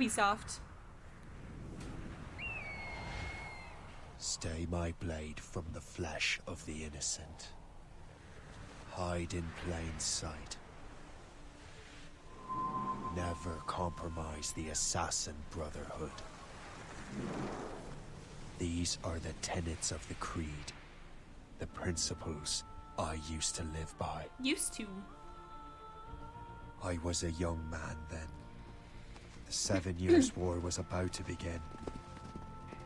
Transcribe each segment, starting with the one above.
Ubisoft. Stay my blade from the flesh of the innocent. Hide in plain sight. Never compromise the Assassin Brotherhood. These are the tenets of the Creed. The principles I used to live by. Used to. I was a young man then. The 7 Years' War was about to begin.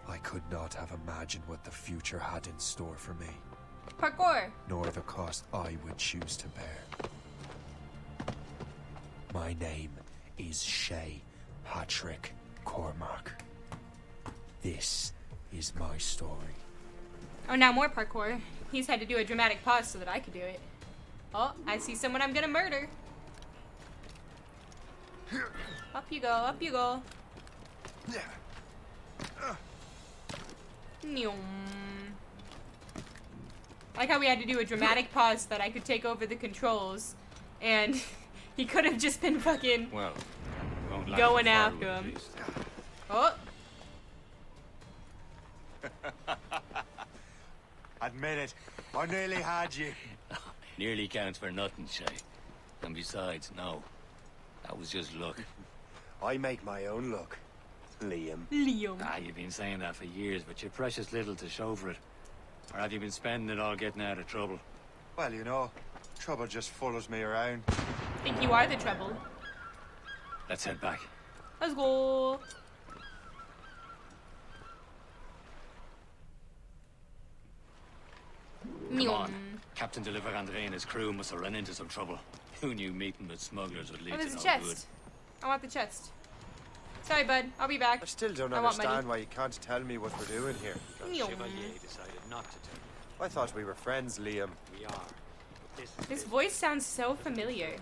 I could not have imagined what the future had in store for me. Parkour. Nor the cost I would choose to bear. My name is Shay Patrick Cormac. This is my story. Oh, now more parkour. He's had to do a dramatic pause so that I could do it. Oh, I see someone I'm gonna murder. Up you go, up you go. Nyum. I like how we had to do a dramatic pause so that I could take over the controls, and he could have just been fucking going after him. Oh. Admit it, I nearly had you. Nearly counts for nothing, Shay. And besides, no. That was just luck. I make my own luck, Liam. Liam. Ah, you've been saying that for years, but you're precious little to show for it. Or have you been spending it all getting out of trouble? Well, you know, trouble just follows me around. I think you are the trouble. Let's head back. Let's go. Come on. Captain de Liverandre and his crew must have run into some trouble. Who knew meeting with smugglers would lead Oh, to there's a no chest. good? I want the chest. Sorry, bud. I'll be back. I still don't I want money. understand why you can't tell me what we're doing here. Nyum. Chevalier decided not to tell you. I thought we were friends, Liam. We are. But This voice sounds so familiar.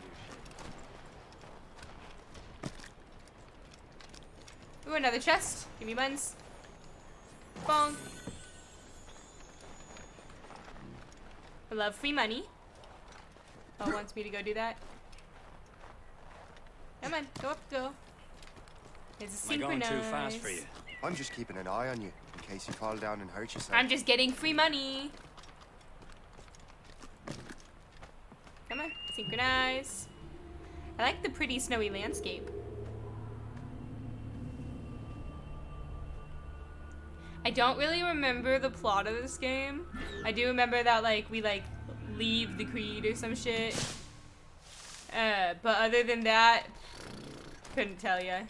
Ooh, another chest. Give me buns. Bong. I love free money. Oh, wants me to go do that. Come on, go up, go. It's a Am I going too fast synchronized. for you? I'm just keeping an eye on you, in case you fall down and hurt yourself. I'm just getting free money. Come on, synchronize. I like the pretty snowy landscape. I don't really remember the plot of this game. I do remember that like we like leave the Creed or some shit. But other than that, couldn't tell ya.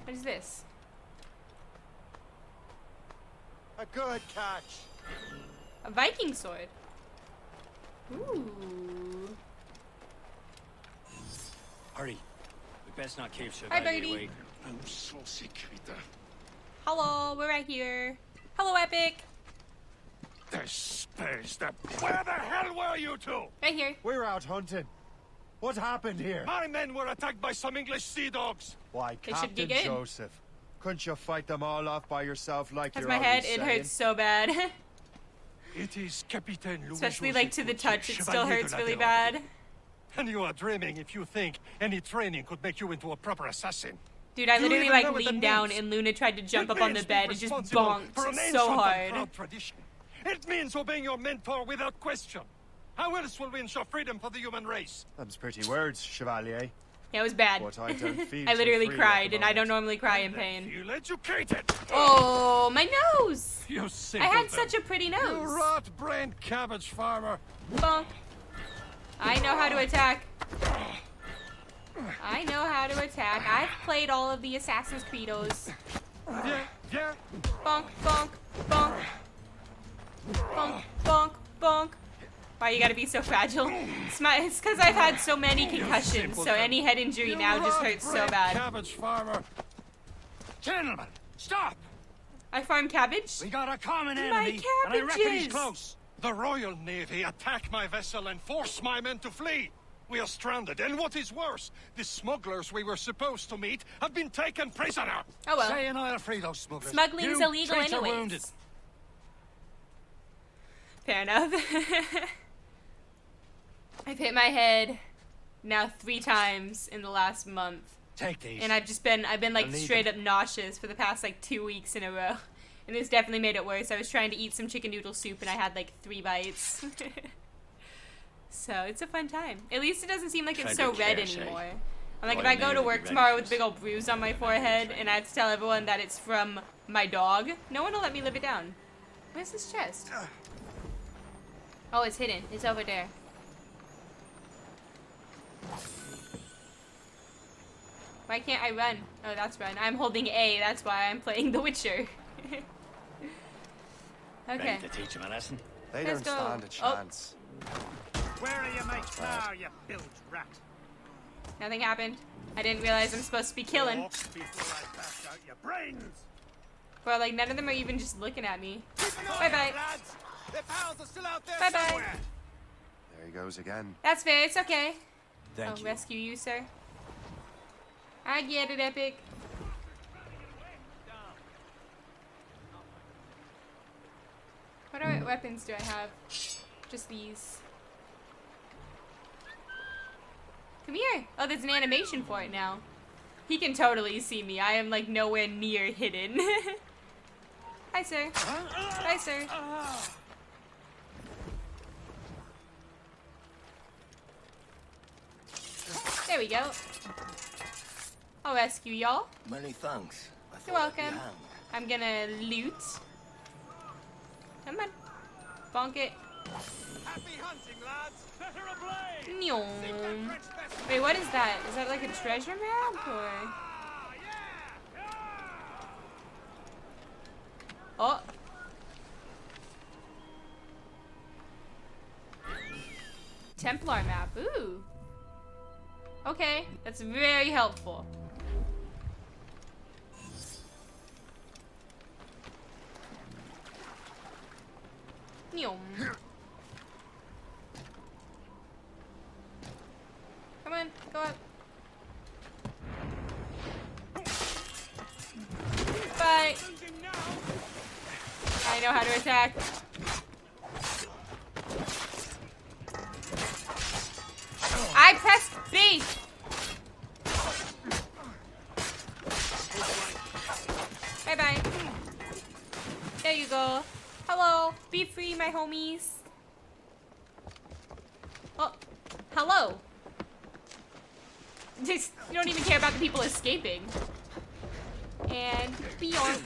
What is this? A good catch. A Viking sword. Ooh. Hurry. We best not keep Hi, Chevalier Birdie. waiting. Hello, we're right here. Hello, Epic. Where the hell were you two? Right here. We're out hunting. What happened here? My men were attacked by some English sea dogs. Why, They should be Captain good. Joseph, couldn't you fight them all off by yourself like That's you're my head. always It saying? hurts so bad. It is Capitaine Louis Especially like to the Joseph touch. It Gauthier, still Chevalier hurts de la really Déroute. bad. And you are dreaming if you think any training could make you into a proper assassin. Dude, I Do you literally even like know what that leaned down means? and Luna tried to jump It up on the means bed being and just responsible for an bonked ancient so and hard. proud tradition. It means obeying your mentor without question. How else will we ensure freedom for the human race? Them's pretty words, Chevalier. Yeah, it was bad. But I don't feel I too literally free at cried, the and I don't moment. normally cry in Then pain. Feel educated. Oh, my nose! You I simpleton. had such a pretty You nose. rat-brained cabbage farmer. Bonk. I know how to attack. I know how to attack. I've played all of the Assassin's Credos. Yeah. Bonk, bonk, bonk. Bonk, bonk, bonk. Why you gotta be so fragile? It's because I've had so many concussions, so any head injury You now just hurts so rat-brained bad. Cabbage farmer. Gentlemen, stop! I farm cabbage? We got a common My enemy, and I reckon he's cabbages! close. The Royal Navy attacked my vessel and forced my men to flee. We are stranded, and what is worse, the smugglers we were supposed to meet have been taken prisoner. Oh well. Say and I'll free those smugglers. Smuggling's You illegal traitor anyways. wounded. Fair enough. I've hit my head now 3 times in the last month. Take these. And I've been like I'll need straight up nauseous for the past like 2 weeks in a row. And this definitely made it worse. I was trying to eat some chicken noodle soup and I had like 3 bites. So it's a fun time. At least it doesn't seem like it's so red anymore. I'm like, if I go to work tomorrow with a big old bruise on my forehead and I have to tell everyone that it's from my dog, no one will let me live it down. Where's this chest? Oh, it's hidden. It's over there. Why can't I run? Oh, that's run. I'm holding A. That's why I'm playing The Witcher. Okay. Ready to teach him a lesson? They Let's don't go. stand a Oh. chance. Where are your mates now, you bilge rat? Nothing happened. I didn't realize I'm supposed to be killing. Walk before I bash out your brains. Bro, like none of them are even just looking at me. Bye bye. Lads, their pals are still out there Bye bye. somewhere. There he goes again. That's fair. It's okay. Thank I'll you. rescue you, sir. I get it, Epic. What weapons do I have? Just these. Come here. Oh, there's an animation for it now. He can totally see me. I am like nowhere near hidden. Hi, sir. Hi, sir. There we go. I'll rescue y'all. Many thanks. I You're thought I'd be welcome. hanged. I'm gonna loot. Come on. Bonk it. Happy hunting, lads. Better ablaze. Nyom. Wait, what is that? Is that like a treasure map or? Oh. Templar map. Ooh. Okay, that's very helpful. Nyom. Come on, go up. Bye. I know how to attack. I pressed B. Bye bye. There you go. Hello. Be free, my homies. Oh, hello. Just, you don't even care about the people escaping. And beyond.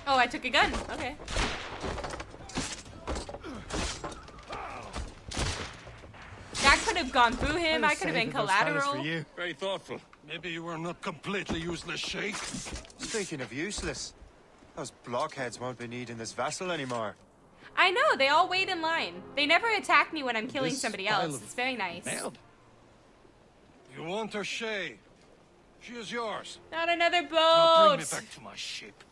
Oh, I took a gun. Okay. That could have gone through him. I could have been collateral. Very thoughtful. Maybe you were not completely useless, Sheik. Speaking of useless, those blockheads won't be needing this vessel anymore. I know, they all wait in line. They never attack me when I'm killing This somebody pile else. of It's very nice. Nailed. You want her, Shay? She is yours. Not another Now bring me boat. back to my ship.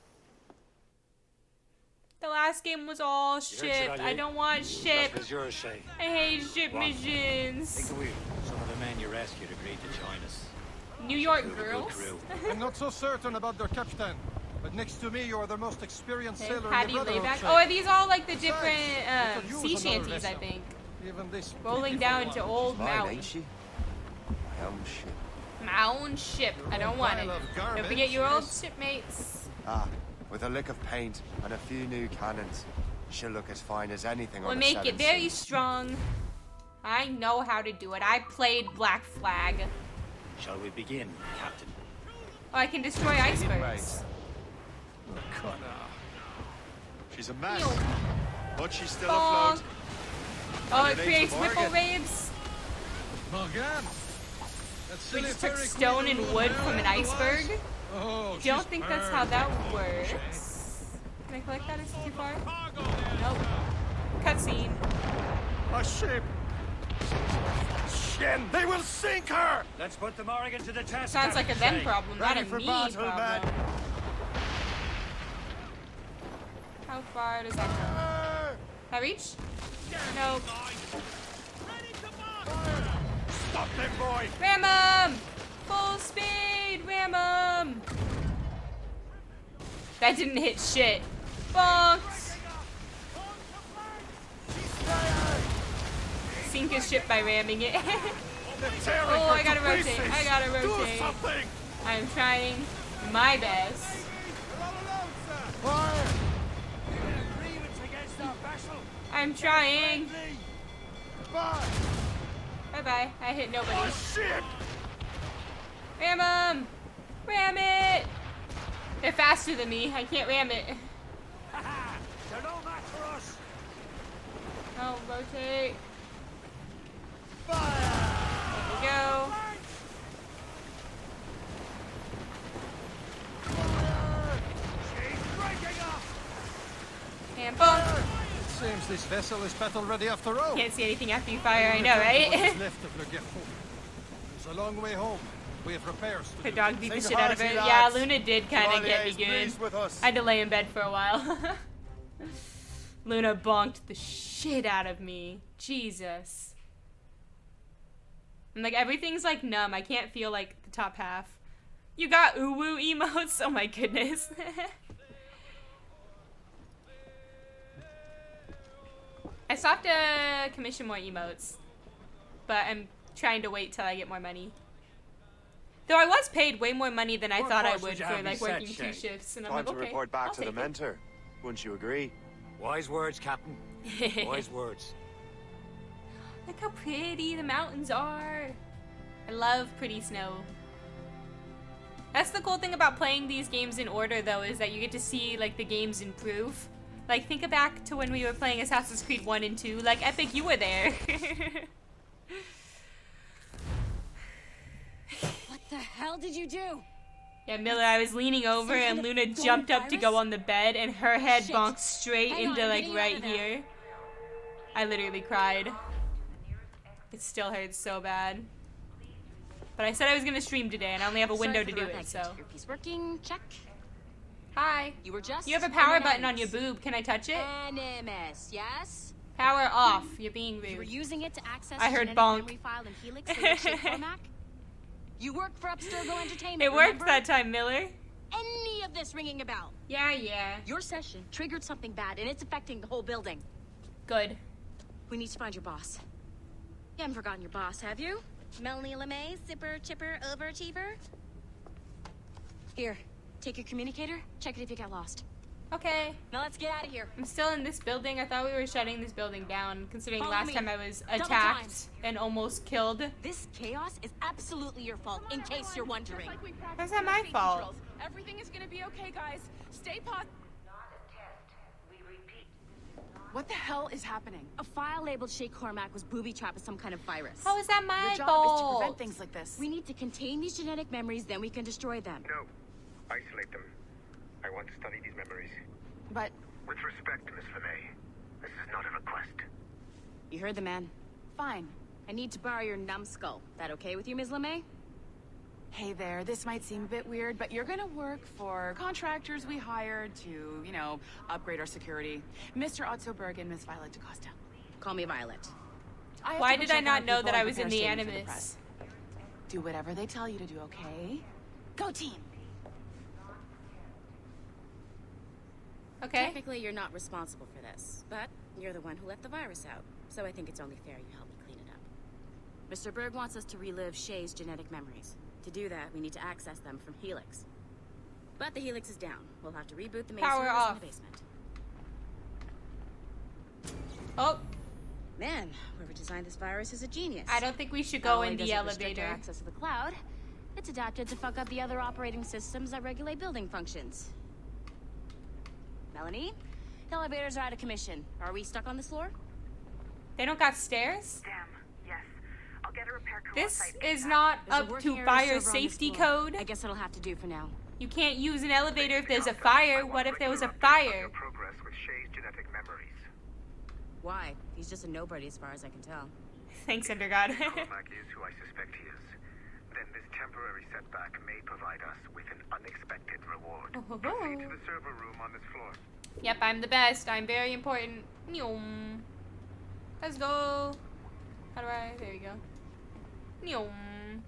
The last game was all heard ship. Chevalier? I don't want ship. That's yours, Shay. I hate ship What? Take missions. the wheel. Some of the men you rescued agreed to join us. New York Prove a good girls. crew. I'm not so certain about their captain, but next to me, you are the most experienced Okay, sailor Patty in the Brotherhood. Layback. Shay. Oh, are these all like the Besides, different we could sea use another shanties, I vessel. think. Even this Rolling beautiful down one. to old Mine, Maui. ain't she? My own ship. My own ship. I don't want it. Pile of Don't garbage, forget your old yes. shipmates. Ah, with a lick of paint and a few new cannons, she'll look as fine as anything We'll on the make Seven it very Seas. strong. I know how to do it. I played Black Flag. Shall we begin, Captain? Oh, I can destroy icebergs. She's a mess, Ew. but she's still Bonk. afloat. Oh, it Underneath creates the whipple bargain. waves. Morgan. We just took stone and wood from an iceberg. Oh, Don't think that's how that works. Can I collect that? Is it too far? Nope. Cutscene. A ship. Shen, they will sink her. Let's put the Morrigan to the test. Sounds like a Captain them Shay. problem, not a Ready for me battle, problem. man. How far does that go? Can I reach? Nope. Stop them, boy. Ram 'em! Full speed! Ram 'em! That didn't hit shit. Bonks! sink his ship by ramming it. They're tearing Oh, her I gotta to rotate. pieces. I gotta Do rotate. something! I'm trying my best. Fire! Grievance against our vessel. I'm trying. Fire! Bye bye. I hit nobody. Oh shit! Ram 'em! Ram it! They're faster than me. I can't ram it. Haha! They're no match for us. Oh, rotate. Fire! There we go. She's breaking up. And boom. It seems this vessel is battle ready after all. Can't see anything after you fire. I know, What right? is left of Le Guerpot. It's a long way home. We have repairs to Her do. dog beat the Sing shit out of hearty, her. Yeah, lads. Luna did kind of get me Chevalier is good. pleased with us. I had to lay in bed for a while. Luna bonked the shit out of me. Jesus. I'm like, everything's like numb. I can't feel like the top half. You got uwu emotes? Oh my goodness. I still have to commission more emotes. But I'm trying to wait till I get more money. Though I was paid way more money than I What thought I course would would you for have me like set, working 2 Shay? shifts. And I'm Time like, to okay, report back I'll to the take it. mentor. Wouldn't you agree? Wise words, Captain. Wise words. Look how pretty the mountains are. I love pretty snow. That's the cool thing about playing these games in order, though, is that you get to see like the games improve. Like, think back to when we were playing Assassin's Creed 1 and 2. Like, Epic, you were there. What the hell did you do? Yeah, Miller, I was leaning over Some kind and of Luna golden jumped up to go virus? on the bed and her head Shit. bonked straight Hang on, into I'm like getting you out right of there. here. I literally cried. It still hurts so bad. But I said I was gonna stream today and I only have a window Sorry to for do the it, exit. so. Your piece working, check. Hi. You were just You have a power in the button on your heavens. boob. Can I touch it? NMS, yes? Power off. You're being You were rude. using it to access I the heard genetic bonk. memory file in Helix for Ship Cormac. You work for Abstergo Entertainment, It worked remember? that time, Miller. Any of this ringing a bell? Yeah. Your session triggered something bad, and it's affecting the whole building. Good. We need to find your boss. You haven't forgotten your boss, have you? Melanie LeMay, zipper, chipper, overachiever? Here, take your communicator, check it if you got lost. Okay. Now let's get out of here. I'm still in this building. I thought we were shutting this building down, considering Follow last me. time I was Double attacked time. and almost killed. This chaos is absolutely your fault, in case you're wondering. How's that my fault? Everything is gonna be okay, guys. Stay positive. What the hell is happening? A file labeled Shay Cormac was booby-trapped with some kind of virus. How is that my Your job fault? is to prevent things like this. We need to contain these genetic memories, then we can destroy them. No. Isolate them. I want to study these memories. But With respect, Miss LeMay, this is not a request. You heard the man. fine. I need to borrow your numbskull. That okay with you, Ms. LeMay? Hey there, this might seem a bit weird, but you're gonna work for contractors we hired to, upgrade our security. Mr. Otto Berg and Miss Violet DaCosta. Call me Violet. I have Why to did go I check not out know people that I and was in prepare the statement for Animus? press. Do whatever they tell you to do, okay? Go team! Okay. Technically, you're not responsible for this, but you're the one who let the virus out, so I think it's only fair you help me clean it up. Mr. Berg wants us to relive Shay's genetic memories. To do that, we need to access them from Helix. But the Helix is down. We'll have to reboot the main Power servers off. in the basement. Oh, Man, whoever designed this virus is a genius. I don't think we should Not go only in does the it restrict our elevator. access to the cloud, it's adapted to fuck up the other operating systems that regulate building functions. Melanie, the elevators are out of commission. Are we stuck on this floor? They don't got stairs? Damn, yes. I'll get a repair crew This on site is ASAP. not There's a up working to area fire server on this safety floor. code. I guess it'll have to do for now. You can't use an elevator if there's a fire. What if there was a Regular updates on fire? your progress with Shay's genetic memories. Why? He's just a nobody as far as I can tell. Thanks, Undergod. Cormac is who I suspect he is. Then this temporary setback may provide us with an unexpected reward. Proceed to the server room on this floor. Yep, I'm the best. I'm very important. Nyum. Let's go. How do I? There we go. Nyum.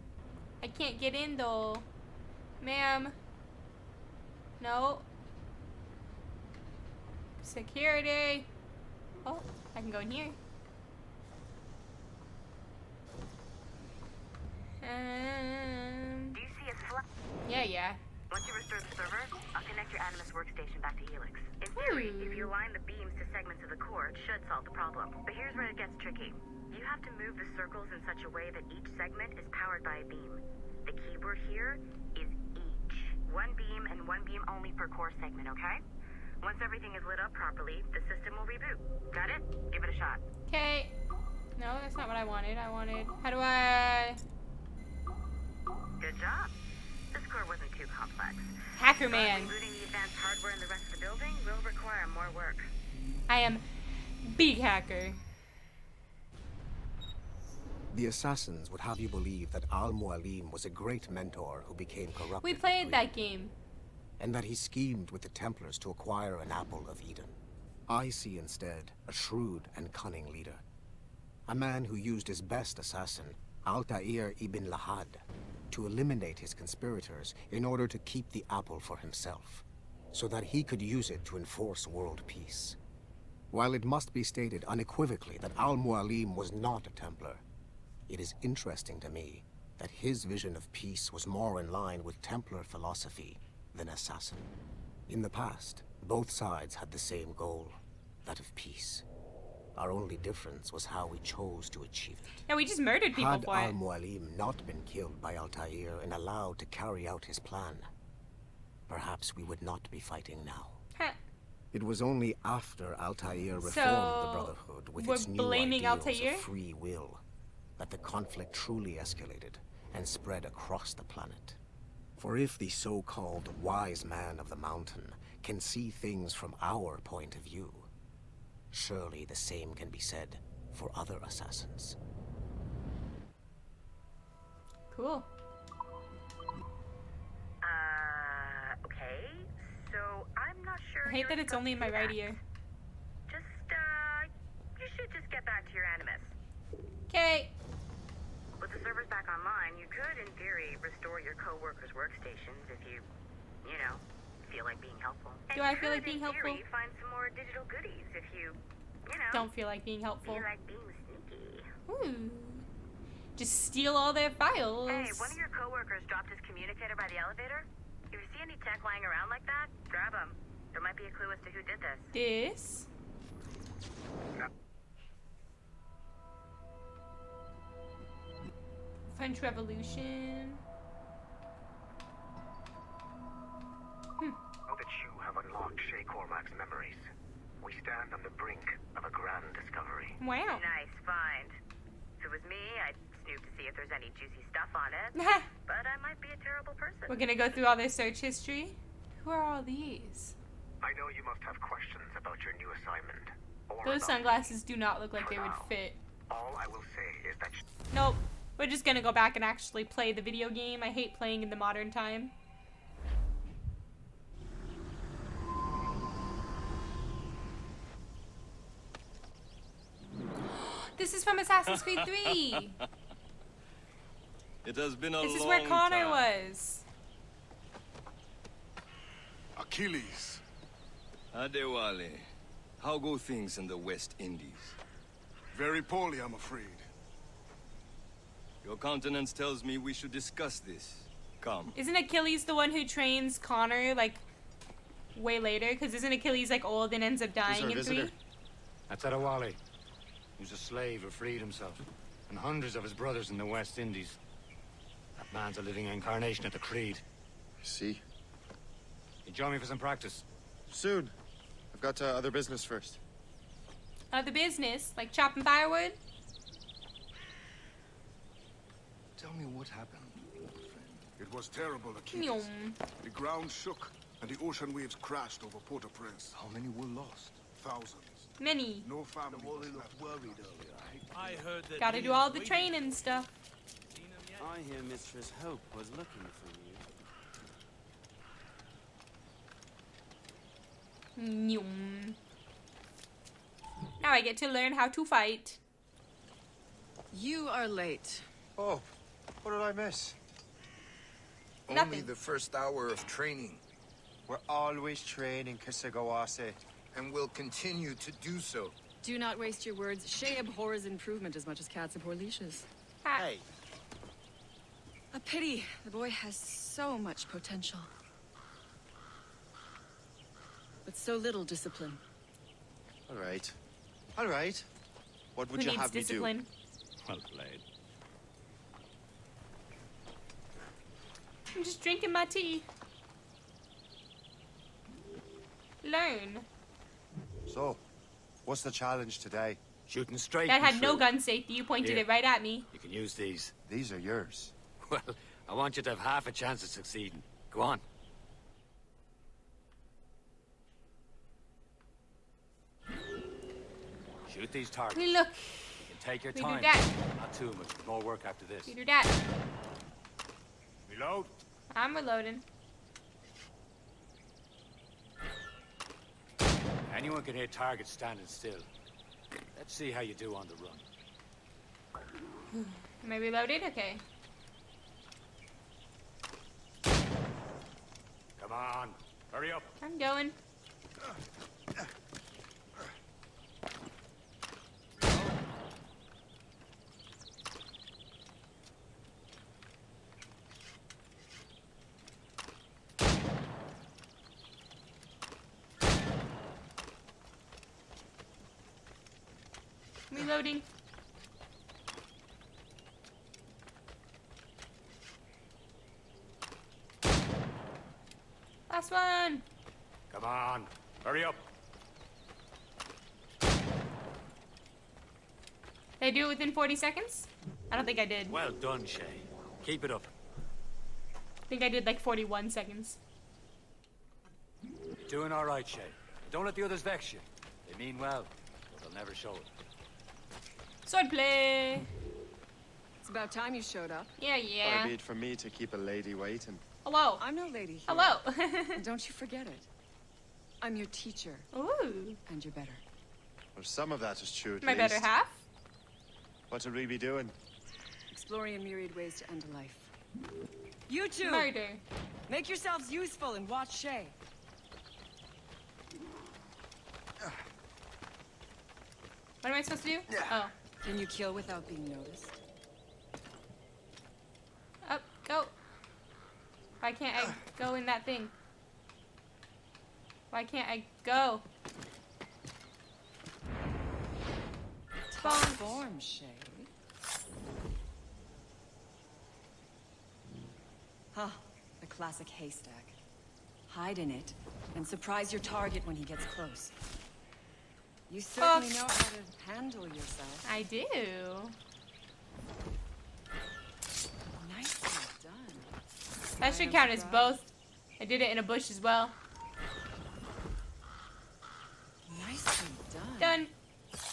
I can't get in though. Ma'am. No. Security. Oh, I can go in here. Yeah. Once you restore the server, I'll connect your Animus workstation back to Helix. In theory, if you align the beams to segments of the core, it should solve the problem. But here's where it gets tricky. You have to move the circles in such a way that each segment is powered by a beam. The keyword here is each. One beam and one beam only per core segment, okay? Once everything is lit up properly, the system will reboot. Got it? Give it a shot. Okay. No, that's not what I wanted. How do I... Good job. This core wasn't too complex. Hacker Man. Rebooting the advanced hardware in the rest of the building will require more work. I am big hacker. The assassins would have you believe that Al-Mualim was a great mentor who became corrupted. We played that game. And that he schemed with the Templars to acquire an Apple of Eden. I see instead a shrewd and cunning leader. A man who used his best assassin, Altair ibn Lahad, to eliminate his conspirators in order to keep the apple for himself, so that he could use it to enforce world peace. While it must be stated unequivocally that Al-Mualim was not a Templar, it is interesting to me that his vision of peace was more in line with Templar philosophy than assassin. In the past, both sides had the same goal, that of peace. Our only difference was how we chose to achieve it. Yeah, we just murdered people Had for it. Al-Mualim not been killed by Altair and allowed to carry out his plan, perhaps we would not be fighting now. Huh. It was only after Altair reformed the Brotherhood with its new ideals of free will that the conflict truly escalated and spread across the planet. For if the so-called wise man of the mountain can see things from our point of view, surely the same can be said for other assassins. Cool. Okay. So I'm not sure. I hate that it's only in my right ear. You should just get back to your Animus. Okay. With the servers back online, you could, in theory, restore your co-workers' workstations if you feel like being helpful. Do I feel like being helpful? You find some more digital goodies if you don't feel like being helpful. Feel like being sneaky. Ooh. Just steal all their files. Hey, one of your co-workers dropped his communicator by the elevator. If you see any tech lying around like that, grab them. There might be a clue as to who did this. This? French Revolution. Know that you have unlocked Shay Cormac's memories. We stand on the brink of a grand discovery. Wow. Nice find. If it was me, I'd snoop to see if there's any juicy stuff on it. But I might be a terrible person. We're gonna go through all their search history. Who are all these? I know you must have questions about your new assignment. Those sunglasses do not look like they would fit. All I will say is that... Nope. We're just gonna go back and actually play the video game. I hate playing in the modern time. This is from Assassin's Creed 3. It has been a long time. This is where Connor was. Achilles. Adewale, how go things in the West Indies? Very poorly, I'm afraid. Your countenance tells me we should discuss this. Come. Isn't Achilles the one who trains Connor, like, way later? Because isn't Achilles, like, old and ends up dying in 3? That's Adewale. He was a slave who freed himself, and hundreds of his brothers in the West Indies. That man's a living incarnation of the Creed. See? You join me for some practice? Soon. I've got other business first. Other business? Like chopping firewood? Tell me what happened, old friend. It was terrible, Achilles. Nyom. The ground shook, and the ocean waves crashed over Port-au-Prince. How many were lost? Thousands. Many. No family was left. Worried earlier. I heard that. Gotta do all the training stuff. I hear Mistress Hope was looking for you. Nyom. Now I get to learn how to fight. You are late. Oh, what did I miss? Nothing. Only the first hour of training. We're always training, Kisagawase. And will continue to do so. Do not waste your words. Shay abhors improvement as much as cats abhor leashes. Hey. A pity. The boy has So much potential. But so little discipline. All right. All right. What would Who you needs have me do? discipline? Well played. I'm just drinking my tea. Learn. So, what's the challenge today? Shooting straight. That and had no true. gun safety. You pointed Here. it right at me. You can use these. These are yours. Well, I want you to have half a chance of succeeding. Go on. Shoot these targets. We look. You can take your We do time. that. Not too much. More work after this. We do that. Reload. I'm reloading. Anyone can hit targets standing still. Let's see how you do on the run. Am I reloaded? Okay. Come on. Hurry up. I'm going. Reloading. Last one. Come on. Hurry up. Did I do it within 40 seconds? I don't think I did. Well done, Shay. Keep it up. I think I did like 41 seconds. You're doing all right, Shay. Don't let the others vex you. They mean well, but they'll never show it. Swordplay. It's about time you showed up. Yeah, yeah. Far be it from me to keep a lady waiting. Hello. I'm no lady here. Hello. And don't you forget it. I'm your teacher. Ooh. And you're better. Well, some of that is true at My least. better half. What would we be doing? Exploring a myriad ways to end a life. You two! Murder. Make yourselves useful and watch Shay. What am I supposed to do? Oh. Can you kill without being noticed? Up. Go. Why can't I go in that thing? Why can't I go? Top form, Shay. Huh. The classic haystack. Hide in it, and surprise your target when he gets close. You certainly know how to handle yourself. I do. Nicely done. That should count as both. I did it in a bush as well. Nicely done. Done.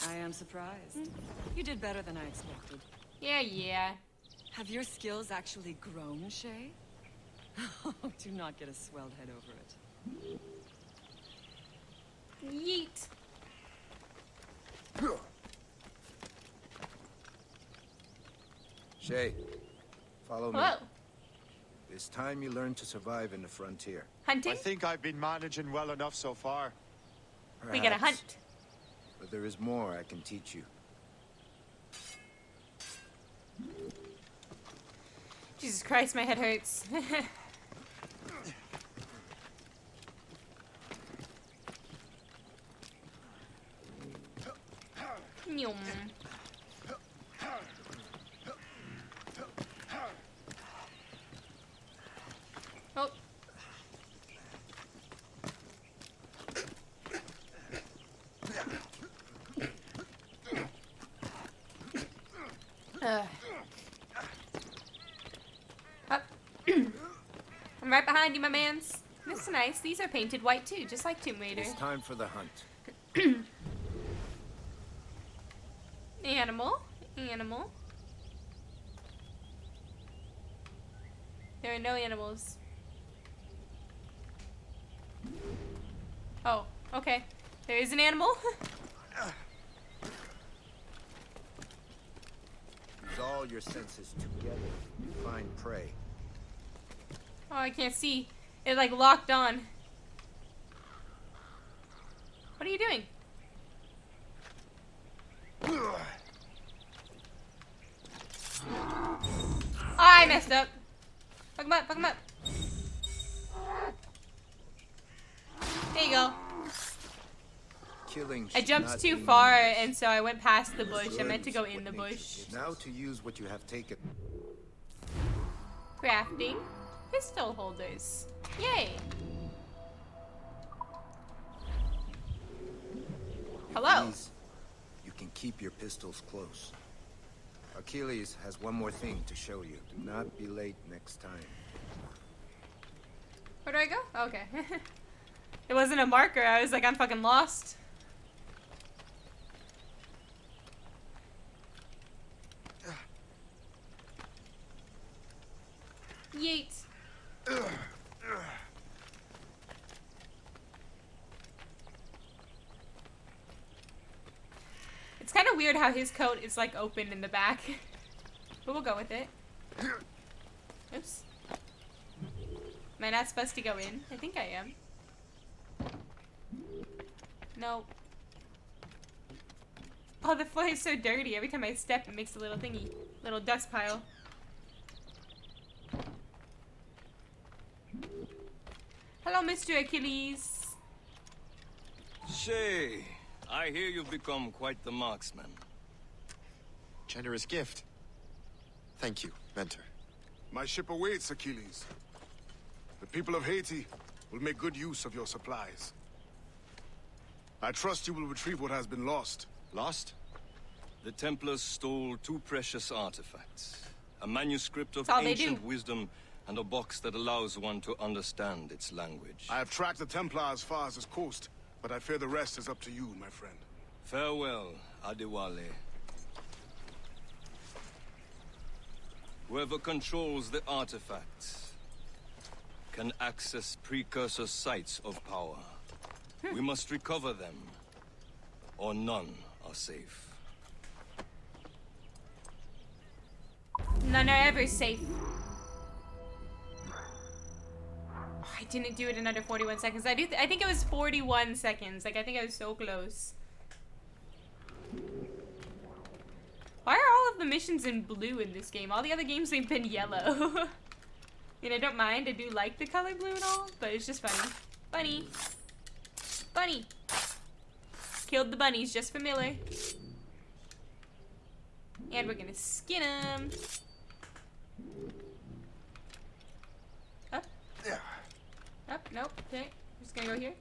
I am surprised. You did better than I expected. Yeah, yeah. Have your skills actually grown, Shay? Do not get a swelled head over it. Yeet. Shay, follow me. Whoa. It's time you learn to survive in the frontier. Hunting? I think I've been managing well enough so far. We gotta Perhaps, hunt. But there is more I can teach you. Jesus Christ, my head hurts. Nyum. Oh. Up. I'm right behind you, my mans. This is nice. These are painted white too, just like Tomb Raider. It's time for the hunt. Animal. Animal. There are no animals. Oh, okay. There is an animal. Use all your senses together to find prey. Oh, I can't see. It like locked on. What are you doing? I messed up. Fuck him up, fuck him up. There you go. Killing I should jumped not too be far, meaningless. and so I went past the bush. I Good meant to go is in the what nature bush. gives us. Now to use what you have taken. Crafting pistol holders. Yay! Hello. Please, you can keep your pistols close. Achilles has one more thing to show you. Do not be late next time. Where do I go? Okay. It wasn't a marker. I was like, I'm fucking lost. Yeet. It's kind of weird how his coat is like open in the back. But we'll go with it. Oops. Am I not supposed to go in? I think I am. No. Oh, the floor is so dirty. Every time I step, it makes a little thingy. Little dust pile. Hello, Mr. Achilles. Shay, I hear you've become quite the marksman. Generous gift. Thank you, Mentor. My ship awaits, Achilles. The people of Haiti will make good use of your supplies. I trust you will retrieve what has been lost. Lost? The Templars stole 2 precious artifacts. A manuscript of That's all they ancient do. wisdom and a box that allows one to understand its language. I have tracked the Templar as far as this coast, but I fear the rest is up to you, my friend. Farewell, Adewale. Whoever controls the artifacts can access precursor sites of power. We must recover them, or none are safe. None are ever safe. Oh, I didn't do it in under 41 seconds. I think it was 41 seconds. Like, I think I was so close. Why are all of the missions in blue in this game? All the other games, they've been yellow. I mean, I don't mind. I do like the color blue and all, but it's just funny. Bunny. Bunny. Killed the bunnies just for Miller. And we're gonna skin them. Up. Up. Nope. Okay. Just gonna go here.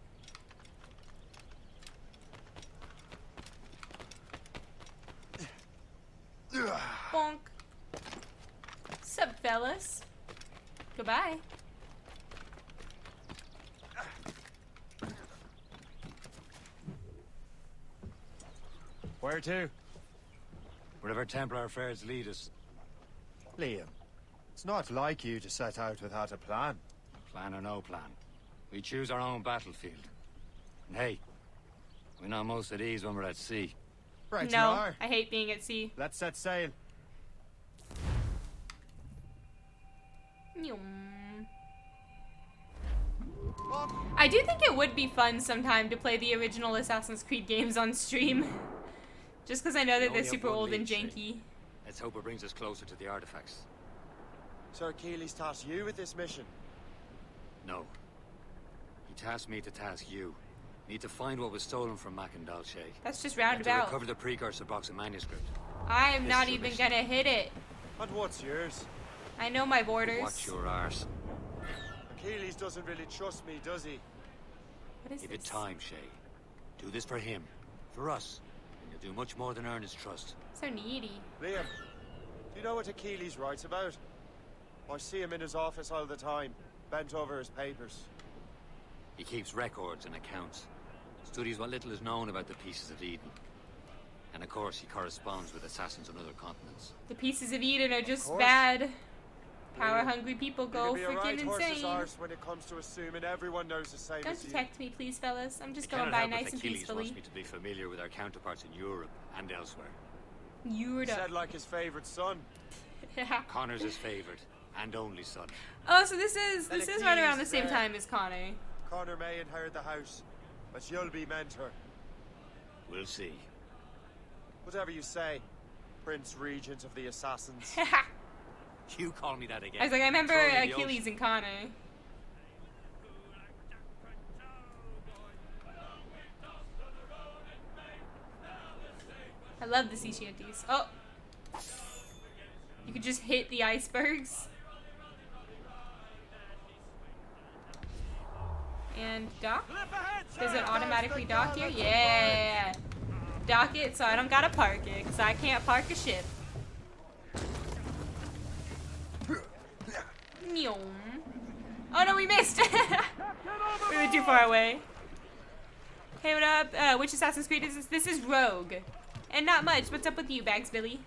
Bonk. Sup, fellas? Goodbye. Where to? Wherever Templar affairs lead us. Liam, it's not like you to set out without a plan. Plan or no plan. We choose our own battlefield. And hey, we're not most at ease when we're at sea. Right, No, you are. I hate being at sea. Let's set sail. I do think it would be fun sometime to play the original Assassin's Creed games on stream. Just because I know that they're only have super one old and lead, janky. Let's hope it brings us closer to the artifacts. So Achilles tasked you with this mission? No. He tasked me to task you. Need to find what was stolen from Mac and Dalshay. That's just And to roundabout. recover the precursor box of manuscript. I am This not is your even mission. gonna hit it. And what's yours? I know my borders. Watch your arse. Achilles doesn't really trust me, does he? What is Give it this? time, Shay. Do this for him. For us. And you'll do much more than earn his trust. So needy. Liam, do you know what Achilles writes about? I see him in his office all the time, bent over his papers. He keeps records and accounts. Studies what little is known about the Pieces of Eden. And of course, he corresponds with assassins on other continents. The pieces of Eden are just course. bad. Power-hungry people You go can be a freaking right horse's insane. arse when it comes to assuming everyone knows the same Don't as you. detect me, please, fellas. I'm just I going cannot by help it nice that and Achilles peacefully. wants me to be familiar with our counterparts in Europe and elsewhere. You're Said like his favorite son. Connor's his favorite and only son. Oh, so this is And right around the Achilles, same time as Connor. Connor may inherit the house, but you'll be mentor. We'll see. Whatever you say, Prince Regent of the Assassins. You call me that again. I was like, I remember Throw me in the Achilles ocean. and Connor. love the sea shanties. Oh. You could just hit the icebergs. And dock? Does it automatically dock here? Yeah. Dock it so I don't gotta park it, because I can't park a ship. Nyom. Oh no, we missed! We were too far away. Hey, what up? Which Assassin's Creed is this? This is Rogue. And not much. What's up with you, Bags Billy?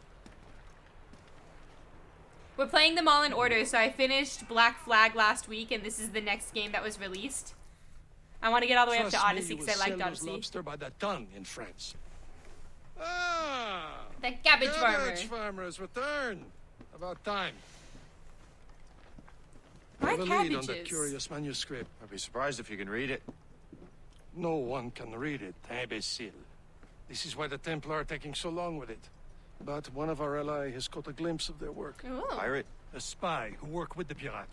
We're playing them all in order, so I finished Black Flag last week, and this is the next game that was released. I want to get all the way up to Odyssey, because I liked Odyssey. Lobster by the ton in France. Ah! The cabbage farmer. Cabbage farmer's return. About time. Why I have a lead on cabbages? that curious manuscript. I'd be surprised if you can read it. No one can read it, imbecile. This is why the Templar are taking so long with it. But one of our ally has caught a glimpse of their work. Ooh. Pirate? A spy who worked with the pirate.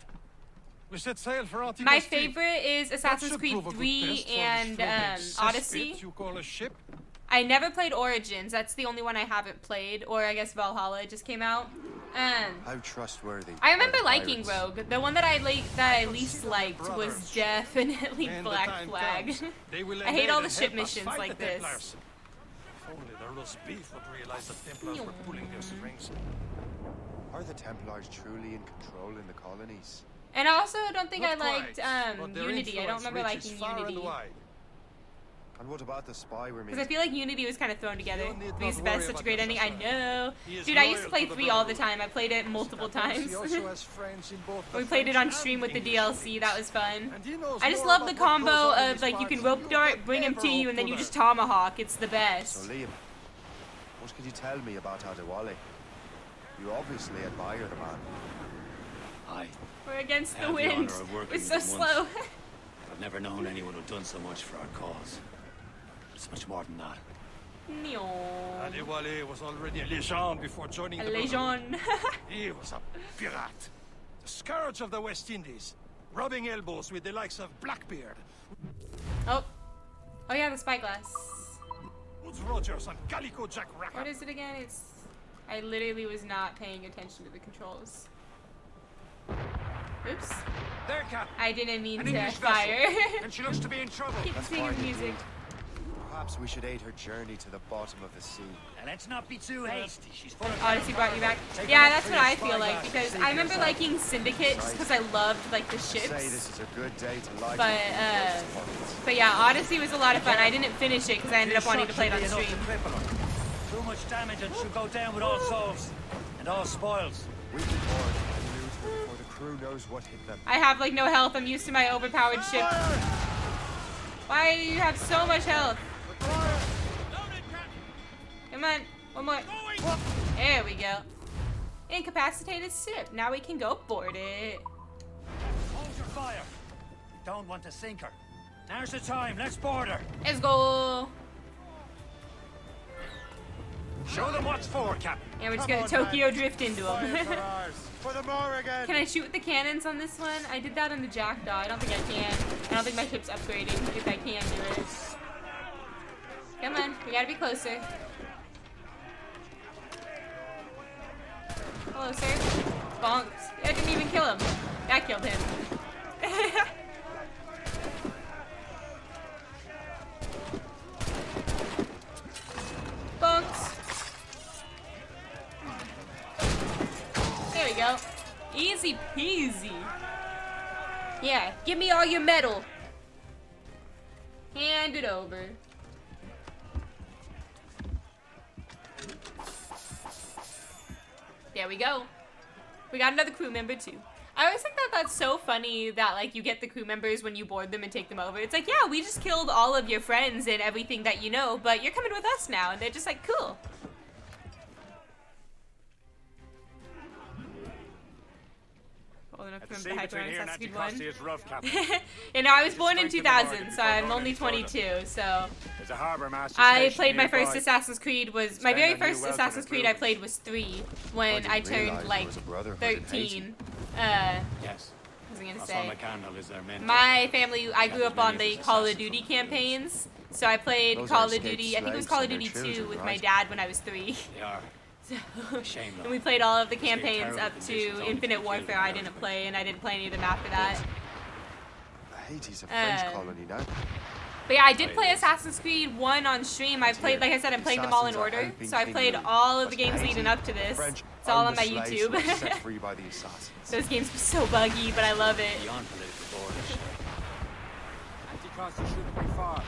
We set sail for Antibes. My favorite is Assassin's Creed 3 and Odyssey. You call a ship? I never played Origins. That's the only one I haven't played. Or I guess Valhalla just came out. How trustworthy? I remember are the liking pirates? The one that I least liked was definitely Black Flag. I hate all the ship missions like this. If only the roast beef would realize the Templars were pulling their strings. Are the Templars truly in control in the colonies? And I also don't think I Not liked quite, but their Unity. I don't influence remember reaches liking far and Unity. wide. And what about the spy we're Because meeting? I feel like Unity was kind of thrown together. You need 3 is the not best, worry such a about great the ending. I Assassin. know. He is Dude, I used loyal to play to the 3 all the Brotherhood. time. I played it multiple times. He also has friends in both the We played it French on and stream with the English. DLC. That was fun. And he knows I just more love the about what combo goes on in of these like you can parts rope than dart, could bring him ever to you, hope and then to you learn. just tomahawk. It's the So best. Liam, what can you tell me about Adewale? You obviously admire the man. Aye. We're against I the have the wind. honor of working We're with so him slow. once. I've never known anyone who'd done so much for our cause. It's much more than that. Nyo. Adewale was already a legend before joining A the Brotherhood. legend. He was a pirate. The scourge of the West Indies. Rubbing elbows with the likes of Blackbeard, Oh. Oh yeah, the spyglass. Woodes Rogers, and Calico Jack Racker. What is it again? It's... I literally was not paying attention to the controls. Oops. There, Cap. I didn't mean An to English fire. vessel, and she looks to be in trouble. Keep That's singing fine, music. indeed. Perhaps we should aid her journey to the bottom of the sea. Now, let's not be too hasty. She's full of Odyssey brought you back. Take Yeah, her that's up what for I your feel like spyglass. because I remember liking Syndicate just because I loved like the Say ships. this is a good day to light But yeah, Odyssey was a lot of fun. I didn't finish it because I ended up wanting to play it on Enough to stream. cripple her. Too much damage and she'll go down with all souls and all spoils. We can board and lose her before the crew knows what hit them. I have like no health. I'm used to my overpowered ship. Why do you have so much health? Come on, one more. There we go. Incapacitated ship. Now we can go board it. Hold your fire. Don't want to sink her. Now's the time. Let's board her. Let's go. Show them what's for, Captain. Yeah, we're just Come gonna on, Tokyo man. drift into Fire for them. ours. For the Morrigan. Can I shoot with the cannons on this one? I did that on the Jackdaw. I don't think I can. I don't think my ship's upgrading if I can do it. Come on, we gotta be closer. Hello, sir. Bonks. I didn't even kill him. That killed him. Bonks. There we go. Easy peasy. Yeah, give me all your metal. Hand it over. There we go. We got another crew member too. I always think that that's so funny that like you get the crew members when you board them and take them over. It's like, yeah, we just killed all of your friends and everything that you know, but you're coming with us now. And they're just like, cool. At the sea between here and Anticosti is rough, Captain. You know, I was born in 2000, so I'm only 22, so... There's a harbour master I station played my nearby. first Assassin's Creed was... My Spend very a new first welcome Assassin's at Creed I Brugge. played was 3, when I I didn't turned, realize like, there was a brotherhood in 13. Yes. was I gonna That's say? all I can of is their mentor. My family, I grew up on the Call of Duty campaigns, so I played Those Call are of escaped Duty. I think it was slaves Call of and their Duty 2 children, with my right? dad when I was 3. They are. So, Shame, though. and we played all of the Escaped campaigns terrible up conditions, to only Infinite for Warfare. children. I didn't play, and I didn't play any of them after that. Haiti's a French Um, colony now. But yeah, I did play Assassin's Creed 1 on stream. I played, like I said, I'm playing them all in Assassins are order. helping So I King played Louis, all of but the games Haiti, leading up to the this. French It's all own on the my slaves YouTube. who were set free by the assassins. Those games are so buggy, but I love it. Beyond political borders. Antichrist shouldn't be far.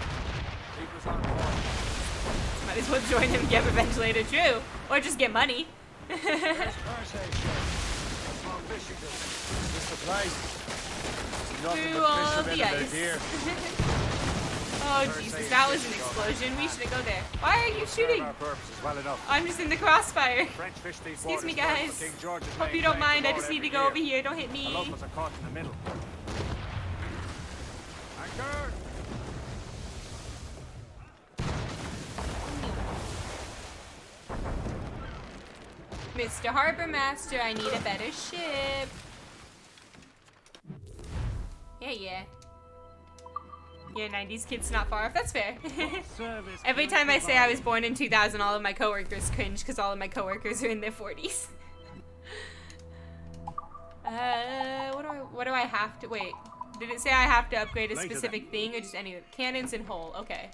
Keep us on board. Might as well join him and get revenge later, true. Or just get money. Where's Percy, That's more fishing do. Just the place. Nothing Through but all fishermen the and their ice. gear. Oh Jesus, that was an explosion. We shouldn't go there. Why are you shooting? Our purposes well enough. I'm just in the crossfire. French fish these Excuse me, waters guys. for King George's Hope main you don't claim mind. to I board just need to every go year. over here. Don't hit The me. locals are caught in the middle. Anchor! Mr. Harbor Master, I need a better ship. Yeah. Yeah, 90s kids not far off. That's fair. Every time I say I was born in 2000, all of my coworkers cringe because all of my coworkers are in their 40s. What do I have to, wait. Did it say I have to upgrade a specific thing or just any cannons and hull? Okay.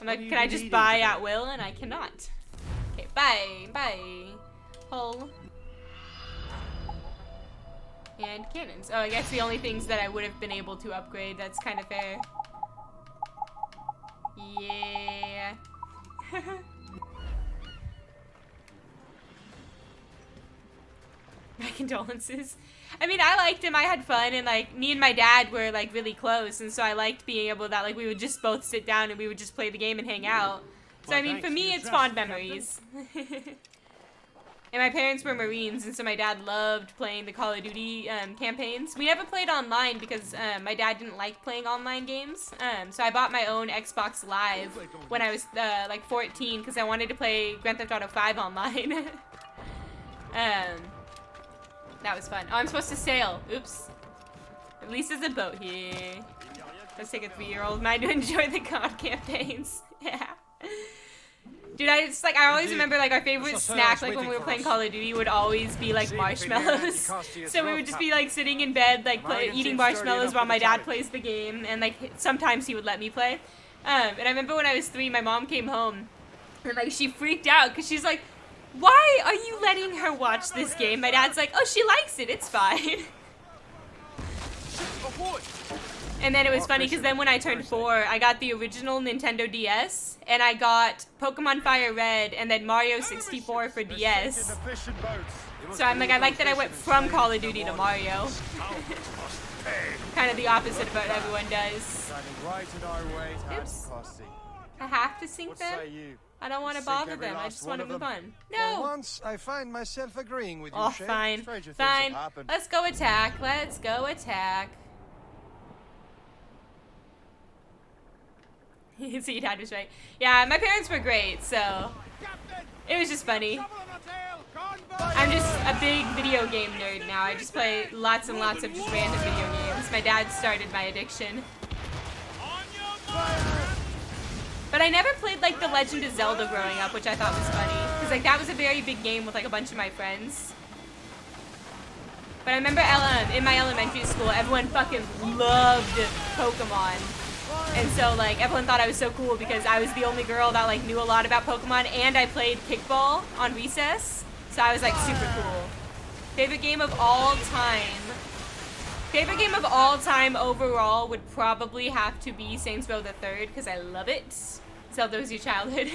I'm like, can I just buy at will? And I cannot. Okay, bye. Hull. And cannons. Oh, I guess the only things that I would have been able to upgrade. That's kind of fair. Yeah. My condolences. I mean, I liked him. I had fun, and like me and my dad were like really close, and so I liked being able that like we would just both sit down and we would just play the game and hang out. So I mean, for me, it's fond memories. And my parents were Marines, and so my dad loved playing the Call of Duty campaigns. We never played online because my dad didn't like playing online games. So I bought my own Xbox Live when I was like 14 because I wanted to play Grand Theft Auto 5 online. That was fun. Oh, I'm supposed to sail. Oops. At least there's a boat here. Let's take a 3-year-old mind to enjoy the COD campaigns. Yeah. Dude, I always remember like our favorite snack like when we were playing Call of Duty would always be like marshmallows. So we would just be like sitting in bed like eating marshmallows while my dad plays the game, and like sometimes he would let me play. And I remember when I was 3, my mom came home and like she freaked out because she's like, "Why are you letting her watch this game?" My dad's like, "Oh, she likes it. It's fine." And then it was funny because then when I turned 4, I got the original Nintendo DS, and I got Pokemon Fire Red, and then Mario 64 for DS. So I'm like, I like that I went from Call of Duty to Mario. Kind of the opposite of what everyone does. Oops. I have to sink them? I don't want to bother them. I just want to move on. No! For once, I find myself agreeing with you, Oh, Shay. fine. Stranger things Fine. have happened. Let's go attack. Let's go attack. See, Dad was right. Yeah, my parents were great, so it was just funny. I'm just a big video game nerd now. I just play lots and lots of just random video games. My dad started my addiction. But I never played like The Legend of Zelda growing up, which I thought was funny. Because like that was a very big game with like a bunch of my friends. But I remember in my elementary school, everyone fucking loved Pokemon. And so like everyone thought I was so cool because I was the only girl that like knew a lot about Pokemon, and I played kickball on recess. So I was like super cool. Favorite game of all time. Favorite game of all time overall would probably have to be Saints Row the Third because I love it. Zelda was your childhood.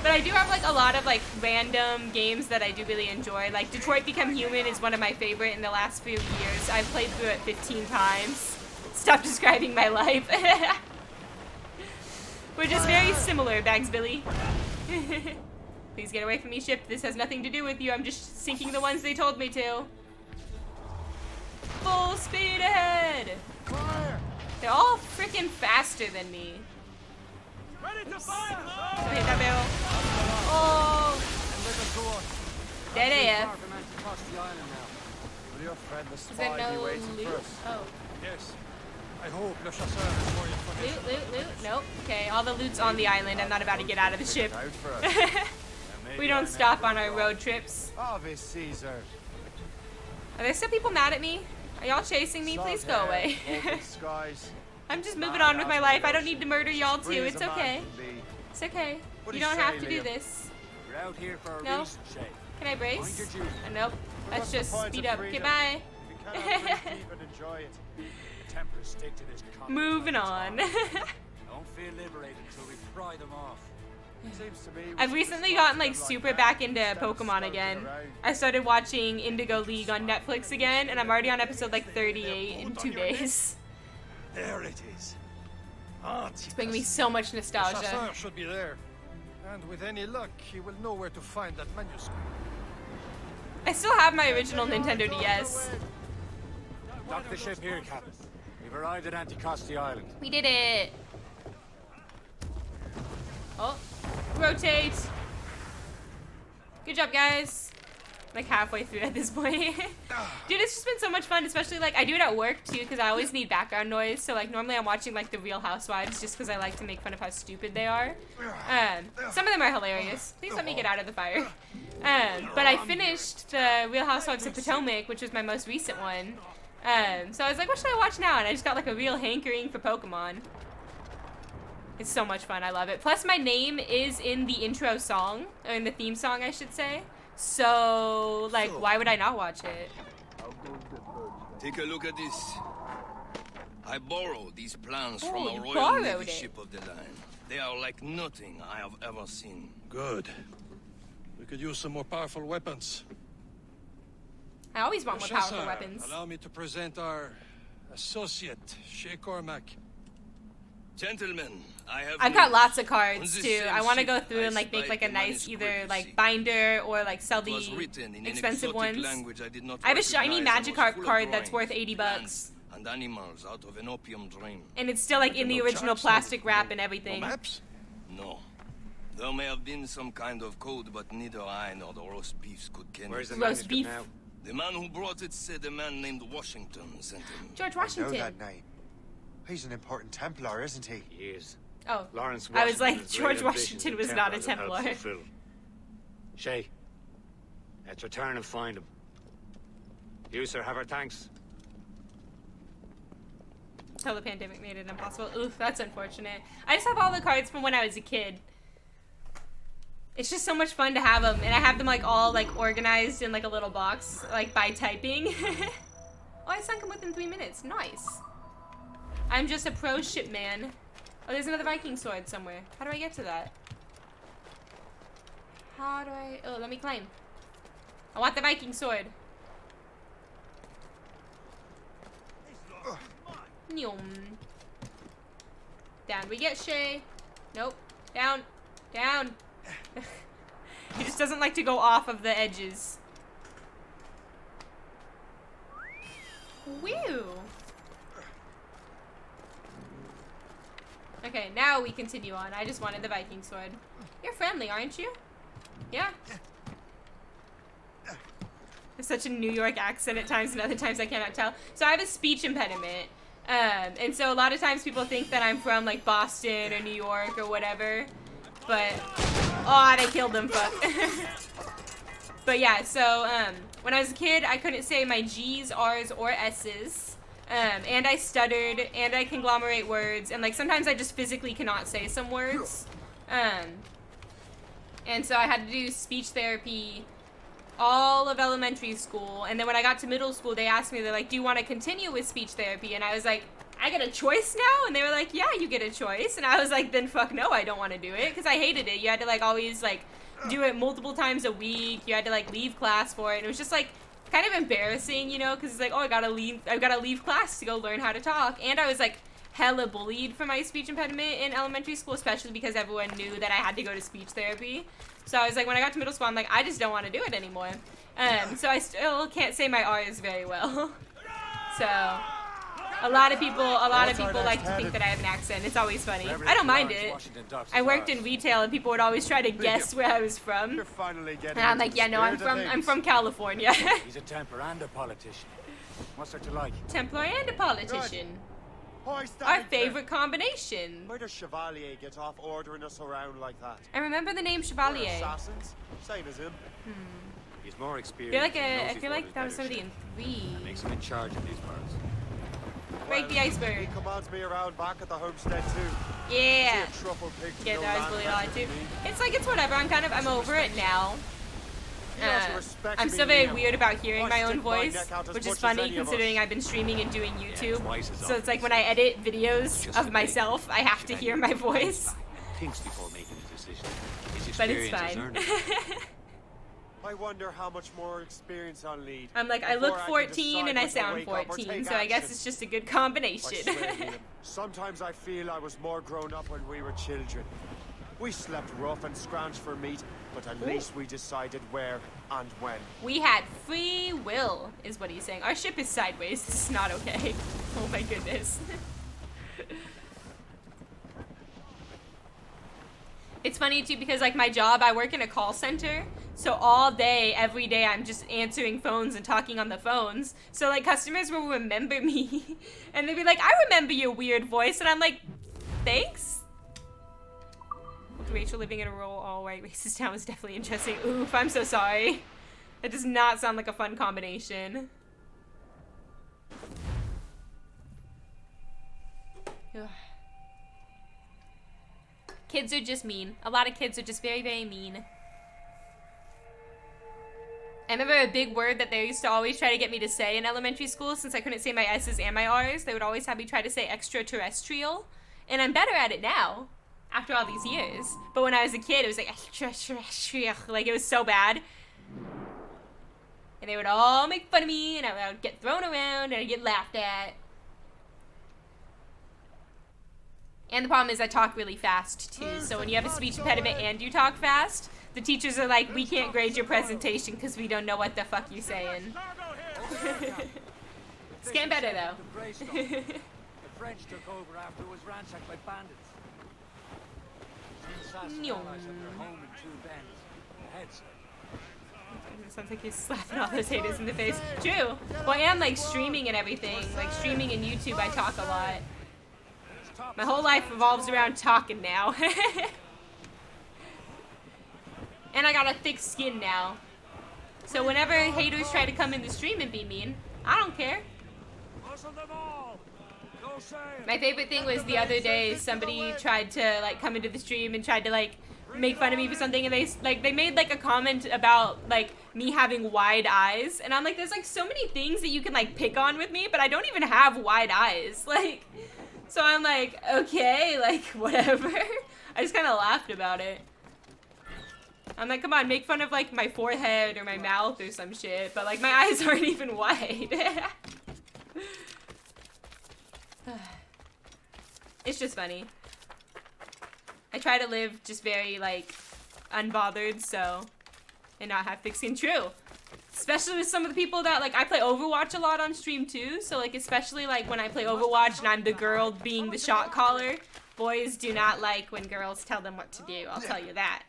But I do have like a lot of like random games that I do really enjoy. Like Detroit Become Human is one of my favorite in the last few years. I've played through it 15 times. Stop describing my life. We're just very similar, Bags Billy. Please get away from me, ship. This has nothing to do with you. I'm just sinking the ones they told me to. Full speed ahead! They're all freaking faster than me. Ready to fire! Don't hit that barrel. Oh! Dead AF. Will your friend the Is spy there be no waiting loot? for us? Oh. Yes. I hope Le Chasseur has more information. Loot. Nope. Okay, all the loot's on the island. I'm not about to get out of the ship. Out for us. We don't stop on our road trips. Ave Caesar. Are there still people mad at me? Are y'all chasing me? Please go away. Open skies. I'm just moving on with my life. I don't need to murder y'all too. It's okay. It's okay. What do You you don't say, have to do Liam? this. We're out here for a No. reason, Shay. Can I brace? Mind your duty. Nope. Let's What's the just point speed of up. freedom? Goodbye. We cannot breathe deep and enjoy it. The Templars stick to this continent. Moving on. Don't feel liberated until we pry them off. Seems to me I've recently gotten like super back into Pokemon again. I started watching Indigo League on Netflix again, and I'm already on episode like 38 in 2 days. There it is. It's bringing me so much Le nostalgia. Chasseur should be there. And with any luck, he will know where to find that manuscript. I still have my original Nintendo DS. Dock the ship here, Captain. We've arrived at Anticosti Island. We did it. Oh, rotate. Good job, guys. Like halfway through at this point. Dude, it's just been so much fun, especially like I do it at work too, because I always need background noise. So like normally I'm watching like The Real Housewives just because I like to make fun of how stupid they are. Some of them are hilarious. Please let me get out of the fire. But I finished the Real Housewives of Potomac, which was my most recent one. So I was like, what should I watch now? And I just got like a real hankering for Pokemon. It's so much fun. I love it. Plus, my name is in the intro song, or in the theme song, I should say. So, like, why would I not watch it? Take a look at this. I borrowed these plans from Oh, a you Royal borrowed Navy it. ship of the line. They are like nothing I have ever seen. Good. We could use some more powerful weapons. I always want more powerful Chasseur, weapons. Allow me to present our associate, Shay Cormac. Gentlemen, I have I've got news. lots of On cards this too. same I want to ship, go through I and like make like a spied nice either manuscript like you see. binder or like sell It was the written in an expensive exotic ones. language I did not I have a shiny recognize and was Magikarp full of card that's drawings, worth 80 bucks. plants, and animals out of an opium dream. And it's still like in the No original charts, plastic wrap and everything. No. There may have been some kind of code, but neither I nor the roast beefs could ken Where's it. the Roast manuscript beef. Now? The man who brought it said a man named Washington sent him. George I know Washington. that name. He's an important Templar, isn't he? He is. Oh, Lawrence I was like, Washington's George great ambitions Washington the was not a Templars have helped Templar. fulfill. Shay, let's return and find him. You, sir, have our thanks. Until the pandemic made it impossible. Oof, that's unfortunate. I just have all the cards from when I was a kid. It's just so much fun to have them, and I have them like all like organized in like a little box, like by typing. Oh, I sunk them within 3 minutes. Nice. I'm just a pro shipman. Oh, there's another Viking sword somewhere. How do I get to that? How do I? Oh, let me climb. I want the Viking sword. Nyum. Down we get, Shay. Nope. Down. Down. He just doesn't like to go off of the edges. Whew. Okay, now we continue on. I just wanted the Viking sword. You're friendly, aren't you? Yeah. There's such a New York accent at times, and other times I cannot tell. So I have a speech impediment. And so a lot of times people think that I'm from like Boston or New York or whatever. But, oh, they killed them, fuck. But yeah, so when I was a kid, I couldn't say my G's, R's, or S's. And I stuttered, and I conglomerate words, and like sometimes I just physically cannot say some words. And so I had to do speech therapy all of elementary school, and then when I got to middle school, they asked me, they're like, do you want to continue with speech therapy? And I was like, I get a choice now? And they were like, yeah, you get a choice. And I was like, then fuck no, I don't want to do it, because I hated it. You had to like always like do it multiple times a week. You had to like leave class for it. And it was just like kind of embarrassing, you know, because it's like, oh, I've got to leave class to go learn how to talk. And I was like hella bullied for my speech impediment in elementary school, especially because everyone knew that I had to go to speech therapy. So I was like, when I got to middle school, I'm like, I just don't want to do it anymore. So I still can't say my R's very well. So A lot of people like to think that I have an accent. It's always funny. I don't mind it. I worked in retail and people would always try to guess where I was from. And I'm like, yeah, no, I'm from California. He's a Templar and a politician. What's there to like? Templar and a politician. Our favorite combination. Where does Chevalier get off ordering us around like that? I remember the name Chevalier. We're assassins, same as him. He's more experienced. I feel like that was somebody in 3. Makes him in charge of these parts. Break the iceberg. He commands me around back at the homestead too. Yeah. Yeah, I was bullied a lot too. It's whatever. I'm over it now. I'm still very weird about hearing my own voice, which is funny considering I've been streaming and doing YouTube. So it's like when I edit videos of myself, I have to hear my voice. Thinks before making a decision. But it's fine. I wonder how much more experience I'll need. I'm like, I look 14 and I sound 14, so I guess it's just a good combination. Sometimes I feel I was more grown up when we were children. We slept rough and scrounged for meat, but at least we decided where and when. We had free will, is what he's saying. Our ship is sideways. This is not okay. Oh my goodness. It's funny too because like my job, I work in a call center. So all day, every day, I'm just answering phones and talking on the phones. So like customers will remember me and they'll be like, I remember your weird voice. And I'm like, thanks. Rachel living in a rural all-white racist town is definitely interesting. Oof, I'm so sorry. That does not sound like a fun combination. Ugh. Kids are just mean. A lot of kids are just very, very mean. I remember a big word that they used to always try to get me to say in elementary school since I couldn't say my S's and my R's. They would always have me try to say extraterrestrial. And I'm better at it now. After all these years. But when I was a kid, it was like, like it was so bad. And they would all make fun of me, and I would get thrown around, and I'd get laughed at. And the problem is I talk really fast, too. So when you have a speech impediment and you talk fast, the teachers are like, we can't grade your presentation because we don't know what the fuck you're saying. It's getting better, though. The French took over after it was ransacked by bandits. Sounds like he's slapping all those haters in the face. True. Well, I am like streaming and everything. Like streaming and YouTube, I talk a lot. My whole life revolves around talking now. And I got a thick skin now. So whenever haters try to come in the stream and be mean, I don't care. My favorite thing was the other day somebody tried to like come into the stream and tried to like make fun of me for something, and they made like a comment about like me having wide eyes, and I'm like, there's like so many things that you can like pick on with me, but I don't even have wide eyes, like, so I'm like, okay, like whatever. I just kind of laughed about it. I'm like, come on, make fun of like my forehead or my mouth or some shit, but like my eyes aren't even wide. It's just funny. I try to live just very, like, unbothered, so, and not have thick skin. True. Especially with some of the people that, like, I play Overwatch a lot on stream, too, so, like, especially, like, when I play Overwatch and I'm the girl being the shot caller, boys do not like when girls tell them what to do, I'll tell you that.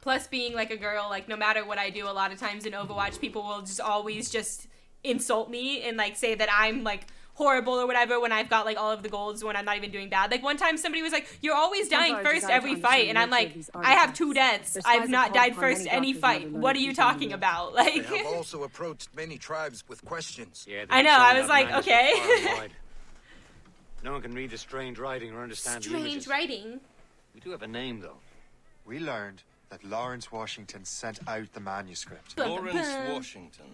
Plus, being, like, a girl, like, no matter what I do, a lot of times in Overwatch, people will just always just insult me and, like, say that I'm, like, horrible or whatever when I've got like all of the golds when I'm not even doing bad. Like one time somebody was like, you're always dying first every fight, and I'm like, I have 2 deaths. I've not died first any fight. What are you talking about? Like, they have also approached many tribes with questions. Yeah, I know, I was like, okay. No one can read the strange writing or understand the strange images. writing. We do have a name though. We learned that Lawrence Washington sent out the manuscript. Lawrence Washington.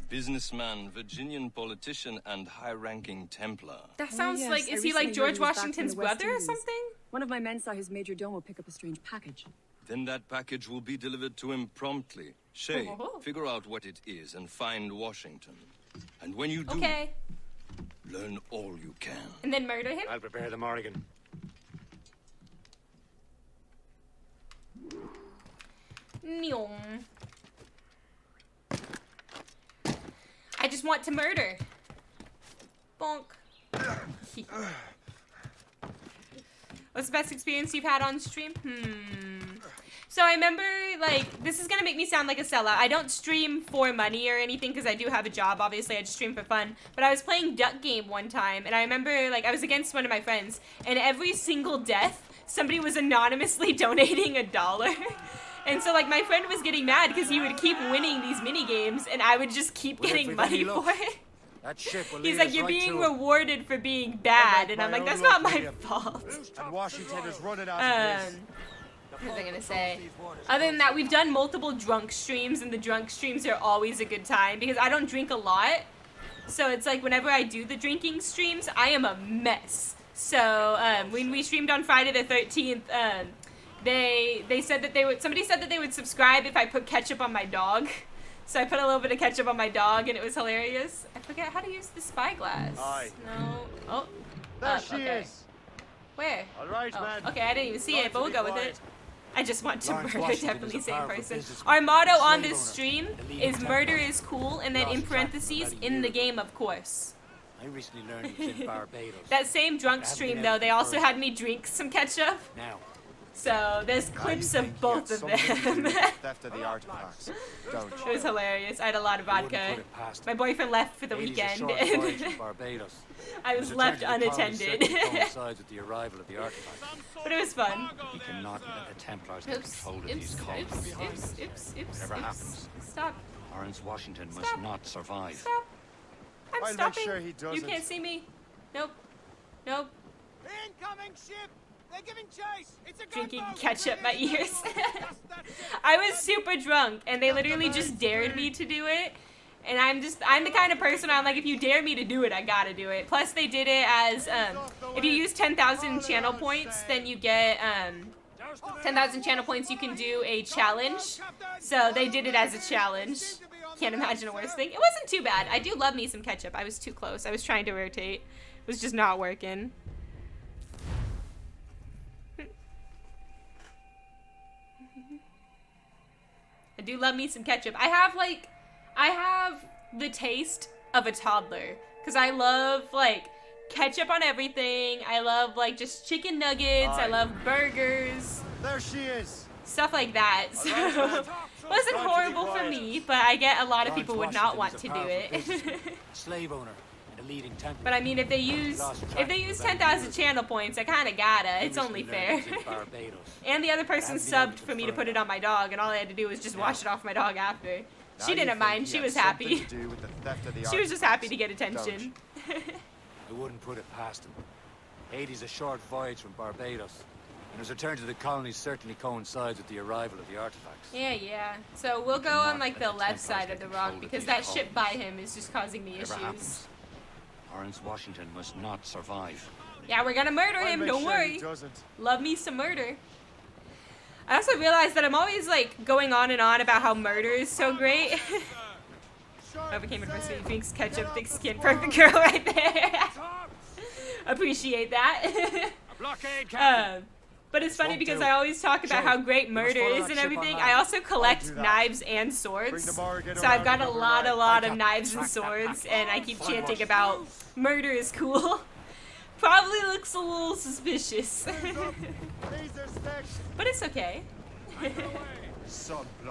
Businessman, Virginian politician, and high-ranking Templar. That sounds like, is he like George Washington's brother or something? One of my men saw his major domo pick up a strange package. Then that package will be delivered to him promptly. Shay, figure out what it is and find Washington. And when you do, learn all you can. And then murder him? I'll prepare the Morrigan. I just want to murder. Bonk. What's the best experience you've had on stream? So I remember, like, this is gonna make me sound like a sellout. I don't stream for money or anything because I do have a job. Obviously, I just stream for fun. But I was playing Duck Game one time, and I remember, like, I was against one of my friends, and every single death, somebody was anonymously donating $1. And so, like, my friend was getting mad because he would keep winning these mini games, and I would just keep getting money for it. That ship will He's lead like, us you're right being to it. rewarded for being bad, and I'm like, that's not my fault. And Washington is running out of this. What was I gonna say? Other than that, we've done multiple drunk streams, and the drunk streams are always a good time because I don't drink a lot. So it's like whenever I do the drinking streams, I am a mess. So when we streamed on Friday the 13th, they said that somebody said that they would subscribe if I put ketchup on my dog. So I put a little bit of ketchup on my dog, and it was hilarious. I forget how to use the spyglass. Aye. No. Oh. There she is. Where? All right, man. Okay, I didn't even see it, but we'll go with it. I just want to Lawrence murder, Washington definitely is a same powerful person. businessman, Our motto on slave this owner, stream the leading is murder Templar. is cool, and then Lost in track parentheses, about a in year the ago. game, of course. I recently learned he was in Barbados. That same drunk I haven't stream, been though, able they to also confirm. had me drink some ketchup. Now, So there's clips of both of them. Theft of the artifacts. Don't It was hilarious. I had a lot of I wouldn't vodka. put it past My him. boyfriend left for the Hades' a weekend, short and voyage from Barbados. I was His left return to the colony unattended. certainly coincides with the arrival of the artifact. But it was fun. We cannot let the Templars get Oops, control of oops, these colonies. oops. Whatever happens, Stop. Lawrence Washington must Stop. not survive. Stop. I'm I'll make stopping. sure he You doesn't. can't see me. Nope. Nope. Incoming ship! They're giving chase! It's a Drinking ketchup my ears. I was super drunk, and they literally just dared me to do it. And I'm the kind of person I'm like, if you dare me to do it, I gotta do it. Plus, they did it as, if you use 10,000 channel points, then you get, 10,000 channel points, you can do a challenge. So they did it as a challenge. Can't imagine a worse thing. It wasn't too bad. I do love me some ketchup. I was too close. I was trying to rotate. It was just not working. I do love me some ketchup. I have the taste of a toddler. Because I love, like, ketchup on everything. I love, like, just chicken nuggets. I love burgers. There she is. Stuff like that. So, it wasn't horrible for me, but I get a lot of people would not want to do it. Slave owner and a leading Templar. But I mean, if they use 10,000 channel points, I kind of gotta. It's only fair. And the other person subbed for me to put it on my dog, and all I had to do was just wash it off my dog after. She didn't mind. She was happy. She was just happy to get attention. I wouldn't put it past him. Hades' a short voyage from Barbados, and his return to the colonies certainly coincides with the arrival of the artifacts. Yeah. So we'll go on like the left side of the rock because that ship by him is just causing me Whatever issues. happens, Lawrence Washington must not survive. Yeah, we're gonna murder him. make Don't sure worry. he doesn't. Love me some murder. I also realized that I'm always like going on and on about how murder is so great. Overcame adversity, drinks ketchup, thick skin, perfect girl right there. Appreciate that. Blockade, Captain. But it's funny won't because do. I always talk about Show. how great You must murder follow is that and ship everything. on I land. also collect do that. knives and Bring swords. the Morgan So I've got around a the lot right. of knives and swords, and I keep chanting about murder is cool. Probably looks a little suspicious. But it's okay.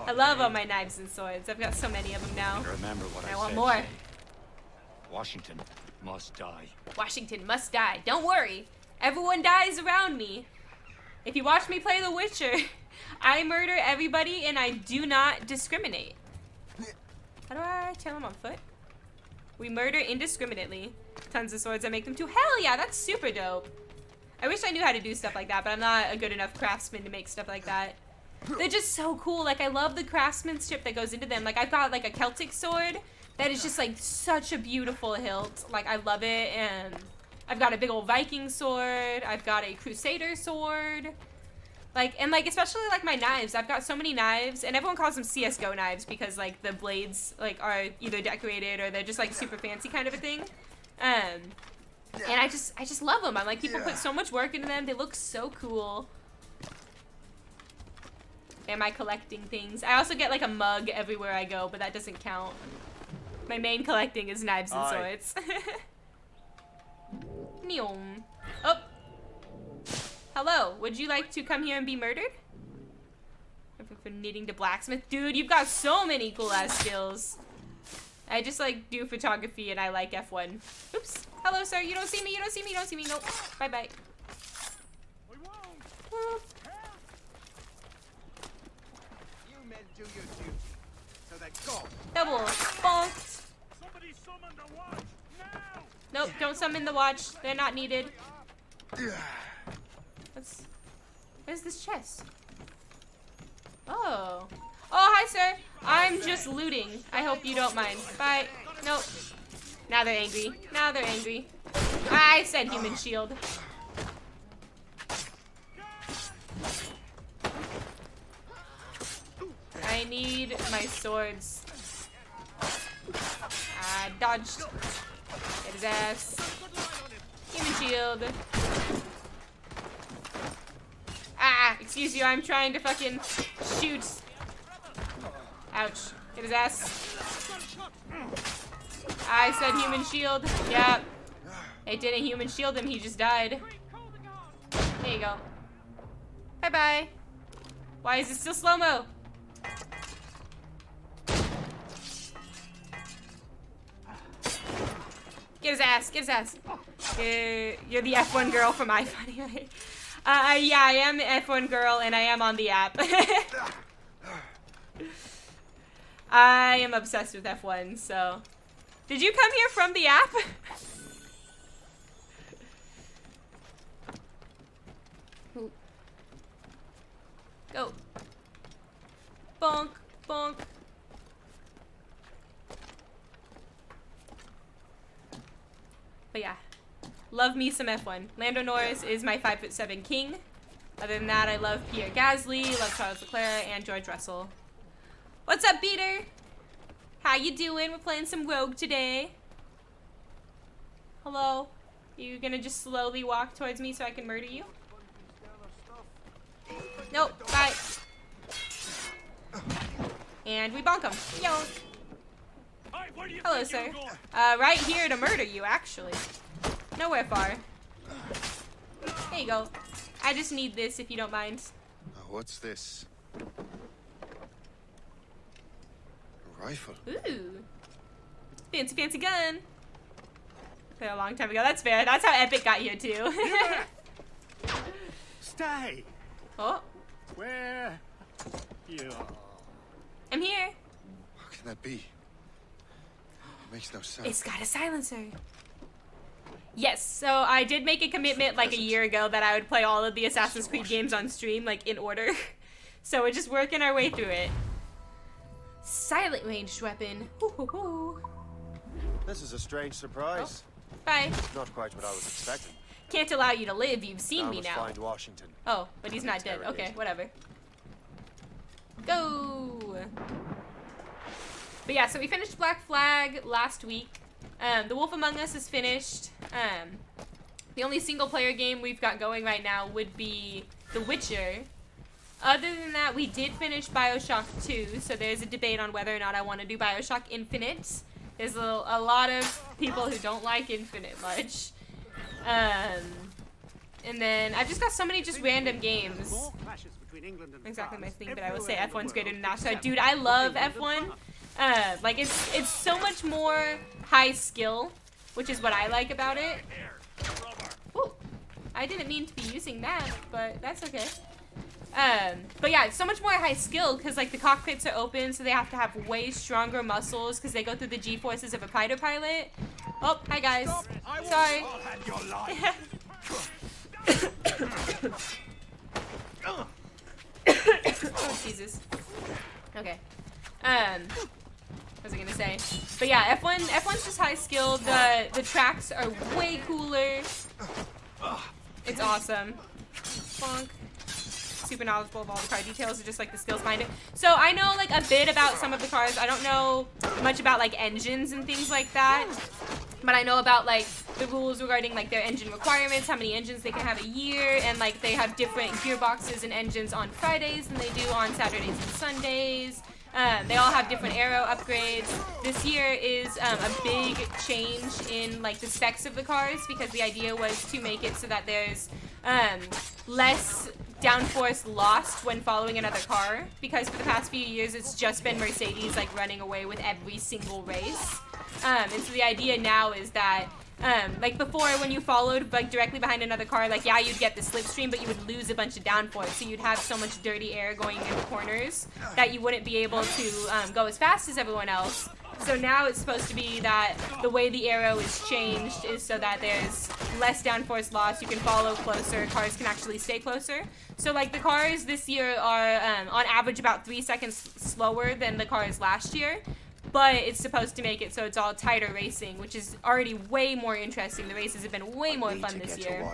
I love all my knives and swords. I've got so many of them now. And remember what I I want said, more. Shay. Washington must die. Washington must die. Don't worry. Everyone dies around me. If you watch me play The Witcher, I murder everybody and I do not discriminate. How do I tell him on foot? We murder indiscriminately. Tons of swords. I make them too. Hell yeah, that's super dope. I wish I knew how to do stuff like that, but I'm not a good enough craftsman to make stuff like that. They're just so cool. Like, I love the craftsmanship that goes into them. Like, I've got, like, a Celtic sword that is just, like, such a beautiful hilt. Like, I love it. And I've got a big old Viking sword. I've got a Crusader sword. Like, and, like, especially, like, my knives. I've got so many knives. And everyone calls them CSGO knives because, like, the blades, like, are either decorated or they're just, like, super fancy kind of a thing. And I just love them. I'm like, people put so much work into them. They look so cool. Am I collecting things? I also get like a mug everywhere I go, but that doesn't count. My main collecting is knives and Aye. swords. Neom. Oh. Hello. Would you like to come here and be murdered? For needing to blacksmith. Dude, you've got so many cool ass skills. I just like do photography and I like F1. Oops. Hello, sir. You don't see me. You don't see me. You don't see me. Nope. Bye bye. You men do your duty. So that go. Double. Bonk. Somebody summon the watch now! Nope. Don't summon the watch. They're not needed. Where's this chest? Oh. Oh, hi, sir. I'm just looting. I hope you don't mind. Bye. Nope. Now they're angry. Now they're angry. I said human shield. I need my swords. I dodged. Get his ass. Human shield. Ah, excuse you, I'm trying to fucking shoot. Ouch. Get his ass. I said human shield. Yep. It didn't human shield him, he just died. There you go. Bye-bye. Why is it still slow-mo? Get his ass, get his ass. You're the F1 girl from iFunny, right? Yeah, I am the F1 girl, and I am on the app. I am obsessed with F1, so... Did you come here from the app? Go. Bonk, bonk. But yeah. Love me some F1. Lando Norris is my 5'7" king. Other than that, I love Pierre Gasly, love Charles Leclerc, and George Russell. What's up, Beater? How you doing? We're playing some Rogue today. Hello? You gonna just slowly walk towards me so I can murder you? Nope. Bye. And we bonk him. Yo. Hello, sir. Right here to murder you, actually. Nowhere far. There you go. I just need this if you don't mind. What's this? A rifle. Ooh. Fancy, fancy gun. Played a long time ago. That's fair. That's how Epic got here, too. Stay! Oh. Where you are? I'm here. How can that be? It makes no sense. It's got a silencer. Yes, so I did make a commitment like a year ago that I would play all of the Assassin's Creed games on stream, like in order. So we're just working our way through it. Silent ranged weapon. Ooh. This is a strange surprise. Oh. Bye. Not quite what I was expecting. Can't allow you to live. You've seen me must now. find Washington. Oh, but he's not dead. Okay, whatever. Go. But yeah, so we finished Black Flag last week. The Wolf Among Us is finished. The only single player game we've got going right now would be The Witcher. Other than that, we did finish BioShock 2, so there's a debate on whether or not I want to do BioShock Infinite. There's a lot of people who don't like Infinite much. And then I've just got so many just random games. Exactly my thing, but I will say F1's greater than NASCAR. Dude, I love F1. Like it's so much more high skill, which is what I like about it. Ooh, I didn't mean to be using that, but that's okay. But yeah, it's so much more high skill because like the cockpits are open, so they have to have way stronger muscles because they go through the G-forces of a fighter pilot. Oh, hi guys. Sorry. Oh Jesus. Okay. What was I gonna say? But yeah, F1's just high skill. The tracks are way cooler. It's awesome. Bonk. Super knowledgeable of all the car details, just like the skills behind it. So I know like a bit about some of the cars. I don't know much about like engines and things like that. But I know about like the rules regarding like their engine requirements, how many engines they can have a year, and like they have different gearboxes and engines on Fridays than they do on Saturdays and Sundays. They all have different arrow upgrades. This year is a big change in like the specs of the cars because the idea was to make it so that there's less downforce lost when following another car, because for the past few years it's just been Mercedes like running away with every single race. And so the idea now is that like before, when you followed like directly behind another car, like yeah, you'd get the slipstream, but you would lose a bunch of downforce. So you'd have so much dirty air going into corners that you wouldn't be able to go as fast as everyone else. So now it's supposed to be that the way the arrow is changed is so that there's less downforce loss. You can follow closer. Cars can actually stay closer. So like the cars this year are on average about 3 seconds slower than the cars last year. But it's supposed to make it so it's all tighter racing, which is already way more interesting. The races have been way more fun this year.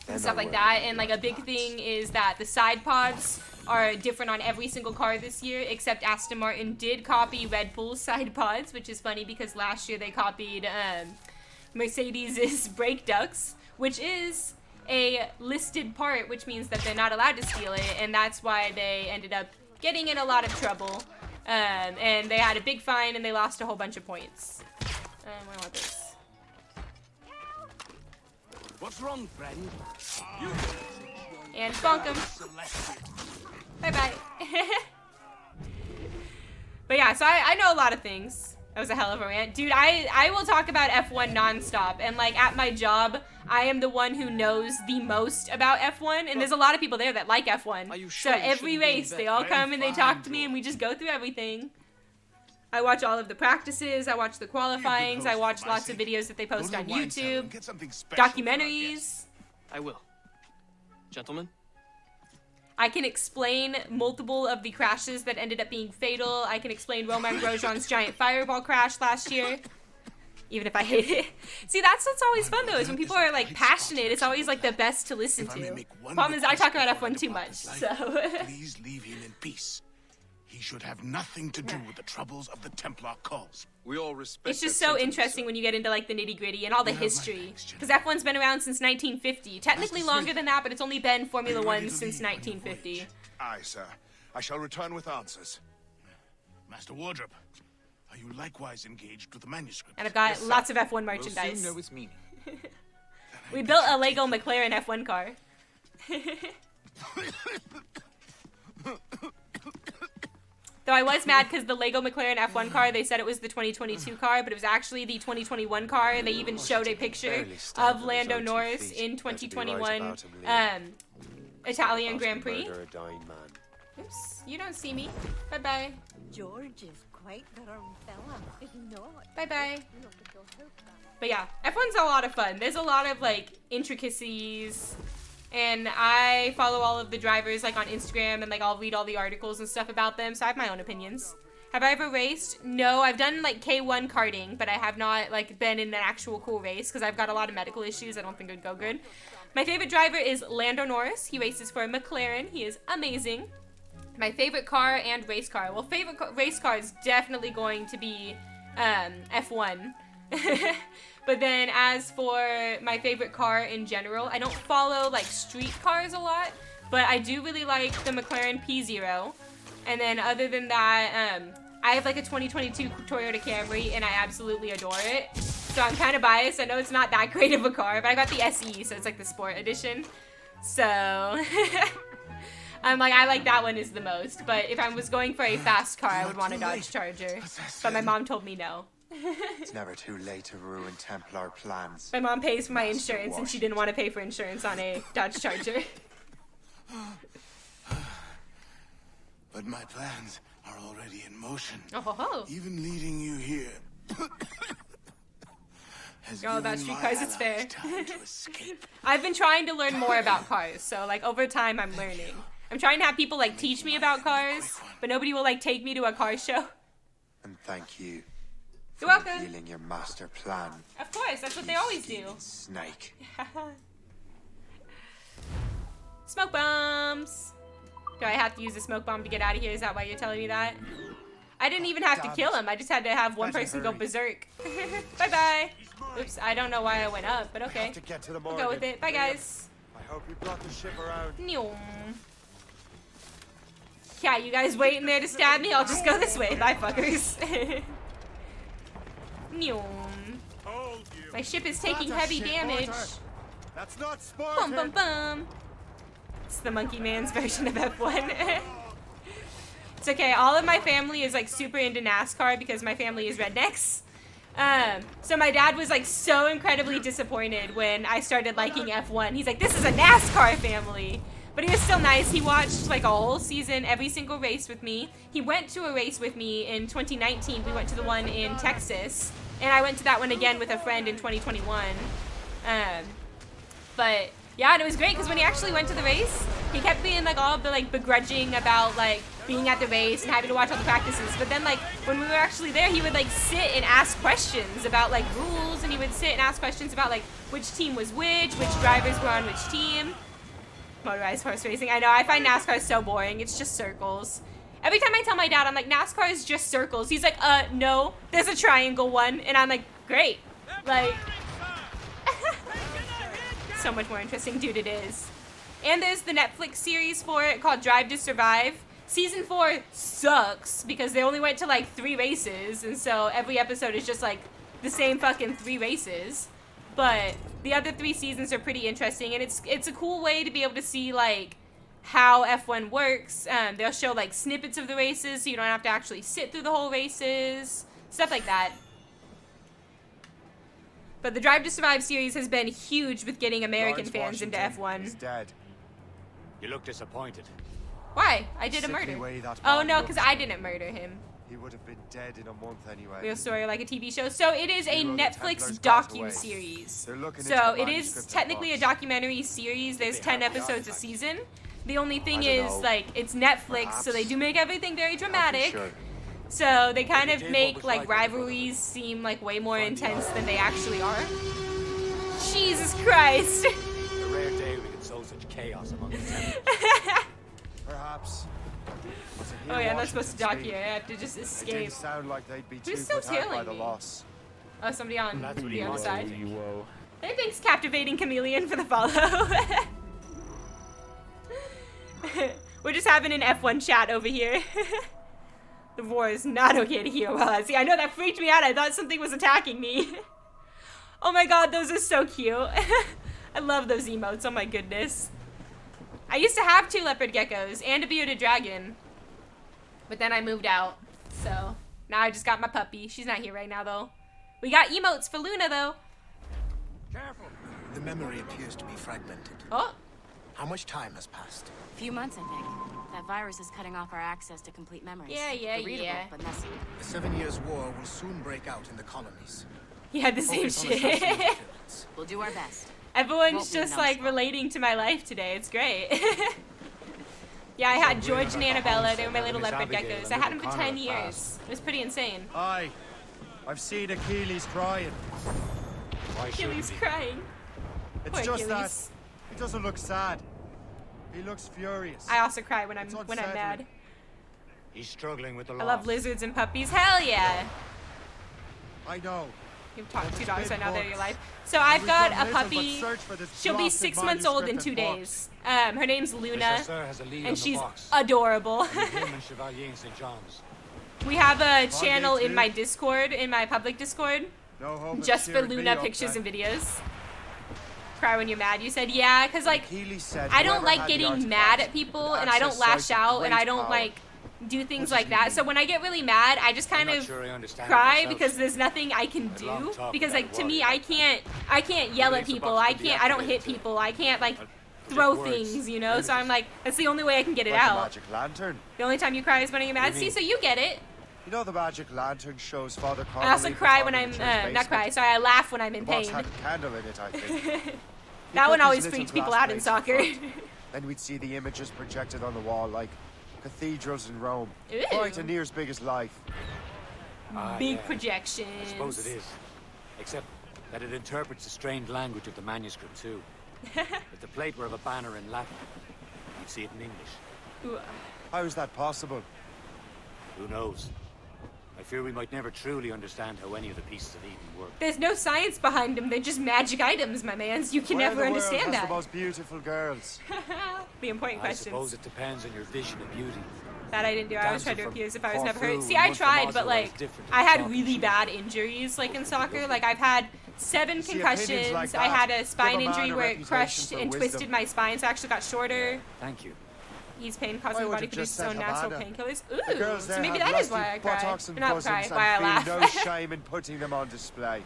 And stuff like that. And like a big thing is that the side pods are different on every single car this year, except Aston Martin did copy Red Bull's side pods, which is funny because last year they copied Mercedes' brake ducts, which is a listed part, which means that they're not allowed to steal it, and that's why they ended up getting in a lot of trouble. And they had a big fine and they lost a whole bunch of points. I want this. What's wrong, friend? And bonk him. Bye-bye. But yeah, so I know a lot of things. That was a hell of a rant. Dude, I will talk about F1 nonstop. And like at my job, I am the one who knows the most about F1. And there's a lot of people there that like F1. So every race, they all come and they talk to me and we just go through everything. I watch all of the practices. I watch the qualifyings. I watch lots of videos that they post on YouTube. Documentaries. I will. Gentlemen? I can explain multiple of the crashes that ended up being fatal. I can explain Romain Grosjean's giant fireball crash last year, even if I hate it. See, that's what's always fun, though, is when people are, like, passionate, it's always, like, the best to listen to. Problem is, I talk about F1 too much, so... Please leave him in peace. He should have nothing to do with the troubles of the Templar cause. We all respect. It's just so interesting when you get into like the nitty-gritty and all the history. Because F1's been around since 1950. Technically longer than that, but it's only been Formula One since 1950. Aye, sir. I shall return with answers. Master Wardrop, are you likewise engaged with the manuscript? And I've got lots of F1 merchandise. We'll soon know its meaning. We built a Lego McLaren F1 car. Though I was mad because the Lego McLaren F1 car, they said it was the 2022 car, but it was actually the 2021 car, and they even showed a picture of Lando Norris in 2021 Italian Grand Prix. Oops, you don't see me. Bye-bye. George is quite the wrong fella, is he not? Bye-bye. But yeah, F1's a lot of fun. There's a lot of, like, intricacies. And I follow all of the drivers like on Instagram and like I'll read all the articles and stuff about them, so I have my own opinions. Have I ever raced? No, I've done like K1 karting, but I have not like been in an actual cool race because I've got a lot of medical issues. I don't think it would go good. My favorite driver is Lando Norris. He races for McLaren. He is amazing. My favorite car and race car. Well, favorite race car is definitely going to be F1. But then as for my favorite car in general, I don't follow like street cars a lot, but I do really like the McLaren P0. And then other than that, I have like a 2022 Toyota Camry and I absolutely adore it. So I'm kind of biased. I know it's not that great of a car, but I got the SE, so it's like the sport edition. So I'm like, I like that one is the most. But if I was going for a fast car, I would want a Dodge Charger. But my mom told me no. It's never too late to ruin Templar plans. My mom pays for my insurance and she didn't want to pay for insurance on a Dodge Charger. But my plans are already in motion. Oh ho ho. Even leading you here. You're all about street cars, it's fair. I've been trying to learn more about cars, so like over time I'm learning. I'm trying to have people like teach me about cars, but nobody will like take me to a car show. And thank you. You're welcome. Revealing your master plan. Of course, that's what they always do. Snake. Smoke bombs. Do I have to use a smoke bomb to get out of here? Is that why you're telling me that? I didn't even have to kill him. I just had to have one person go berserk. Bye-bye. Oops, I don't know why I went up, but okay. We'll go with it. Bye, guys. I hope you brought the ship around. Okay, Yeah, you guys waiting there to stab me? I'll just go this way. Bye, fuckers. My ship is taking heavy damage. That's not Bum bum bum. It's the monkey man's version of F1. It's okay. All of my family is like super into NASCAR because my family is rednecks. So my dad was like so incredibly disappointed when I started liking F1. He's like, this is a NASCAR family. But he was still nice. He watched like a whole season, every single race with me. He went to a race with me in 2019. We went to the one in Texas. And I went to that one again with a friend in 2021. But yeah, and it was great because when he actually went to the race, he kept being like all the like begrudging about like being at the race and having to watch all the practices. But then like when we were actually there, he would like sit and ask questions about like rules, and he would sit and ask questions about like which team was which drivers were on which team. Motorized horse racing. I know, I find NASCAR so boring. It's just circles. Every time I tell my dad, I'm like, NASCAR is just circles. He's like, no, there's a triangle one. And I'm like, great. Like, so much more interesting. Dude, it is. And there's the Netflix series for it called Drive to Survive. Season 4 sucks because they only went to like 3 races. And so every episode is just like the same fucking 3 races. But the other 3 seasons are pretty interesting. And it's a cool way to be able to see like how F1 works. They'll show like snippets of the races so you don't have to actually sit through the whole races. Stuff like that. But the Drive to Survive series has been huge with getting American fans into F1. He's dead. You look disappointed. Why? I did a Sickly murder. way that Oh man no, looked. because I didn't murder him. He would have been dead in a month anyway. Real story like a TV show. So it is a Hero the Netflix Templars got away. docu-series. They're looking So into the it is manuscript technically a in the box. documentary series. There's 10 episodes a season. The only thing I don't is, know. like, it's Netflix, so they do make everything very dramatic. Sure. So they kind of did what make, was like, right, rivalries seem, like, way more intense than they actually are. Jesus Christ! A rare day we could sow such chaos among the Templars. Perhaps. But to hear Oh yeah, I'm not supposed to Washington dock here. I have to just speak, It escape. didn't sound like they'd be too Who's still put out by tailing the me? loss. Oh, somebody on That's what the he other wants. side. Hey, thanks, Captivating Chameleon, for the follow. We're just having an F1 chat over here. The war is not okay to hear while I see. I know that freaked me out. I thought something was attacking me. Oh my god, those are so cute. I love those emotes. Oh my goodness. I used to have 2 leopard geckos and a bearded dragon. But then I moved out. So now I just got my puppy. She's not here right now though. We got emotes for Luna though. Careful. The memory appears to be fragmented. Oh. How much time has passed? A few months, I think. That virus is cutting off our access to complete memories. Yeah, They're readable, but messy. The 7 Years' War will soon break out in the colonies. You had the same Focus on shit. assassinate villains. We'll do our best. Everyone's Won't be just no like stop. relating to my life today. It's great. Yeah, I had George and Annabella. They were my little Miss leopard Abigail geckos. and I had them little for Connor 10 at years. last. It was pretty insane. Aye. I've seen Achilles crying. Why shouldn't Achilles he? crying. It's Poor just Achilles. that he doesn't look sad. He looks furious. I also cry when I'm It's mad. unsettling. He's struggling with the I loss. love lizards and puppies. Hell yeah. I know. You've talked to 2 dogs big right now. They're your bugs. life. So I've We've got done a little but puppy. search for this She'll be blasted 6 months old in 2 manuscript and days. Her name's Luna, Mr. Sir has a lead on and the she's box. adorable. Him and Chevalier in St. John's. We have a channel too. in my Discord, in my public Discord, No hope of just for cheering me Luna up pictures then. and videos. Cry when you're mad. You said yeah, cause like Achilles said I don't whoever like had the getting artifact mad at people, would and I don't access lash sites of out, and great I don't power. like do things What like does he that. So when I get really mad, I just kind I'm of not sure I understand it cry myself. because there's nothing I can I'd long do. talk Because without like to worry me, about I can't yell at Release the people. box I could be can't. I don't hit activated too. people. I can't like I'll throw project words, things, you know. So I'm images. like, that's the only way I can get it Like a out. magic lantern. The only time you cry is when you're mad. do you See, mean? so you get it. You know the magic lantern shows Father I Connolly also cry when performing I'm in the church not basement? cry. Sorry, I laugh when I'm in The box pain. had a candle in it, I think. That put one these always little freaks people glass out in plates soccer. front. Then we'd see the images projected on the wall like cathedrals in Rome. Ew. Quite and near as big as life. Ah, Big yeah. projections. I suppose it is. Except that it interprets the strained language of the manuscript too. If the plate were of a banner in Latin, you'd see it in English. Ooh. How is that possible? Who knows? I fear we might never truly understand how any of the pieces of Eden work. There's no science behind them. They're just magic items, my mans. You can Where never in the understand world has that. the most beautiful girls? The important I questions. suppose it depends on your vision of beauty. That I didn't do. I always tried to Damsel from refuse if I was never hurt. Corfu See, I and tried, Monster but like, Maserati is different I than had soccer. really bad injuries, like in soccer. Like I've had 7 See, concussions. opinions like I had that a spine give a man injury a where it reputation crushed for and wisdom. twisted my spine, so I actually got shorter. Thank you. Ease pain, I causing the would body have produce just its own said natural Havana. painkillers. The Ooh, girls so there maybe have that is lusty why I cried. buttocks and Or not bosoms cry, and why I feel laugh. no shame in putting them on display.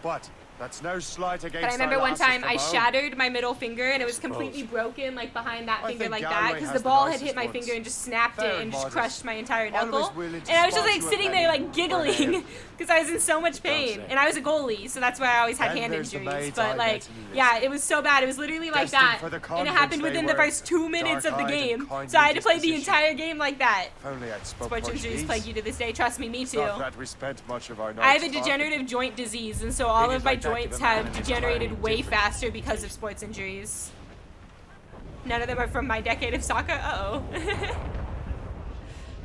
But that's no slight against But I remember our one lasses time from I home. shattered my middle finger and it was completely broken, like behind that I finger think like Galway that, because has the the ball had nicest hit my ones. finger and just snapped Fair it and and just modest. crushed my entire Always knuckle. willing to And I was just spot like you a sitting there penny like for giggling an because I was in so much pain. And I was a goalie, so that's why I always had Then hand there's the injuries. maids I But met like, in Lisbon. yeah, it was so bad. It was literally like Destined that. for the And it convents happened they within the were, first 2 minutes of the dark-eyed and game. kindly So I had to play the dispositioned. entire game like that. If only I'd spoke Sports injuries Portuguese. plague you to this day. Trust me, me It's too. not that we spent much of our I have nights a talking. degenerative joint disease, and so all Thing of is, my like that, give joints a man have an degenerated entirely way different faster because of sports injuries. None of them are from my decade of soccer. Uh-oh.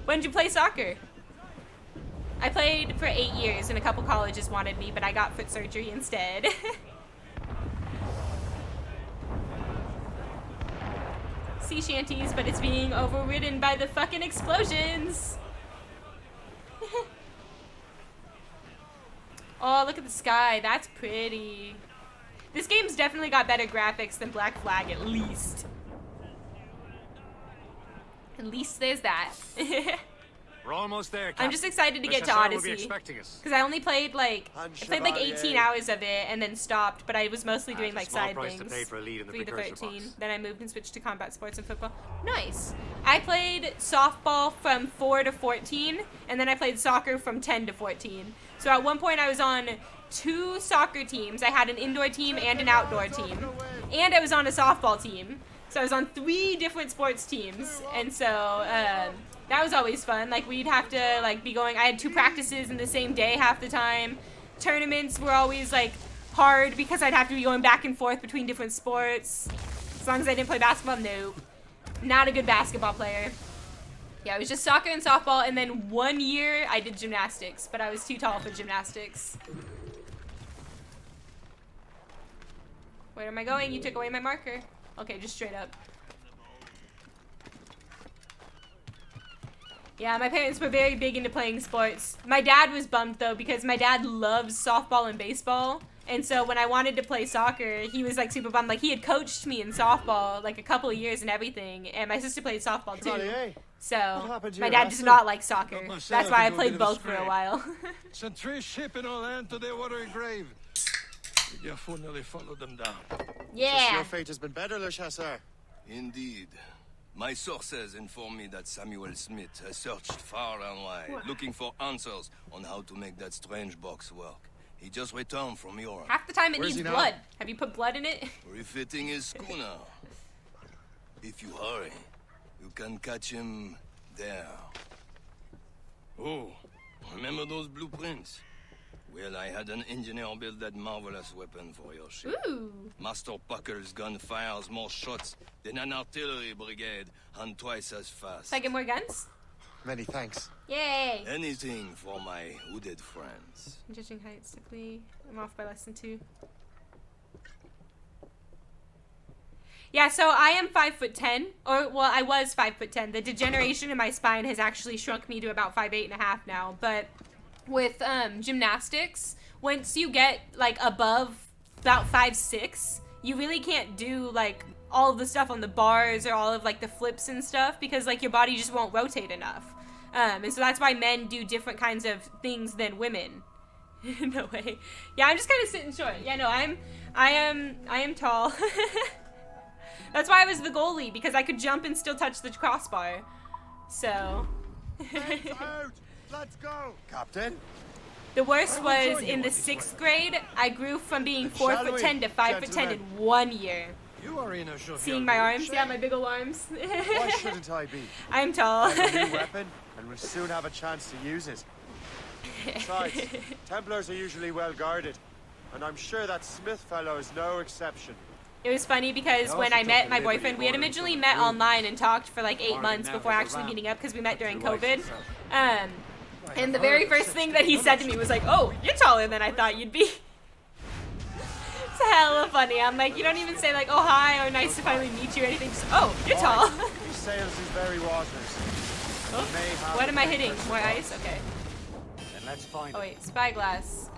When did you play soccer? I played for 8 years, and a couple colleges wanted me, but I got foot surgery instead. Sea shanties, but it's being overridden by the fucking explosions. Oh, look at the sky. That's pretty. This game's definitely got better graphics than Black Flag, at least. At least there's that. We're almost there, I'm Captain. just excited to get to Bishop will be Odyssey. expecting us. Because I only played like, I played like Chevalier. 18 hours of it and then stopped, but I was mostly doing a like small side price to things. pay for a lead in the 3 to precursor 13. box. Then I moved and switched to combat sports and football. Nice. I played softball from 4 to 14, and then I played soccer from 10 to 14. So at one point I was on 2 soccer teams. I had an indoor team and an outdoor team. And I was on a softball team. So I was on 3 different sports teams. And so that was always fun. Like we'd have to like be going, I had 2 practices in the same day half the time. Tournaments were always like hard because I'd have to be going back and forth between different sports. As long as I didn't play basketball, nope. Not a good basketball player. Yeah, it was just soccer and softball, and then 1 year I did gymnastics, but I was too tall for gymnastics. Where am I going? You took away my marker. Okay, just straight up. Yeah, my parents were very big into playing sports. My dad was bummed though because my dad loves softball and baseball. And so when I wanted to play soccer, he was like super bummed. Like he had coached me in softball like a couple of years and everything. And my sister played softball too. Chevalier, So happened to my your dad does wrestling? not like soccer. Got myself That's why I into a played bit of a both for a scrape. while. Sent 3 ship in all land to their watery grave. Your foot nearly followed them down. Yeah. Your fate has been better, Le Chasseur. Indeed. My sources inform me that Samuel Smith has searched far and wide, What? looking for answers on how to make that strange box work. He just returned from Europe, Half the time it Where's needs he now? blood. Have you put blood in it? refitting his schooner. If you hurry, you can catch him there. Oh, remember those blueprints? Well, I had an engineer build that marvelous weapon for your ship. Ooh. Master Puckle's gun fires more shots than an artillery brigade and twice as fast. So I get more guns? Many thanks. Yay! Anything for my hooded friends. Judging height, Stickley. I'm off by less than 2. Yeah, so I am 5'10", or well, I was 5'10". The degeneration in my spine has actually shrunk me to about 5'8.5" now. But with gymnastics, once you get like above about 5'6", you really can't do like all of the stuff on the bars or all of like the flips and stuff because like your body just won't rotate enough. And so that's why men do different kinds of things than women. No way. Yeah, I'm just kind of sitting short. Yeah, no, I am tall. That's why I was the goalie, because I could jump and still touch the crossbar. So. Let's go. Captain? The worst I will was join you in the on this 6th grade, I grew from being Shall 4'10" we, to 5'10" in gentlemen? 1 year. You are in a jovial Seeing my mood. arms? Yeah, my big ol' arms. Why shouldn't I be? I'm tall. I have a new weapon, and we'll soon have a chance to use it. Besides, Templars are usually well guarded, and I'm sure that Smith fellow is no exception. It was funny because I when also I took met the my liberty boyfriend, of we had ordering originally some met food. online and talked for like 8 Bargain months now before is actually around. meeting up because we met during Your wife COVID. herself. And the very first thing that he said to me was like, "Oh, you're taller than I thought you'd be." It's hella funny. I'm like, you don't even say like, "Oh, hi," or "Nice to finally meet you," or anything. Just, "Oh, you're tall." He sails his very waters. Oh, what am I hitting? More ice? Okay. Then let's find Oh wait, spyglass.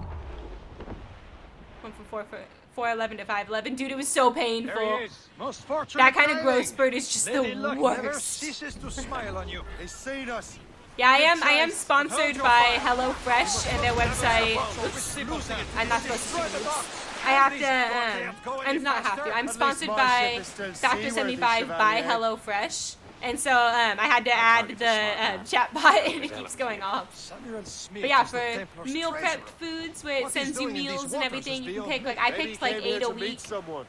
Went from 411 to 511. Dude, it was so painful. There he is. Most fortunate That kind of darling. growth spurt is just Lady the Luck never worst. ceases to smile on you. They seen us. Yeah, I am sponsored by HelloFresh and their website. Oops. I'm not supposed to say oops. I have to, I'm not have to. I'm sponsored by Factor 75 by HelloFresh. And so I had to add the chat bot and it keeps going off. But yeah, for meal prepped foods where it sends you meals and everything, you can pick, like, I picked like 8 a week.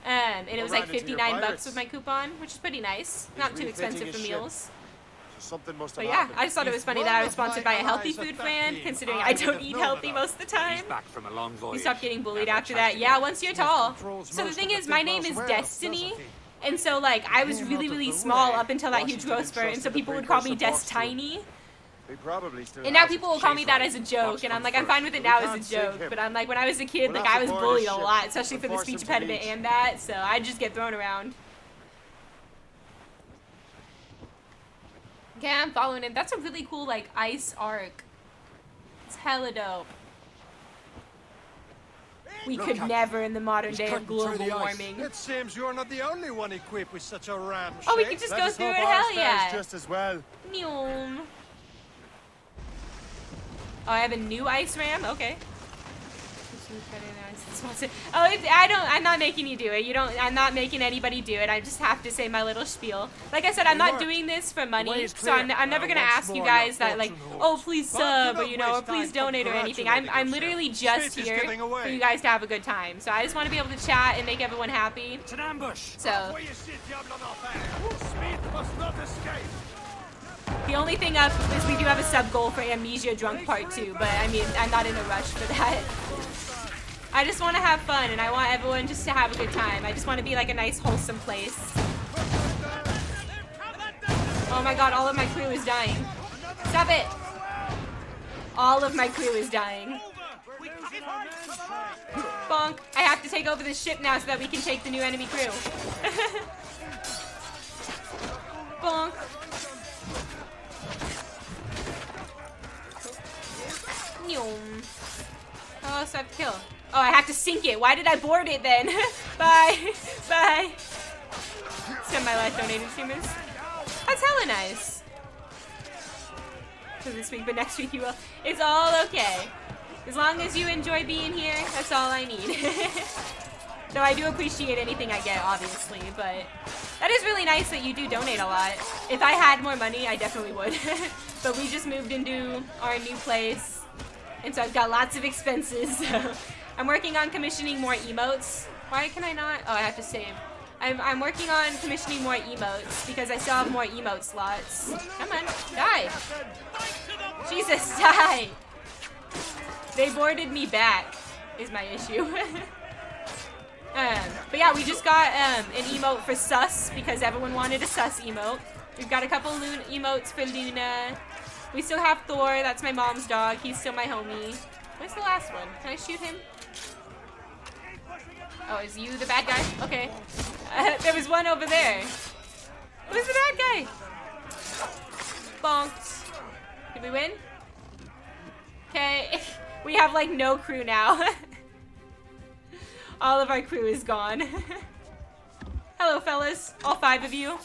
And it was like 59 bucks with my coupon, which is pretty nice. Not too expensive for meals. Something must have But yeah, happened. I just thought it was funny that I was sponsored by a healthy food brand, considering I don't eat healthy most of the time. back from a long You voyage. stop getting bullied after that. Yeah, once you're tall. So the thing is, my name is Destiny. And so, like, I was really, really small up until that huge growth spurt, and so people would call me Des Tiny. And now people will call me that as a joke, and I'm like, I'm fine with it now as a joke. But I'm like, when I was a kid, like, I was bullied a lot, especially for the speech impediment and that, so I just get thrown around. Okay, I'm following him. That's a really cool, like, ice arc. It's hella dope. We could never in the modern day of global warming. It seems you're not the only one equipped with such a ram. Oh, we could just go through it, hell yeah. Just as well. Nyom. Oh, I have a new ice ram? Okay. Oh, I'm not making you do it. I'm not making anybody do it. I just have to say my little spiel. Like I said, I'm not doing this for money, so I'm never gonna ask you guys that, like, oh, please sub, or, you know, or please donate or anything. I'm literally just here for you guys to have a good time. So I just want to be able to chat and make everyone happy. It's an ambush. So the only thing up is we do have a sub goal for Amnesia Drunk Part 2, but I mean, I'm not in a rush for that. I just want to have fun, and I want everyone just to have a good time. I just want to be like a nice, wholesome place. Oh my god, all of my crew is dying. Stop it! All of my crew is dying. Bonk. I have to take over this ship now so that we can take the new enemy crew. Bonk. Nyom. Oh, so I have to kill. Oh, I have to sink it. Why did I board it then? Bye. Bye. Send my last donated streamers. That's hella nice. For this week, but next week you will. It's all okay. As long as you enjoy being here, that's all I need. Though I do appreciate anything I get, obviously, but that is really nice that you do donate a lot. If I had more money, I definitely would. But we just moved into our new place, and so I've got lots of expenses. I'm working on commissioning more emotes. Why can I not? Oh, I have to save. I'm working on commissioning more emotes because I still have more emote slots. Come on, die. Jesus, die. They boarded me back, is my issue. But yeah, we just got an emote for Sus because everyone wanted a Sus emote. We've got a couple emotes for Luna. We still have Thor, that's my mom's dog. He's still my homie. Where's the last one? Can I shoot him? Oh, is you the bad guy? Okay. There was one over there. Who's the bad guy? Bonked. Did we win? Okay. We have like no crew now. All of our crew is gone. Hello, fellas. All 5 of you.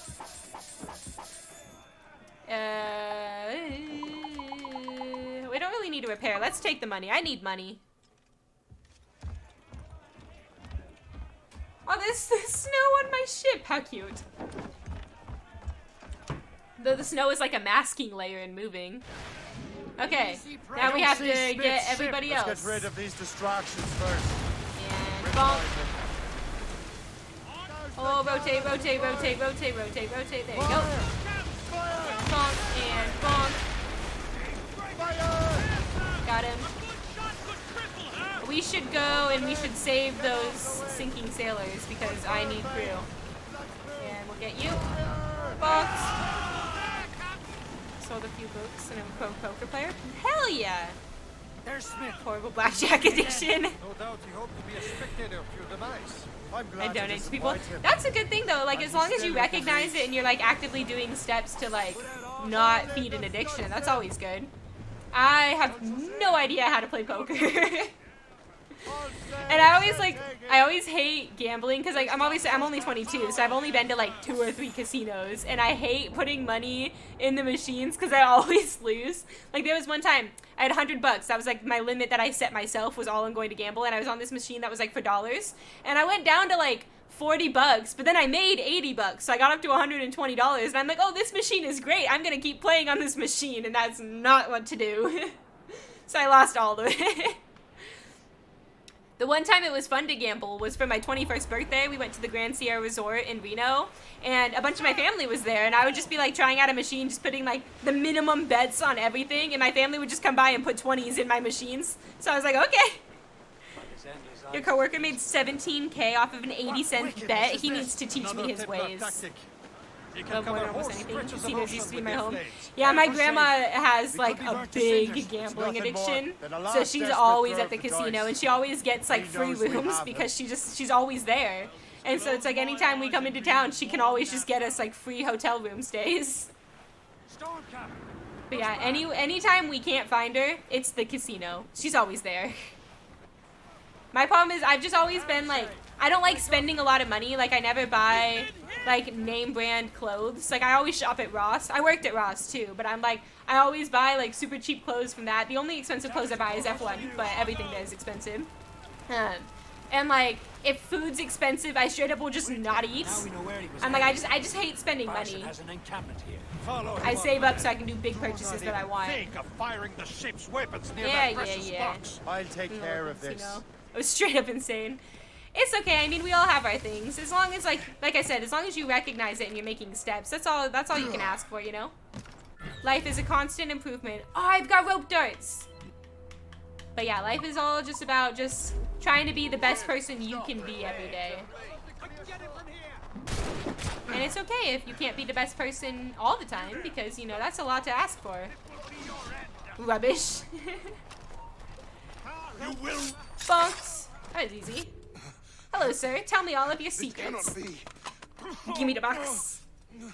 We don't really need to repair. Let's take the money. I need money. Oh, there's snow on my ship. How cute. Though the snow is like a masking layer and moving. Okay, now we have to get everybody else. Let's get rid of these distractions first. And bonk. Oh, rotate, rotate, rotate, rotate, rotate, rotate. There you go. Bonk and bonk. Got him. We should go and we should save those sinking sailors because I need crew. And we'll get you. Box. Sold a few books and I'm a pro poker player. Hell yeah! There's Smith. Horrible blackjack addiction. No doubt he hoped to be a spectator of your demise. I donate to people. That's a good thing though, like as long as you recognize it and you're like actively doing steps to like not feed an addiction. That's always good. I have no idea how to play poker. And I always hate gambling because like I'm only 22, so I've only been to like 2 or 3 casinos, and I hate putting money in the machines because I always lose. Like there was one time I had $100. That was like my limit that I set myself was all I'm going to gamble, and I was on this machine that was like for dollars, and I went down to like $40, but then I made $80, so I got up to $120, and I'm like, oh, this machine is great. I'm gonna keep playing on this machine, and that's not what to do. So I lost all of it. The one time it was fun to gamble was for my 21st birthday. We went to the Grand Sierra Resort in Reno, and a bunch of my family was there, and I would just be like trying out a machine, just putting like the minimum bets on everything, and my family would just come by and put 20s in my machines. So I was like, okay. Your coworker made $17K off of an 80-cent bet. He needs to teach me his ways. Avoid almost anything. Casinos used to be my home. Yeah, my grandma has like a big gambling addiction, so she's always at the casino, and she always gets like free rooms because she's always there. And so it's like anytime we come into town, she can always just get us like free hotel room stays. But yeah, anytime we can't find her, it's the casino. She's always there. My problem is I've just always been like, I don't like spending a lot of money. Like I never buy like name brand clothes. Like I always shop at Ross. I worked at Ross too, but I'm like, I always buy like super cheap clothes from that. The only expensive clothes I buy is F1, but everything there is expensive. And like, if food's expensive, I straight up will just not eat. I'm like, I just hate spending money. I save up so I can do big purchases that I want. Think of firing the ship's weapons near Yeah, that precious box. I'll take care of this. It was straight up insane. It's okay. I mean, we all have our things. As long as like I said, as long as you recognize it and you're making steps, that's all you can ask for, you know? Life is a constant improvement. Oh, I've got rope darts. But yeah, life is all just about just trying to be the best person you can be every day. And it's okay if you can't be the best person all the time, because, you know, that's a lot to ask for. Rubbish. You will. Bonks. That was easy. Hello, sir. Tell me all of your secrets. Give me the box.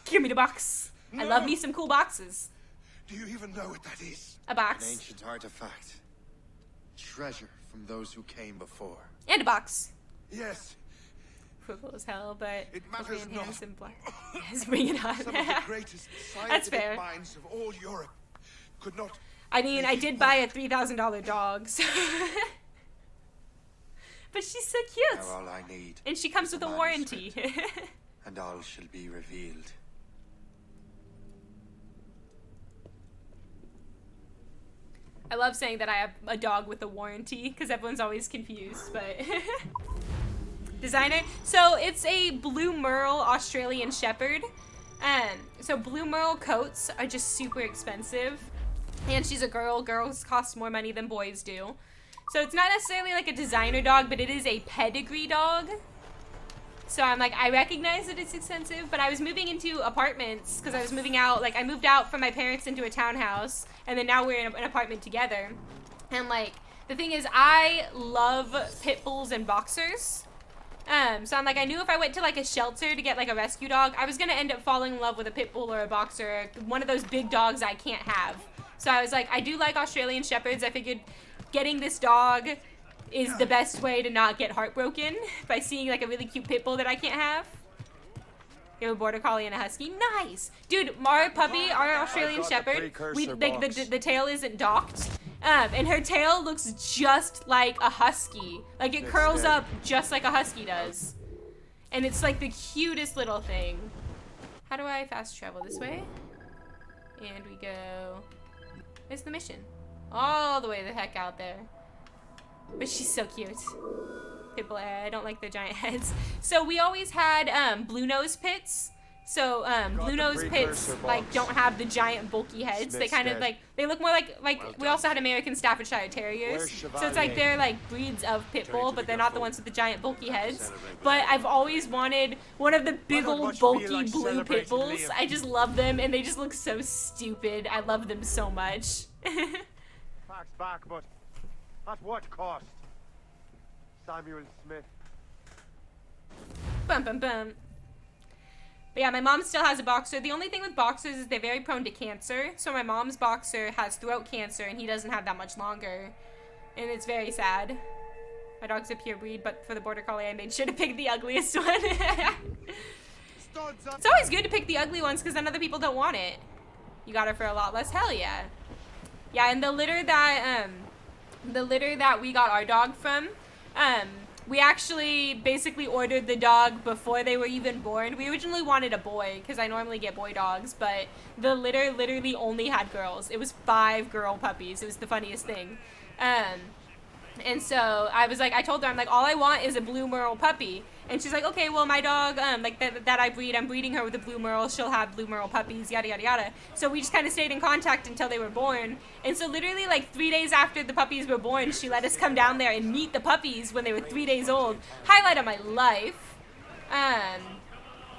Give me the box. I love me some cool boxes. Do you even know what that is? A box. An ancient artifact. Treasure from those who came before. And a box. Yes. Frugal as hell, but it matters and not. handsome black. Yes, bring it on. Some of the greatest That's fair. scientific minds of all Europe could not. I mean, I did buy a $3,000 dog, so but she's so cute. Now all I need. And she comes with a warranty. And all shall be revealed. I love saying that I have a dog with a warranty because everyone's always confused, but designer. So it's a Blue Merle Australian Shepherd. So Blue Merle coats are just super expensive. And she's a girl. Girls cost more money than boys do. So it's not necessarily like a designer dog, but it is a pedigree dog. So I'm like, I recognize that it's expensive, but I was moving into apartments because I was moving out. Like I moved out from my parents into a townhouse, and then now we're in an apartment together. And like, the thing is, I love pit bulls and boxers. So I'm like, I knew if I went to like a shelter to get like a rescue dog, I was gonna end up falling in love with a pit bull or a boxer, one of those big dogs I can't have. So I was like, I do like Australian Shepherds. I figured getting this dog is the best way to not get heartbroken by seeing like a really cute pit bull that I can't have. You have a border collie and a husky. Nice, dude. Our puppy, our Australian Shepherd, the tail isn't docked, and her tail looks just like a husky. Like it curls up just like a husky does, and it's like the cutest little thing. How do I fast travel this way? And we go. Where's the mission? All the way the heck out there. But she's so cute. People, I don't like their giant heads. So we always had blue nose pits. So blue nose pits like don't have the giant bulky heads. They kind of like, they look more like we also had American Staffordshire Terriers. So it's like they're like breeds of pit bull, but they're not the ones with the giant bulky heads. But I've always wanted one of the big old bulky blue pit bulls. I just love them, and they just look so stupid. I love them so much. Facts back, but at what cost? Samuel Smith. Bum bum bum. But yeah, my mom still has a boxer. The only thing with boxers is they're very prone to cancer. So my mom's boxer has throat cancer, and he doesn't have that much longer. And it's very sad. My dog's a pure breed, but for the Border Collie, I made sure to pick the ugliest one. It's always good to pick the ugly ones, because then other people don't want it. You got it for a lot less. Hell yeah. Yeah, and the litter that we got our dog from, we actually basically ordered the dog before they were even born. We originally wanted a boy, because I normally get boy dogs, but the litter literally only had girls. It was 5 girl puppies. It was the funniest thing. And so I was like, I told her, I'm like, all I want is a blue merle puppy. And she's like, okay, well, my dog, like that I breed, I'm breeding her with a blue merle. She'll have blue merle puppies, yada, yada, yada. So we just kind of stayed in contact until they were born. And so literally like 3 days after the puppies were born, she let us come down there and meet the puppies when they were 3 days old. Highlight of my life.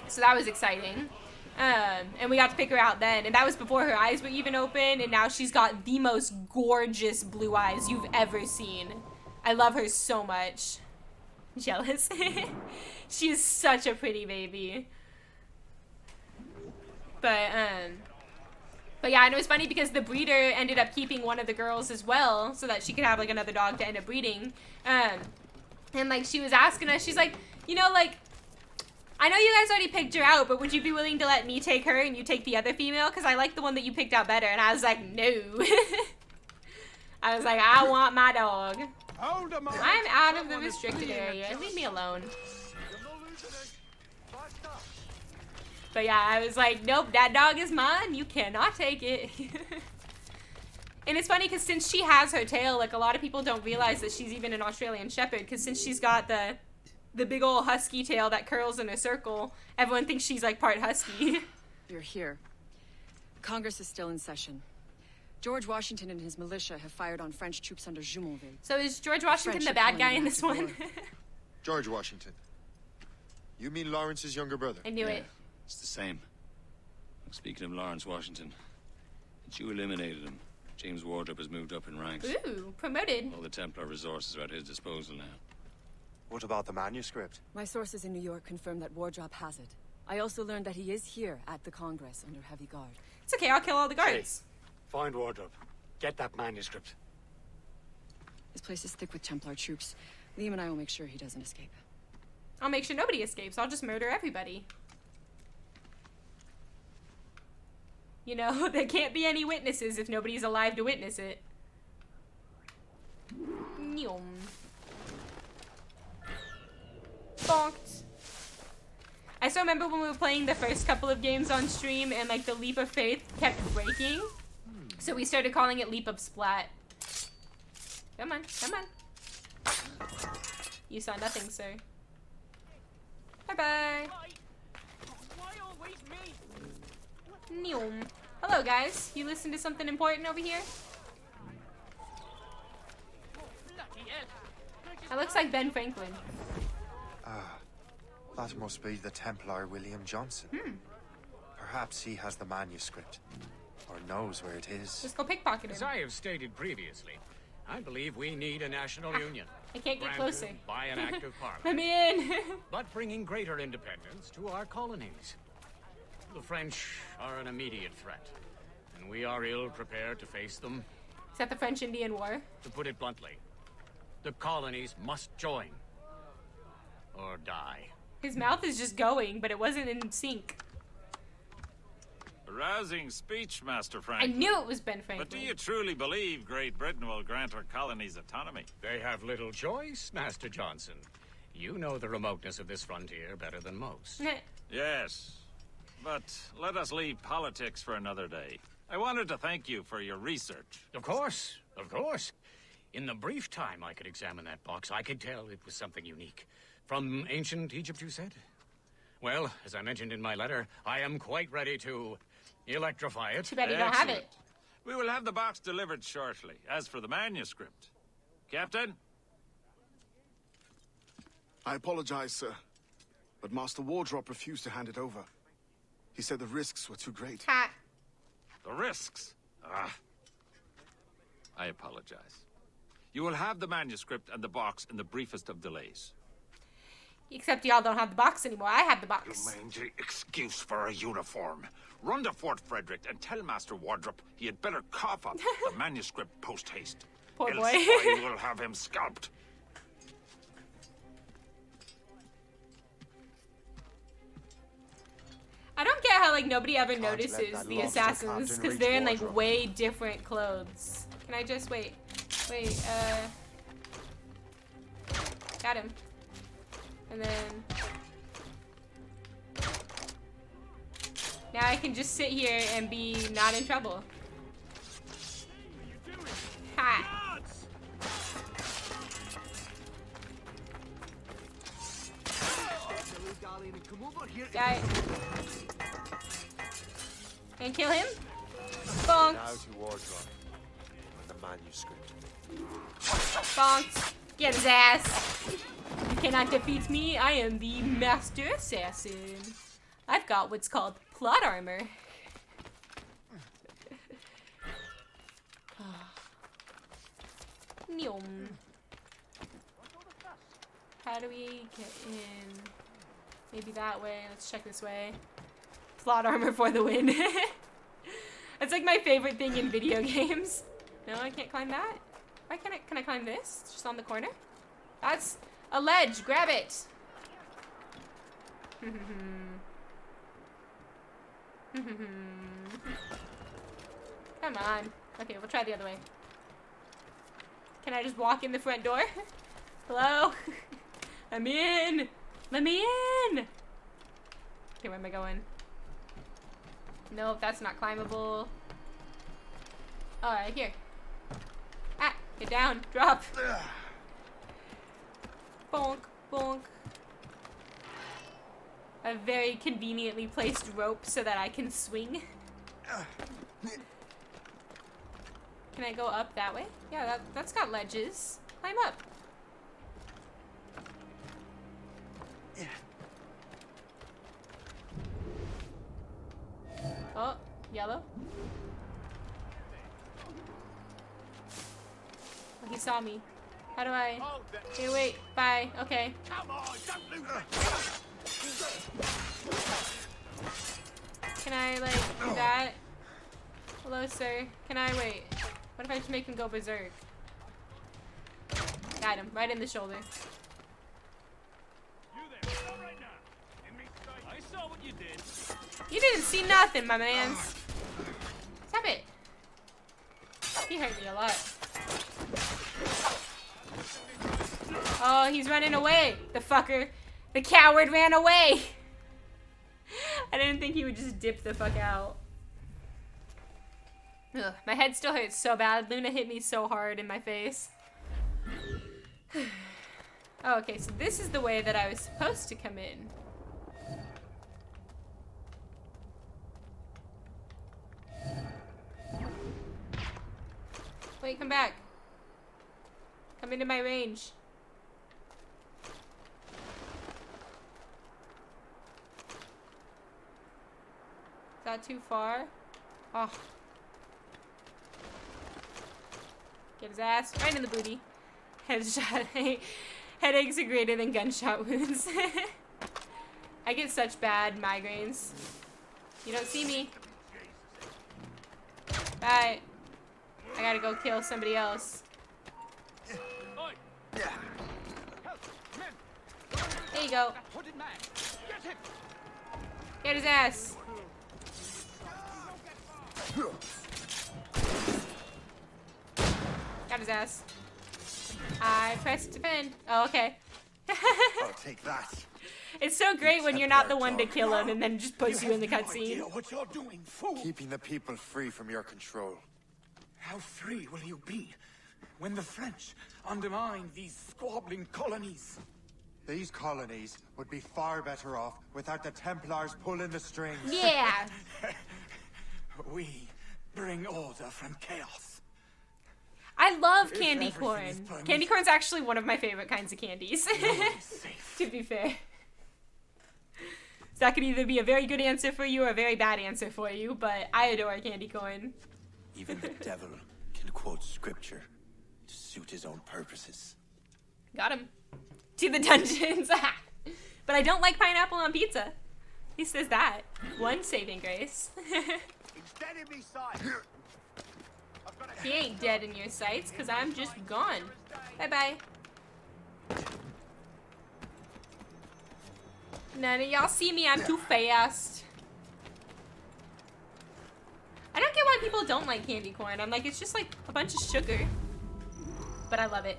So that was exciting. And we got to pick her out then, and that was before her eyes were even open, and now she's got the most gorgeous blue eyes you've ever seen. I love her so much. Jealous. She is such a pretty baby. But yeah, and it was funny because the breeder ended up keeping one of the girls as well, so that she could have like another dog to end up breeding. And like she was asking us, she's like, you know, like, I know you guys already picked her out, but would you be willing to let me take her and you take the other female? Because I like the one that you picked out better. And I was like, no. I was like, I want my dog. I'm out of the restricted area. Leave me alone. But yeah, I was like, nope, that dog is mine. You cannot take it. And it's funny because since she has her tail, like a lot of people don't realize that she's even an Australian Shepherd. Because since she's got the big old husky tail that curls in a circle, everyone thinks she's like part husky. You're here. Congress is still in session. George Washington and his militia have fired on French troops under Jumonville. So is George Washington the bad guy in this one? George Washington. You mean Lawrence's younger brother? I knew it. It's the same. Speaking of Lawrence Washington, since you eliminated him, James Wardrop has moved up in ranks. Ooh, promoted. All the Templar resources are at his disposal now. What about the manuscript? My sources in New York confirm that Wardrop has it. I also learned that he is here at the Congress under heavy guard. It's okay, I'll kill all the guards. Hey, find Wardrop. Get that manuscript. This place is thick with Templar troops. Liam and I will make sure he doesn't escape. I'll make sure nobody escapes. I'll just murder everybody. You know, there can't be any witnesses if nobody's alive to witness it. Nyom. Bonked. I still remember when we were playing the first couple of games on stream and like the leap of faith kept breaking. So we started calling it leap of splat. Come on, come on. You saw nothing, sir. Bye-bye. Why always me? Nyom. Hello, guys. You listen to something important over here? That looks like Ben Franklin. That must be the Templar William Johnson. Perhaps he has the manuscript, or knows where it is. Just go pickpocket As him. I have stated previously, I believe we need a national union. I can't get Granted closer. by an act of parliament. I'm in. But bringing greater independence to our colonies. The French are an immediate threat, and we are ill prepared to face them. Is that the French-Indian War? To put it bluntly, the colonies must join or die. His mouth is just going, but it wasn't in sync. A rousing speech, Master I Franklin. knew it was Ben Franklin. But do you truly believe Great Britain will grant her colonies autonomy? They have little choice, Master Johnson. You know the remoteness of this frontier better than most. Yes. But let us leave politics for another day. I wanted to thank you for your research. Of course, of course. In the brief time I could examine that box, I could tell it was something unique. From ancient Egypt, you said? Well, as I mentioned in my letter, I am quite ready to electrify it. Too bad you don't have it. We will have the box delivered shortly. As for the manuscript, Captain? I apologize, sir, but Master Wardrop refused to hand it over. He said the risks were too great. Ha. The risks? I apologize. You will have the manuscript and the box in the briefest of delays. Except y'all don't have the box anymore. I have the box. Mangy excuse for a uniform. Run to Fort Frederick and tell Master Wardrop he had better cough up the manuscript post-haste. Poor Else boy. I will have him scalped. I don't get how like nobody ever Can't let notices that the lobster assassins captain because reach they're in like wardrobe. way different clothes. Can I just wait? Got him. And then now I can just sit here and be not in trouble. Ha! Die. And kill him. Bonk. Now to wardrobe. And the manuscript. Bonk. Get his ass. You cannot defeat me. I am the master assassin. I've got what's called plot armor. Neom. How do we get in? Maybe that way. Let's check this way. Plot armor for the win. That's like my favorite thing in video games. No, I can't climb that. Why can't I? Can I climb this? It's just on the corner? That's a ledge. Grab it. Come on. Okay, we'll try the other way. Can I just walk in the front door? Hello? I'm in. Let me in. Okay, where am I going? Nope, that's not climbable. Oh, right here. Ah, get down. Drop. Bonk, bonk. A very conveniently placed rope so that I can swing. Can I go up that way? Yeah, that's got ledges. Climb up. Oh, yellow. Oh, he saw me. How do I? Okay, wait. Bye. Okay. Come on, don't lose Can I, like, do that? Hello, sir. Can I wait? What if I just make him go berserk? Got him. Right in the shoulder. I saw what you did. You didn't see nothing, my mans. Stop it. He hurt me a lot. Oh, he's running away. The fucker. The coward ran away. I didn't think he would just dip the fuck out. Ugh, my head still hurts so bad. Luna hit me so hard in my face. Oh, okay, so this is the way that I was supposed to come in. Wait, come back. Come into my range. Is that too far? Oh. Get his ass right in the booty. Headshot. Headaches are greater than gunshot wounds. I get such bad migraines. You don't see me. Bye. I gotta go kill somebody else. There you go. Get his ass. Got his ass. I pressed defend. Oh, okay. I'll take that. It's so great when you're not the one to kill him and then just puts you in the cutscene. What you're doing, fool. Keeping the people free from your control. How free will you be when the French undermine these squabbling colonies? These colonies would be far better off without the Templars pulling the strings. Yeah. We bring order from chaos. I love If candy everything corn. is permitted- Candy corn's actually one of my favorite kinds of candies. To be fair. So that could either be a very good answer for you or a very bad answer for you, but I adore candy corn. Even the devil can quote scripture to suit his own purposes. Got him. To the dungeons. But I don't like pineapple on pizza. He says that. One saving grace. He's dead in me sight. He ain't dead in your sights, cause I'm just gone. Bye-bye. None of y'all see me, I'm too fast. I don't get why people don't like candy corn. I'm like, it's just like a bunch of sugar. But I love it.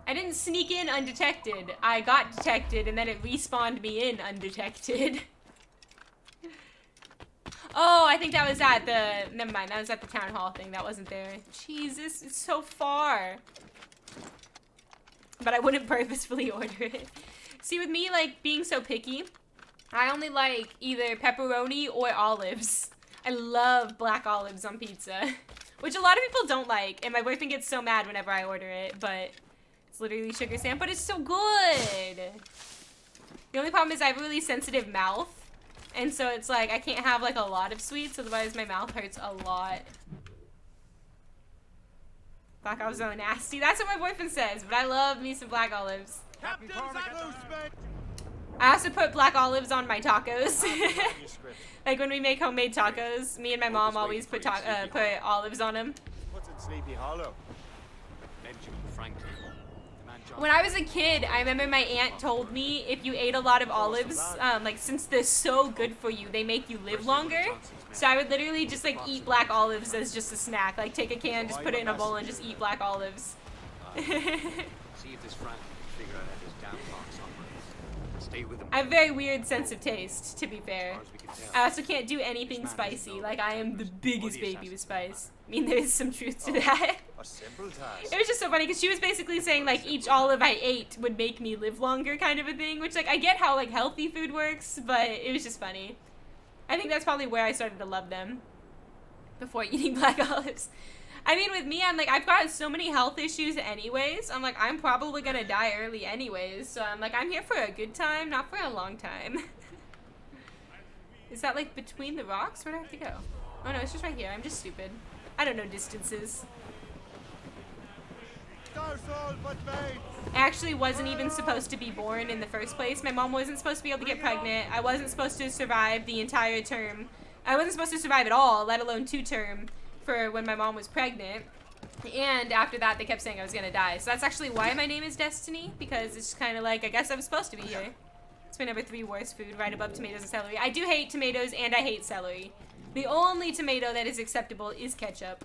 I didn't sneak in undetected. I got detected and then it respawned me in undetected. Oh, I think that was at the, never mind, that was at the town hall thing. That wasn't there. Jesus, it's so far. But I wouldn't purposefully order it. See, with me, like, being so picky, I only like either pepperoni or olives. I love black olives on pizza, which a lot of people don't like, and my boyfriend gets so mad whenever I order it, but it's literally sugar sand, but it's so good. The only problem is I have a really sensitive mouth, and so it's like I can't have like a lot of sweets, otherwise my mouth hurts a lot. Black olives are nasty. That's what my boyfriend says, but I love me some black olives. I also put black olives on my tacos. Like when we make homemade tacos, me and my mom always put olives on them. What's in Sleepy Hollow? Benjamin Franklin. When I was a kid, I remember my aunt told me if you ate a lot of olives, like since they're so good for you, they make you live longer. So I would literally just like eat black olives as just a snack. Like take a can, just put it in a bowl and just eat black olives. See if this Franklin can figure out how this damn box operates. Stay with him. I have a very weird sense of taste, to be fair. I also can't do anything spicy. Like I am the biggest baby with spice. I mean, there is some truth to that. A simple task. It was just so funny because she was basically saying like each olive I ate would make me live longer kind of a thing, which like I get how like healthy food works, but it was just funny. I think that's probably where I started to love them before eating black olives. I mean, with me, I'm like, I've got so many health issues anyways. I'm like, I'm probably gonna die early anyways. So I'm like, I'm here for a good time, not for a long time. Is that like between the rocks? Where do I have to go? Oh no, it's just right here. I'm just stupid. I don't know distances. I actually wasn't even supposed to be born in the first place. My mom wasn't supposed to be able to get pregnant. I wasn't supposed to survive the entire term. I wasn't supposed to survive at all, let alone 2 term for when my mom was pregnant. And after that, they kept saying I was gonna die. So that's actually why my name is Destiny, because it's kind of like, I guess I was supposed to be here. It's my number 3 worst food, right above tomatoes and celery. I do hate tomatoes and I hate celery. The only tomato that is acceptable is ketchup.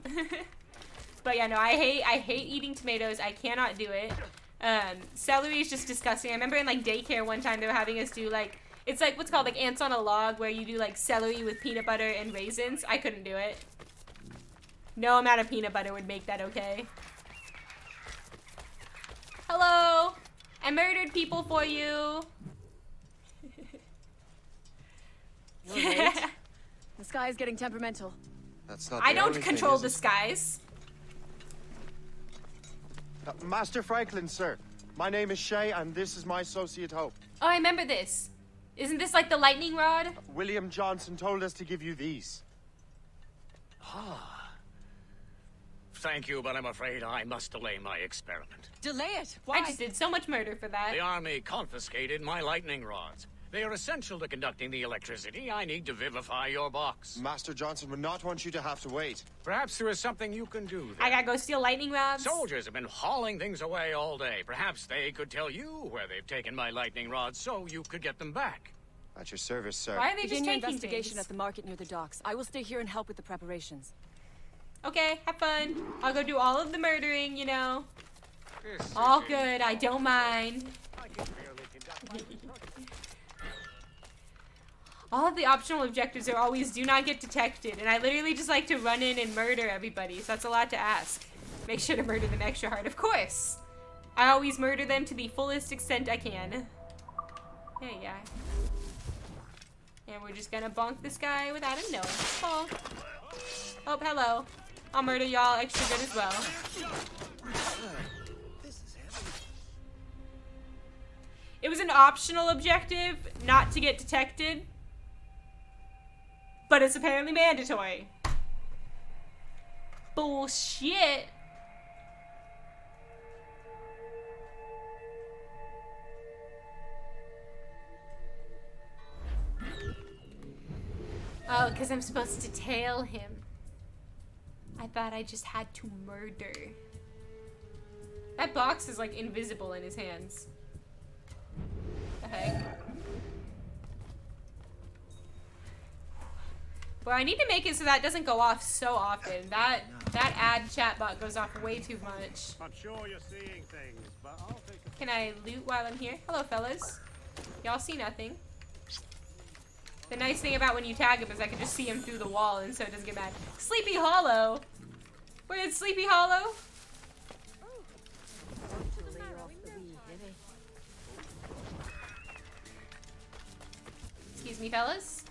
But yeah, no, I hate eating tomatoes. I cannot do it. Celery is just disgusting. I remember in like daycare one time they were having us do like, it's like what's called like ants on a log, where you do like celery with peanut butter and raisins. I couldn't do it. No amount of peanut butter would make that okay. Hello! I murdered people for you! The sky is getting temperamental. That's not I don't control the skies. Master Franklin, sir. My name is Shay, and this is my associate Hope. Oh, I remember this. Isn't this like the lightning rod? William Johnson told us to give you these. Thank you, but I'm afraid I must delay my experiment. Delay it? Why? I just did so much murder for that. The army confiscated my lightning rods. They are essential to conducting the electricity I need to vivify your box. Master Johnson would not want you to have to wait. Perhaps there is something you can do there. I gotta go steal lightning rods. Soldiers have been hauling things away all day. Perhaps they could tell you where they've taken my lightning rods so you could get them back. At your service, sir. Why are they just Begin your taking investigation things? at the market near the docks. I will stay here and help with the preparations. Okay, have fun. I'll go do all of the murdering, you know. All good, I don't mind. All of the optional objectives are always do not get detected, and I literally just like to run in and murder everybody, so that's a lot to ask. Make sure to murder them extra hard, of course. I always murder them to the fullest extent I can. Hey, yeah. And we're just gonna bonk this guy without him knowing. Oh. Oh, hello. I'll murder y'all extra good as well. It was an optional objective not to get detected, but it's apparently mandatory. Bullshit. Because I'm supposed to tail him. I thought I just had to murder. That box is like invisible in his hands. The heck? Well, I need to make it so that doesn't go off so often. That ad chatbot goes off way too much. I'm sure you're seeing things, but I'll take a... Can I loot while I'm here? Hello, fellas. Y'all see nothing. The nice thing about when you tag him is I can just see him through the wall and so it doesn't get mad. Sleepy Hollow! Where's Sleepy Hollow? Excuse me, fellas.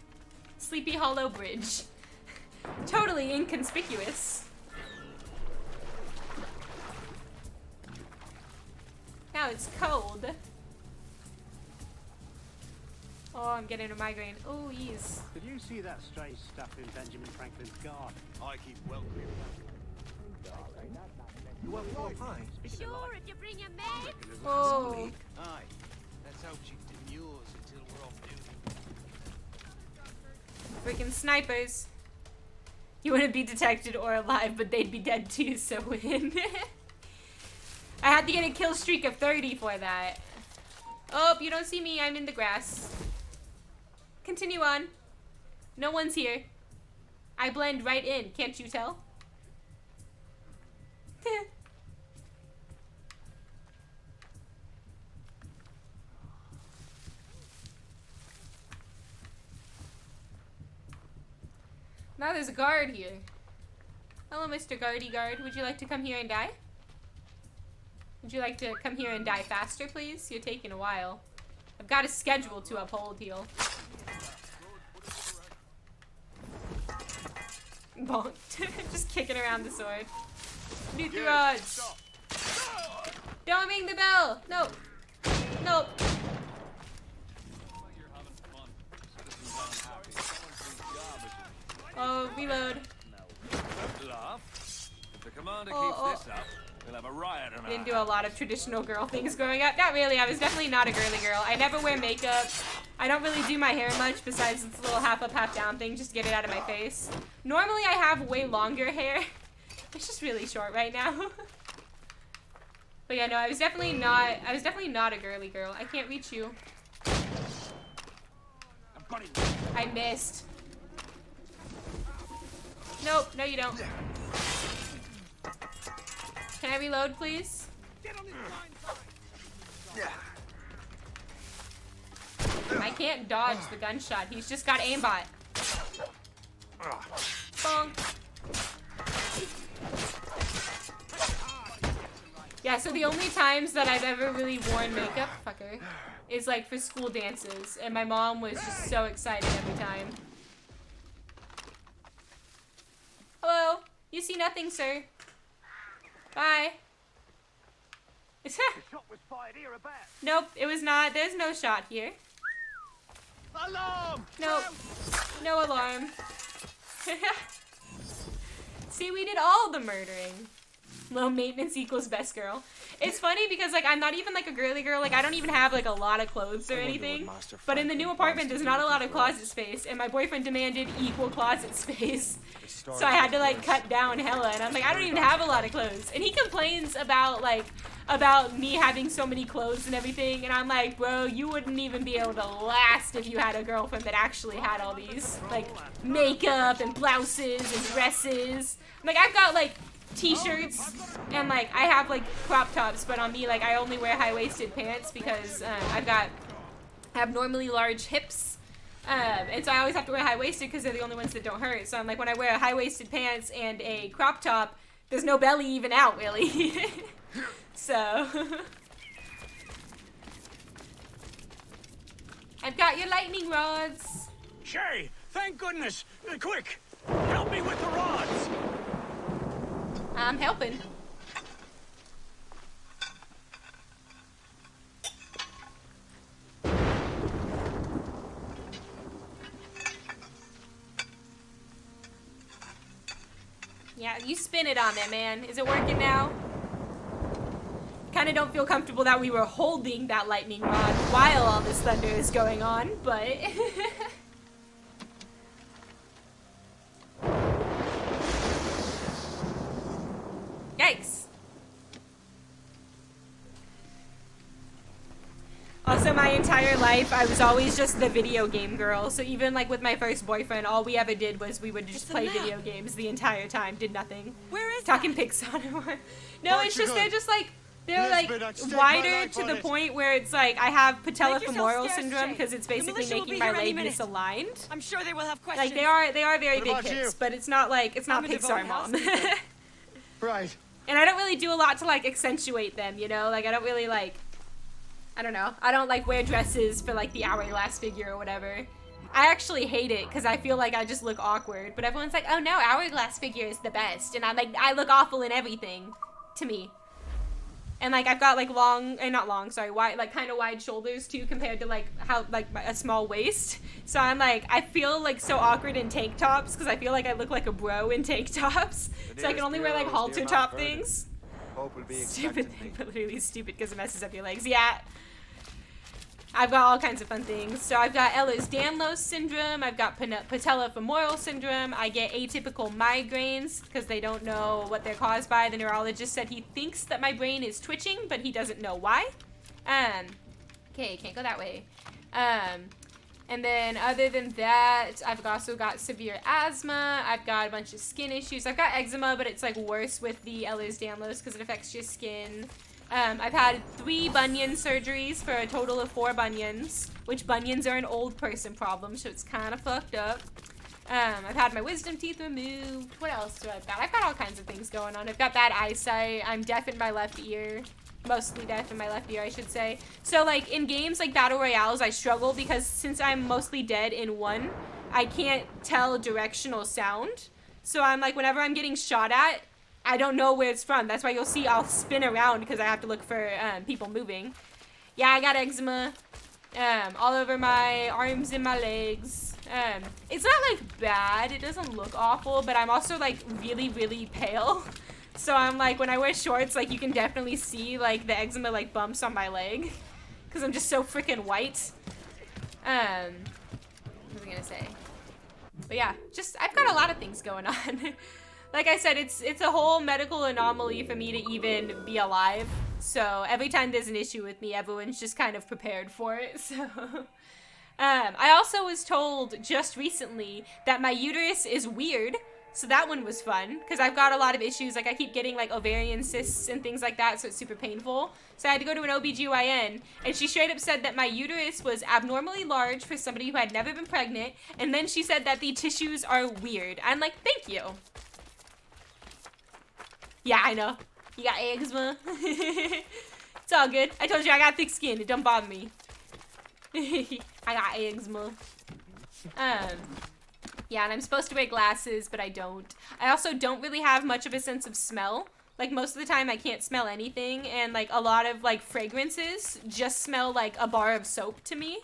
Sleepy Hollow Bridge. Totally inconspicuous. Now it's cold. Oh, I'm getting a migraine. Oh, ease. Did you see that strange stuff in Benjamin Franklin's garden? I keep well clear of that. You want more pie? Sure, if you bring your mate. Oh. Aye. Let's hope she demures until we're off duty. Freaking snipers. You wouldn't be detected or alive, but they'd be dead too, so win. I had to get a kill streak of 30 for that. Oh, you don't see me. I'm in the grass. Continue on. No one's here. I blend right in. Can't you tell? Now there's a guard here. Hello, Mr. Guardy Guard. Would you like to come here and die? Would you like to come here and die faster, please? You're taking a while. I've got a schedule to uphold here. Bonked. Just kicking around the sword. Nuke the rods. Don't ring the bell. Nope. Nope. Oh, reload. If the commander keeps this up, we'll have a riot on our Didn't do a lot of traditional girl things growing up. Not really. I was definitely not a girly girl. I never wear makeup. I don't really do my hair much besides this little half up, half down thing just to get it out of my face. Normally I have way longer hair. It's just really short right now. But yeah, no, I was definitely not a girly girl. I can't reach you. I missed. Nope, no you don't. Can I reload, please? I can't dodge the gunshot. He's just got aimbot. Bonk. Yeah, so the only times that I've ever really worn makeup, fucker, is like for school dances. And my mom was just so excited every time. Hello. You see nothing, sir. Bye. shot was fired here about. Nope, it was not. There's no shot here. Alarm! Nope. No alarm. See, we did all the murdering. Low maintenance equals best girl. It's funny because, like, I'm not even, like, a girly girl. Like, I don't even have, like, a lot of clothes or anything. But in the new apartment, there's not a lot of closet space. And my boyfriend demanded equal closet space. So I had to, like, cut down hella. And I'm like, I don't even have a lot of clothes. And he complains about, like, about me having so many clothes and everything. And I'm like, bro, you wouldn't even be able to last if you had a girlfriend that actually had all these, like, makeup and blouses and dresses. Like, I've got, like, t-shirts and like I have like crop tops, but on me like I only wear high-waisted pants because I have normally large hips, and so I always have to wear high-waisted because they're the only ones that don't hurt. So I'm like, when I wear high-waisted pants and a crop top, there's no belly even out really. So I've got your lightning rods. Shay, thank goodness! Quick, help me with the rods. I'm helping. Yeah, you spin it on there, man. Is it working now? Kinda don't feel comfortable that we were holding that lightning rod while all this thunder is going on, but... Also, my entire life, I was always just the video game girl. So even like with my first boyfriend, all we ever did was we would just play video games the entire time, did nothing. Where is Talking Pixar. No, it's just they're just like they're like wider to the point where it's like I have patellofemoral syndrome because it's basically making my leg misaligned. I'm sure they will have questions. Like they are very big hips, but it's not like it's not Pixar mom. Right. And I don't really do a lot to like accentuate them, you know? Like I don't really like I don't know. I don't like wear dresses for like the hourglass figure or whatever. I actually hate it because I feel like I just look awkward. But everyone's like, oh no, hourglass figure is the best. And I'm like, I look awful in everything to me. And like I've got like wide, like kind of wide shoulders too compared to like how like a small waist. So I'm like, I feel like so awkward in tank tops because I feel like I look like a bro in tank tops. So I can only wear like halter top things. Stupid thing, but literally stupid because it messes up your legs. Yeah. I've got all kinds of fun things. So I've got Ehlers-Danlos syndrome. I've got patellofemoral syndrome. I get atypical migraines because they don't know what they're caused by. The neurologist said he thinks that my brain is twitching, but he doesn't know why. Okay, can't go that way. And then other than that, I've also got severe asthma. I've got a bunch of skin issues. I've got eczema, but it's like worse with the Ehlers-Danlos because it affects your skin. I've had 3 bunion surgeries for a total of 4 bunions, which bunions are an old person problem, so it's kind of fucked up. I've had my wisdom teeth removed. What else do I've got? I've got all kinds of things going on. I've got bad eyesight. I'm deaf in my left ear. Mostly deaf in my left ear, I should say. So, like, in games like Battle Royales, I struggle because since I'm mostly dead in one, I can't tell directional sound. So I'm like, whenever I'm getting shot at, I don't know where it's from. That's why you'll see I'll spin around because I have to look for people moving. Yeah, I got eczema all over my arms and my legs. It's not like bad. It doesn't look awful, but I'm also like really, really pale. So I'm like, when I wear shorts, like you can definitely see like the eczema like bumps on my leg because I'm just so freaking white. What was I gonna say? But yeah, just I've got a lot of things going on. Like I said, it's a whole medical anomaly for me to even be alive. So every time there's an issue with me, everyone's just kind of prepared for it. So I also was told just recently that my uterus is weird. So that one was fun because I've got a lot of issues. Like I keep getting like ovarian cysts and things like that. So it's super painful. So I had to go to an OBGYN and she straight up said that my uterus was abnormally large for somebody who had never been pregnant. And then she said that the tissues are weird. I'm like, thank you. Yeah, I know. You got eczema. It's all good. I told you I got thick skin. It don't bother me. I got eczema. Yeah, and I'm supposed to wear glasses, but I don't. I also don't really have much of a sense of smell. Like, most of the time I can't smell anything, and, like, a lot of, like, fragrances just smell like a bar of soap to me.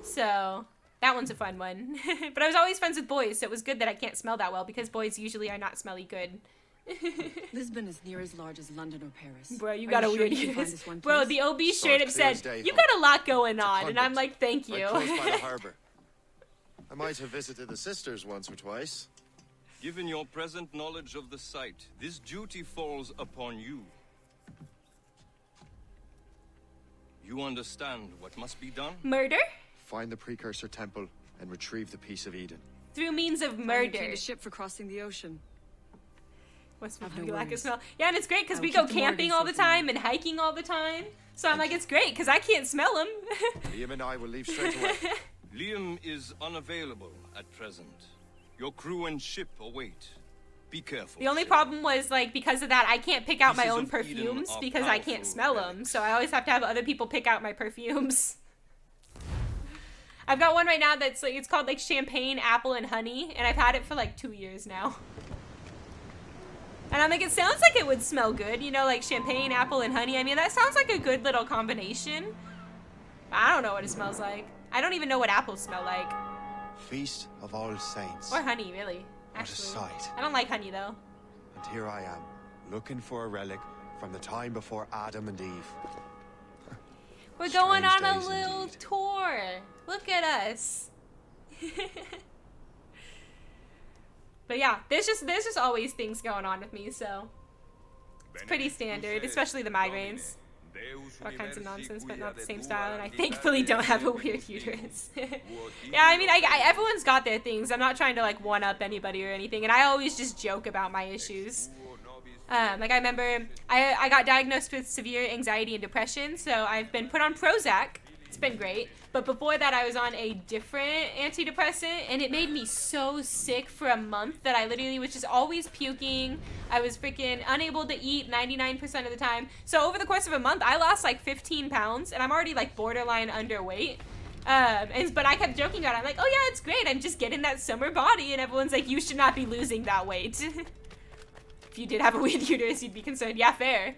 So, that one's a fun one. But I was always friends with boys, so it was good that I can't smell that well, because boys usually are not smelly good. Lisbon is near as large as London or Paris. Bro, you got a weird ears. Bro, the OB straight up said, you got a lot going on, and I'm like, thank you. Right close by the harbor. I might have visited the sisters once or twice. Given your present knowledge of the site, this duty falls upon you. You understand what must be done? Murder? Find the precursor temple and retrieve the piece of Eden. Through means of murder. A ship for crossing the ocean. What's my lack of smell? Yeah, and it's great because we go camping all the time and hiking all the time. So I'm like, it's great because I can't smell them. Liam and I will leave straight away. Liam is unavailable at present. Your crew and ship await. Be careful. The only problem was, like, because of that, I can't pick out my own perfumes because I can't smell them. So I always have to have other people pick out my perfumes. I've got one right now that's like, it's called like champagne, apple, and honey, and I've had it for like 2 years now. And I'm like, it sounds like it would smell good, you know, like champagne, apple, and honey. I mean, that sounds like a good little combination. I don't know what it smells like. I don't even know what apples smell like. Feast of All Saints. Or honey, really. Actually. What a sight. I don't like honey, though. And here I am, looking for a relic from the time before Adam and Eve. We're going on a little tour. Look at us. But yeah, there's just always things going on with me, so it's pretty standard, especially the migraines. all kinds of nonsense, but not the same style, and I thankfully don't have a weird uterus. Yeah, I mean, everyone's got their things. I'm not trying to, like, one-up anybody or anything, and I always just joke about my issues. Like, I remember I got diagnosed with severe anxiety and depression, so I've been put on Prozac. It's been great. But before that, I was on a different antidepressant, and it made me so sick for a month that I literally was just always puking. I was freaking unable to eat 99% of the time. So over the course of a month, I lost like 15 pounds, and I'm already like borderline underweight. But I kept joking about it. I'm like, oh yeah, it's great. I'm just getting that summer body, and everyone's like, you should not be losing that weight. If you did have a weird uterus, you'd be concerned. Yeah, fair.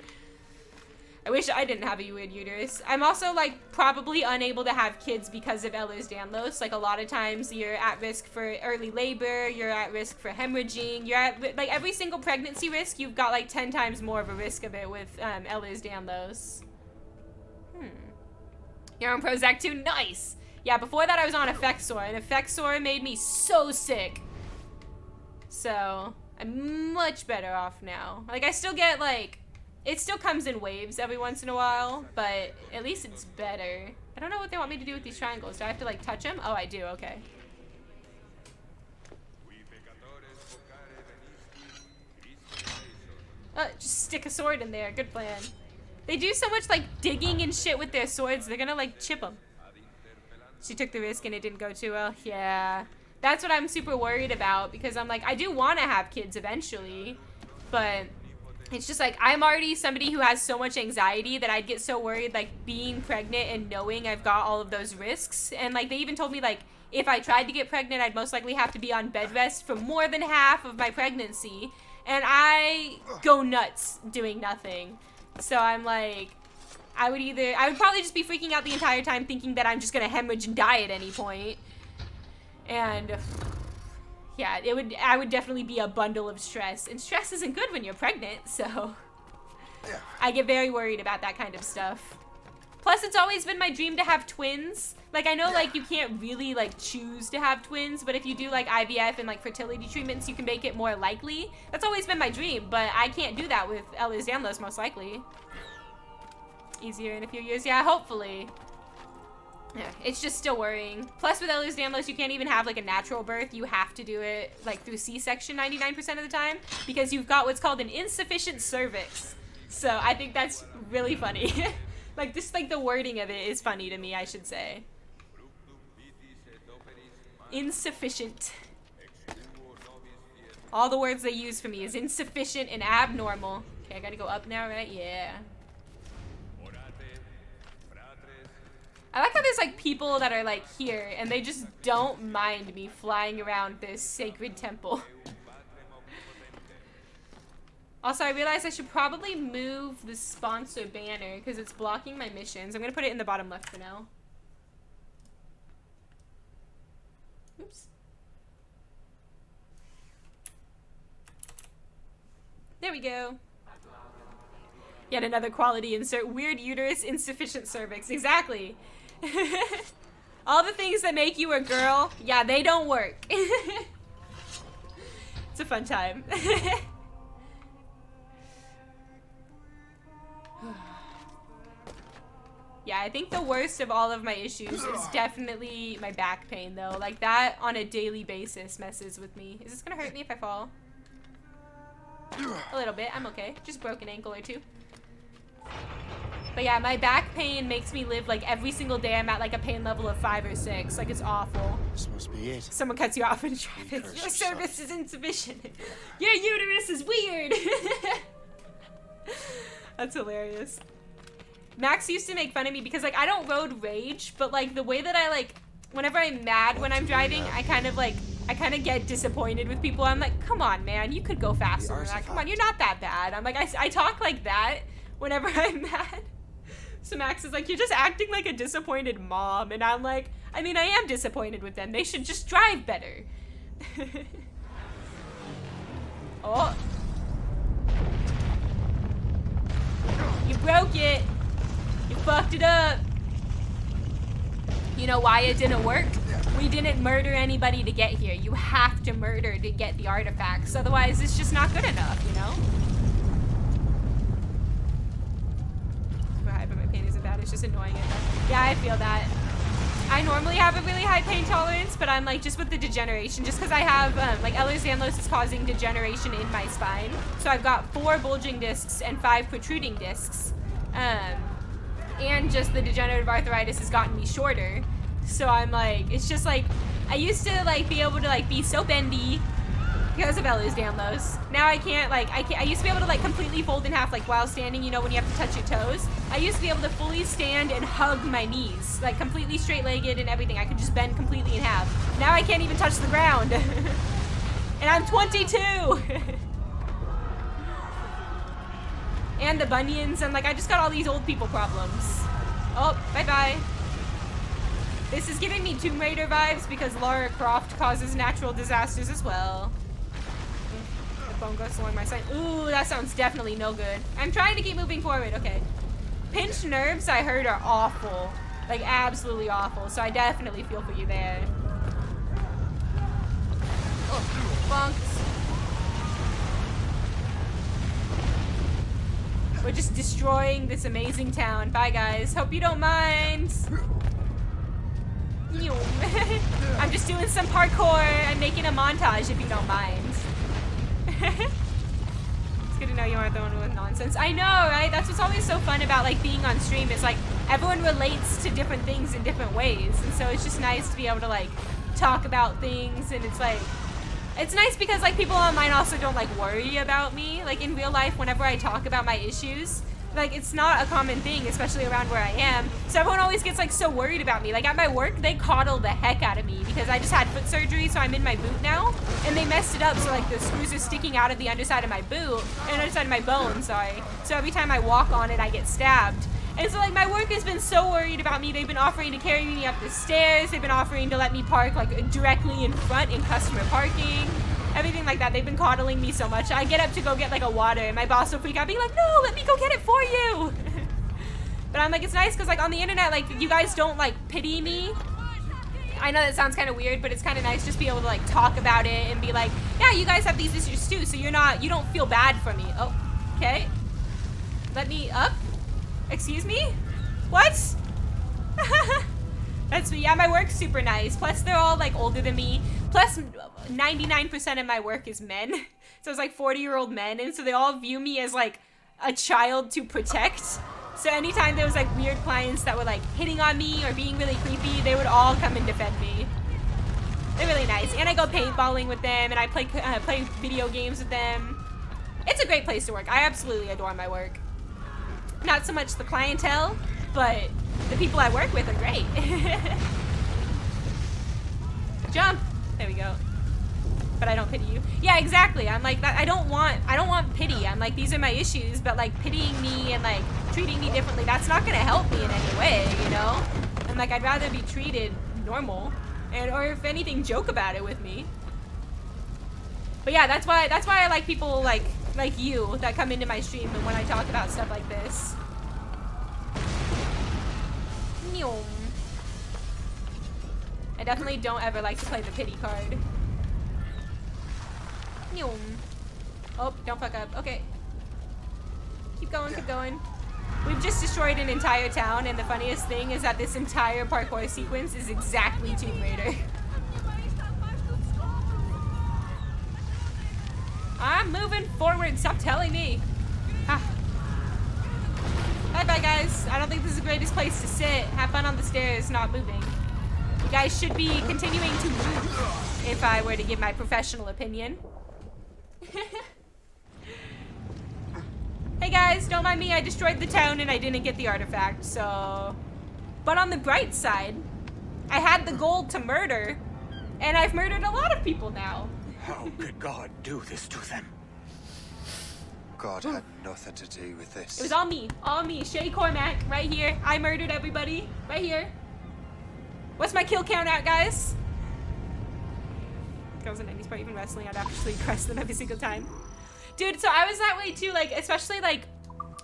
I wish I didn't have a weird uterus. I'm also, like, probably unable to have kids because of Ehlers-Danlos. Like, a lot of times you're at risk for early labor, you're at risk for hemorrhaging, you're at, like, every single pregnancy risk, you've got, like, 10 times more of a risk of it with Ehlers-Danlos. You're on Prozac too? Nice! Yeah, before that I was on Effexor, and Effexor made me so sick. So, I'm much better off now. Like, I still get, like... It still comes in waves every once in a while, but at least it's better. I don't know what they want me to do with these triangles. Do I have to, like, touch them? Oh, I do. Okay. Just stick a sword in there. Good plan. They do so much, like, digging and shit with their swords. They're gonna, like, chip them. She took the risk and it didn't go too well. Yeah. That's what I'm super worried about, because I'm like, I do want to have kids eventually, but... It's just like, I'm already somebody who has so much anxiety that I'd get so worried, like, being pregnant and knowing I've got all of those risks. And, like, they even told me, like, if I tried to get pregnant, I'd most likely have to be on bed rest for more than half of my pregnancy. And I go nuts doing nothing. So I'm like, I would probably just be freaking out the entire time thinking that I'm just gonna hemorrhage and die at any point. And... yeah, I would definitely be a bundle of stress. And stress isn't good when you're pregnant, so... I get very worried about that kind of stuff. Plus, it's always been my dream to have twins. Like, I know, like, you can't really, like, choose to have twins, but if you do, like, IVF and, like, fertility treatments, you can make it more likely. That's always been my dream, but I can't do that with Ehlers-Danlos, most likely. Easier in a few years. Yeah, hopefully. Yeah, it's just still worrying. Plus, with Ehlers-Danlos, you can't even have, like, a natural birth. You have to do it, like, through C-section 99% of the time, because you've got what's called an insufficient cervix. So, I think that's really funny. Like, just, like, the wording of it is funny to me, I should say. Insufficient. All the words they use for me is insufficient and abnormal. Okay, I gotta go up now, right? Yeah. I like how there's, like, people that are, like, here, and they just don't mind me flying around this sacred temple. Also, I realized I should probably move the sponsor banner, because it's blocking my missions. I'm gonna put it in the bottom left for now. Oops. There we go. Yet another quality insert. Weird uterus, insufficient cervix. Exactly. All the things that make you a girl, yeah, they don't work. It's a fun time. Yeah, I think the worst of all of my issues is definitely my back pain, though. Like, that on a daily basis messes with me. Is this gonna hurt me if I fall? A little bit. I'm okay. Just broken ankle or two. But yeah, my back pain makes me live, like, every single day I'm at, like, a pain level of 5 or 6. Like, it's awful. This must be it. Someone cuts you off in traffic. Your service is insufficient. Your uterus is weird. That's hilarious. Max used to make fun of me because, like, I don't road rage, but, like, the way that I, like, whenever I'm mad when I'm driving, I kind of get disappointed with people. I'm like, come on, man, you could go faster than that. Come on, you're not that bad. I'm like, I talk like that whenever I'm mad. So Max is like, you're just acting like a disappointed mom. And I'm like, I mean, I am disappointed with them. They should just drive better. Oh. You broke it. You fucked it up. You know why it didn't work? We didn't murder anybody to get here. You have to murder to get the artifacts. Otherwise, it's just not good enough, you know? Do I have a It's just annoying. Yeah, I feel that. I normally have a really high pain tolerance, but I'm like, just with the degeneration, just because I have, like, Ehlers-Danlos is causing degeneration in my spine. So I've got 4 bulging discs and 5 protruding discs. And just the degenerative arthritis has gotten me shorter. So I'm like, it's just like, I used to like be able to like be so bendy because of Ehlers-Danlos. Now I can't, like, I used to be able to like completely fold in half, like while standing, you know, when you have to touch your toes. I used to be able to fully stand and hug my knees, like completely straight-legged and everything. I could just bend completely in half. Now I can't even touch the ground. And I'm 22. And the bunions, and like, I just got all these old people problems. Oh, bye-bye. This is giving me Tomb Raider vibes because Lara Croft causes natural disasters as well. The bone goes along my side. Ooh, that sounds definitely no good. I'm trying to keep moving forward. Okay. Pinched nerves, I heard, are awful. Like, absolutely awful. So I definitely feel for you there. Oh, bunks. We're just destroying this amazing town. Bye, guys. Hope you don't mind. I'm just doing some parkour. I'm making a montage, if you don't mind. It's good to know you aren't the one with nonsense. I know, right? That's what's always so fun about like being on stream. Is like everyone relates to different things in different ways, and so it's just nice to be able to like talk about things. And it's like, it's nice because like people online also don't like worry about me. Like in real life, whenever I talk about my issues, like it's not a common thing, especially around where I am. So everyone always gets like so worried about me. Like at my work, they coddle the heck out of me because I just had foot surgery, so I'm in my boot now, and they messed it up so like the screws are sticking out of the underside of my boot, and underside of my bone, sorry. So every time I walk on it, I get stabbed. And so like my work has been so worried about me. They've been offering to carry me up the stairs. They've been offering to let me park like directly in front in customer parking. Everything like that. They've been coddling me so much. I get up to go get like a water, and my boss will freak out, being like, no, let me go get it for you. But I'm like, it's nice because like on the internet, like you guys don't like pity me. I know that sounds kind of weird, but it's kind of nice just be able to like talk about it and be like, yeah, you guys have these issues too, so you don't feel bad for me. Oh, okay. Let me up. Excuse me? What? That's me. Yeah, my work's super nice. Plus they're all like older than me. Plus 99% of my work is men. So it's like 40-year-old men, and so they all view me as like a child to protect. So anytime there was like weird clients that were like hitting on me or being really creepy, they would all come and defend me. They're really nice. And I go paintballing with them, and I play video games with them. It's a great place to work. I absolutely adore my work. Not so much the clientele, but the people I work with are great. Jump! There we go. But I don't pity you. Yeah, exactly. I'm like, I don't want pity. I'm like, these are my issues, but like pitying me and like treating me differently, that's not gonna help me in any way, you know? I'm like, I'd rather be treated normal, or if anything, joke about it with me. But yeah, that's why I like people like you that come into my stream and when I talk about stuff like this. I definitely don't ever like to play the pity card. Oh, don't fuck up. Okay. Keep going, keep going. We've just destroyed an entire town, and the funniest thing is that this entire parkour sequence is exactly Tomb Raider. I'm moving forward. Stop telling me. Ah. Bye-bye, guys. I don't think this is the greatest place to sit. Have fun on the stairs, not moving. You guys should be continuing to move, if I were to give my professional opinion. Hey guys, don't mind me. I destroyed the town and I didn't get the artifact, so... But on the bright side, I had the gold to murder, and I've murdered a lot of people now. How could God do this to them? God had nothing to do with this. It was all me. All me. Shay Cormac, right here. I murdered everybody. Right here. What's my kill count at, guys? If I was a 90s part, even wrestling, I'd actually press them every single time. Dude, so I was that way too, like, especially like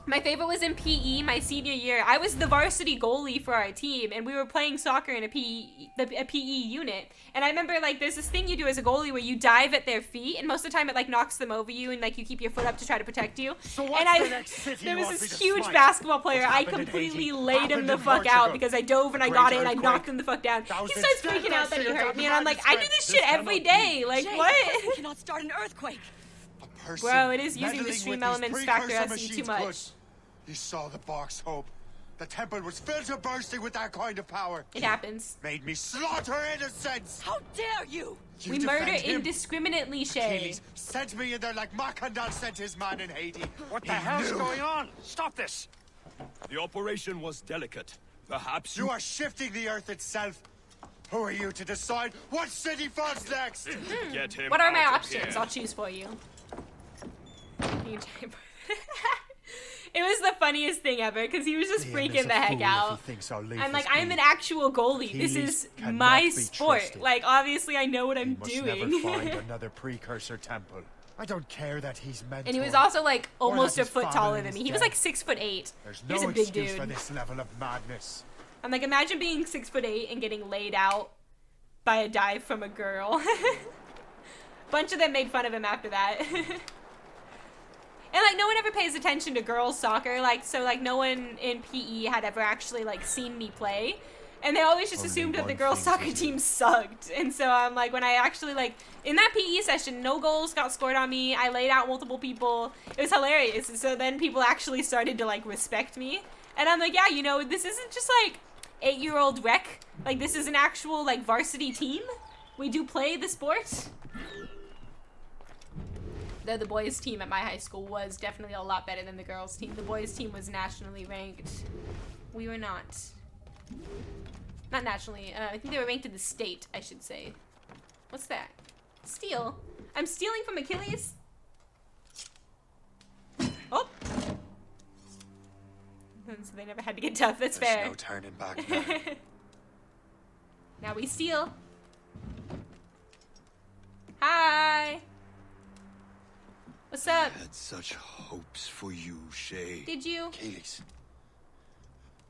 My favorite was in PE my senior year. I was the varsity goalie for our team, and we were playing soccer in a PE unit. And I remember, like, there's this thing you do as a goalie where you dive at their feet, and most of the time it, like, knocks them over you, and, like, you keep your foot up to try to protect you. So And there was this huge basketball player. I completely laid him the fuck out because I dove and I got it, and I knocked him the fuck down. He starts freaking out that he hurt me, and I'm like, I do this shit every day. Like, Jake, what? We cannot start an earthquake. Bro, it is using the stream elements factor us too much. You saw the box, Hope. The temple was filled to bursting with that kind of power. It happens. Made me slaughter innocents. How dare you? We murder indiscriminately, Shay. Achilles sent me in there like Makandal sent his man in Haiti. What the hell's going on? Stop this! The operation was delicate. Perhaps You are shifting the earth itself. Who are you to decide what city falls next? Get him What are my out of options? here. I'll choose for you. It was the funniest thing ever because he was just freaking the heck out. I'm like, I'm an actual goalie. This is my sport. Like, obviously, I know what I'm doing. Never find another precursor temple. I don't care that he's mentor. And he was also like or almost that a his foot taller family than me. is He was dead. like 6'8". There's He was no a big excuse dude. for this level of madness. I'm like, imagine being 6'8" and getting laid out by a dive from a girl. Bunch of them made fun of him after that. And like no one ever pays attention to girls soccer, like so like no one in PE had ever actually like seen me play. And they always just assumed that the girls soccer team sucked. And so I'm like, when I actually like in that PE session, no goals got scored on me. I laid out multiple people. It was hilarious. And so then people actually started to like respect me. And I'm like, yeah, you know, this isn't just like 8-year-old rec. Like this is an actual like varsity team. We do play the sport. Though the boys team at my high school was definitely a lot better than the girls team. The boys team was nationally ranked. We were not. Not nationally. I think they were ranked in the state, I should say. What's that? Steal? I'm stealing from Achilles? Oh! So they never had to get tough. That's fair. There's no turning back now. Now we steal. Hi! What's up? I had such hopes for you, Shay. Did you? Achilles,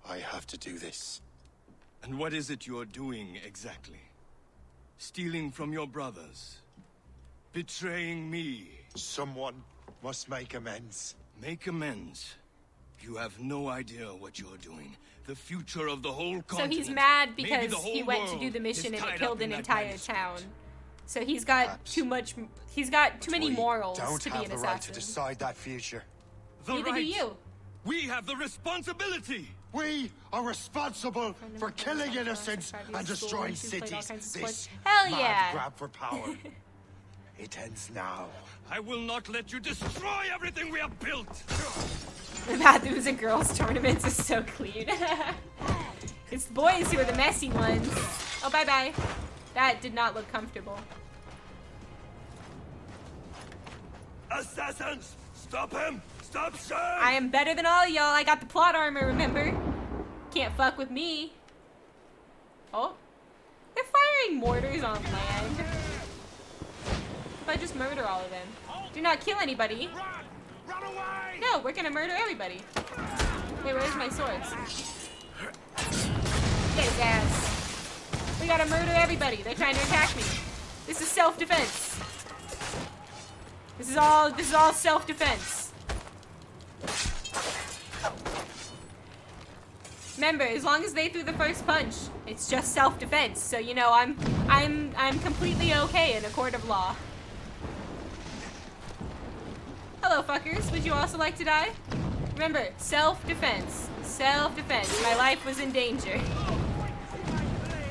I have to do this. And what is it you're doing exactly? Stealing from your brothers? Betraying me? Someone must make amends. Make amends? You have no idea what you're doing. The future of the whole So continent. he's mad maybe because the whole he went to world do the mission is and it tied killed up in an that entire manuscript. town. So he's got too much. He's got too many morals Don't to be have an the right to assassin. decide that future. The Neither do right. you. We have the responsibility. We are responsible for killing innocents and destroying cities. This Hell mad yeah. grab for power. It ends now. I will not let you destroy everything we have built. The bathrooms and girls tournaments is so clean. It's the boys who are the messy ones. Oh, bye bye. That did not look comfortable. Assassins! Stop him! Stop, Shay! I am better than all y'all. I got the plot armor, remember? Can't fuck with me. Oh. They're firing mortars on land. If I just murder all of them. Do not kill anybody. Run away! No, we're gonna murder everybody. Wait, where's my swords? Get his ass. We gotta murder everybody. They're trying to attack me. This is self-defense. This is all self-defense. Remember, as long as they threw the first punch, it's just self-defense. So you know, I'm completely okay in a court of law. Hello, fuckers. Would you also like to die? Remember, self-defense. Self-defense. My life was in danger.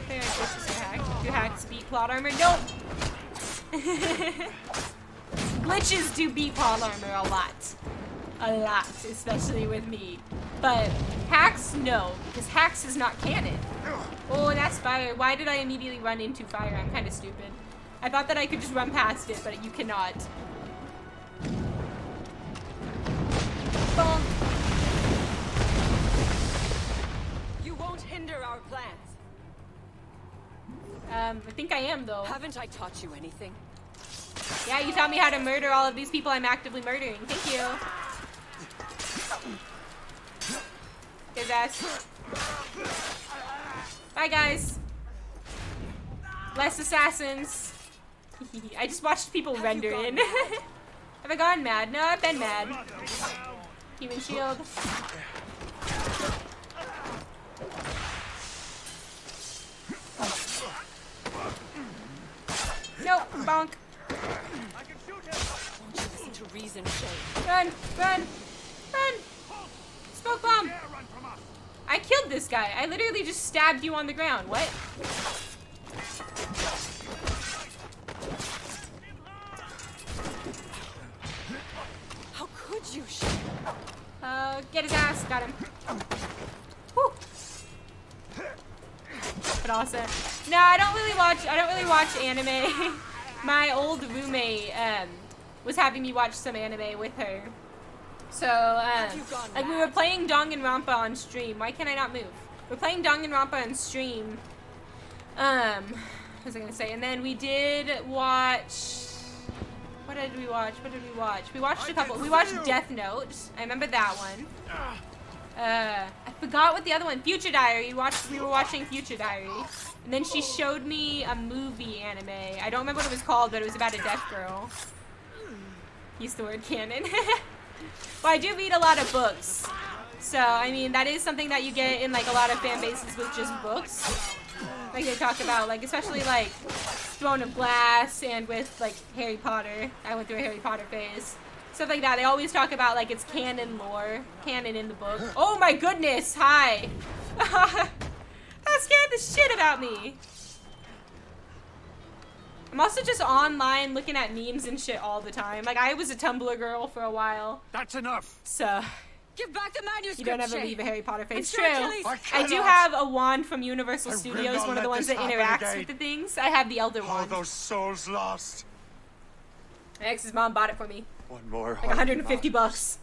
There, glitches are hacked. Do hacks beat plot armor? Nope. Glitches do beat plot armor a lot. A lot, especially with me. But hacks, no, because hacks is not canon. Oh, that's fire. Why did I immediately run into fire? I'm kind of stupid. I thought that I could just run past it, but you cannot. Bonk. You won't hinder our plans. I think I am, though. Haven't I taught you anything? Yeah, you taught me how to murder all of these people I'm actively murdering. Thank you. Get his ass. Bye, guys. Less assassins. I just watched people render in. Have I gone mad? No, I've been mad. Human shield. Nope, bonk. Listen to reason, Shay. Run, run, run. Smoke bomb. I killed this guy. I literally just stabbed you on the ground. What? How could you, Shay? Get his ass. Got him. Whew. But also, no, I don't really watch anime. My old roommate was having me watch some anime with her. So, like we were playing Danganronpa on stream. Why can I not move? We're playing Danganronpa on stream. What was I gonna say? And then we did watch. What did we watch? What did we watch? We watched a couple. We watched Death Note. I remember that one. I forgot what the other one. Future Diary. We were watching Future Diary. And then she showed me a movie anime. I don't remember what it was called, but it was about a deaf girl. Use the word canon. Well, I do read a lot of books. So, I mean, that is something that you get in, like, a lot of fan bases with just books. Like, they talk about, like, especially, like, Throne of Glass and with, like, Harry Potter. I went through a Harry Potter phase. Stuff like that. They always talk about, like, it's canon lore. Canon in the book. Oh, my goodness! Hi! That scared the shit about me. I'm also just online looking at memes and shit all the time. Like, I was a Tumblr girl for a while. That's enough. So, Give back the manuscript, you don't ever Shay. leave a Harry Potter face. I'm sure True. Achilles- I do have a wand from Universal I will Studios, not one of the let ones this that happen interacts again. with the things. I have the Elder All Wand. those souls lost. My ex's mom bought it for me. One more. Like 150 bucks.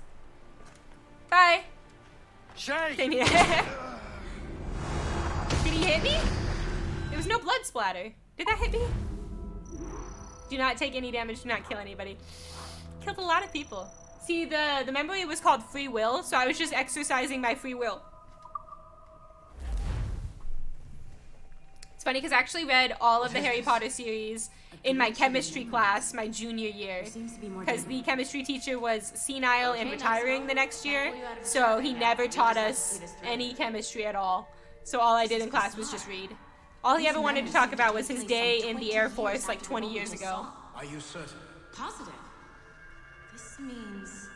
Bye. Shay! Same here. Did he hit me? There was no blood splatter. Did that hit me? Do not take any damage, do not kill anybody. Killed a lot of people. See, the memory was called free will, so I was just exercising my free will. It's funny because I actually read all of the Harry Potter series in my chemistry class my junior year. Because the chemistry teacher was senile and retiring the next year, so he never taught us any chemistry at all. So all I did in class was just read. All he ever wanted to talk about was his day in the Air Force like 20 years ago. Are you certain? Positive. This means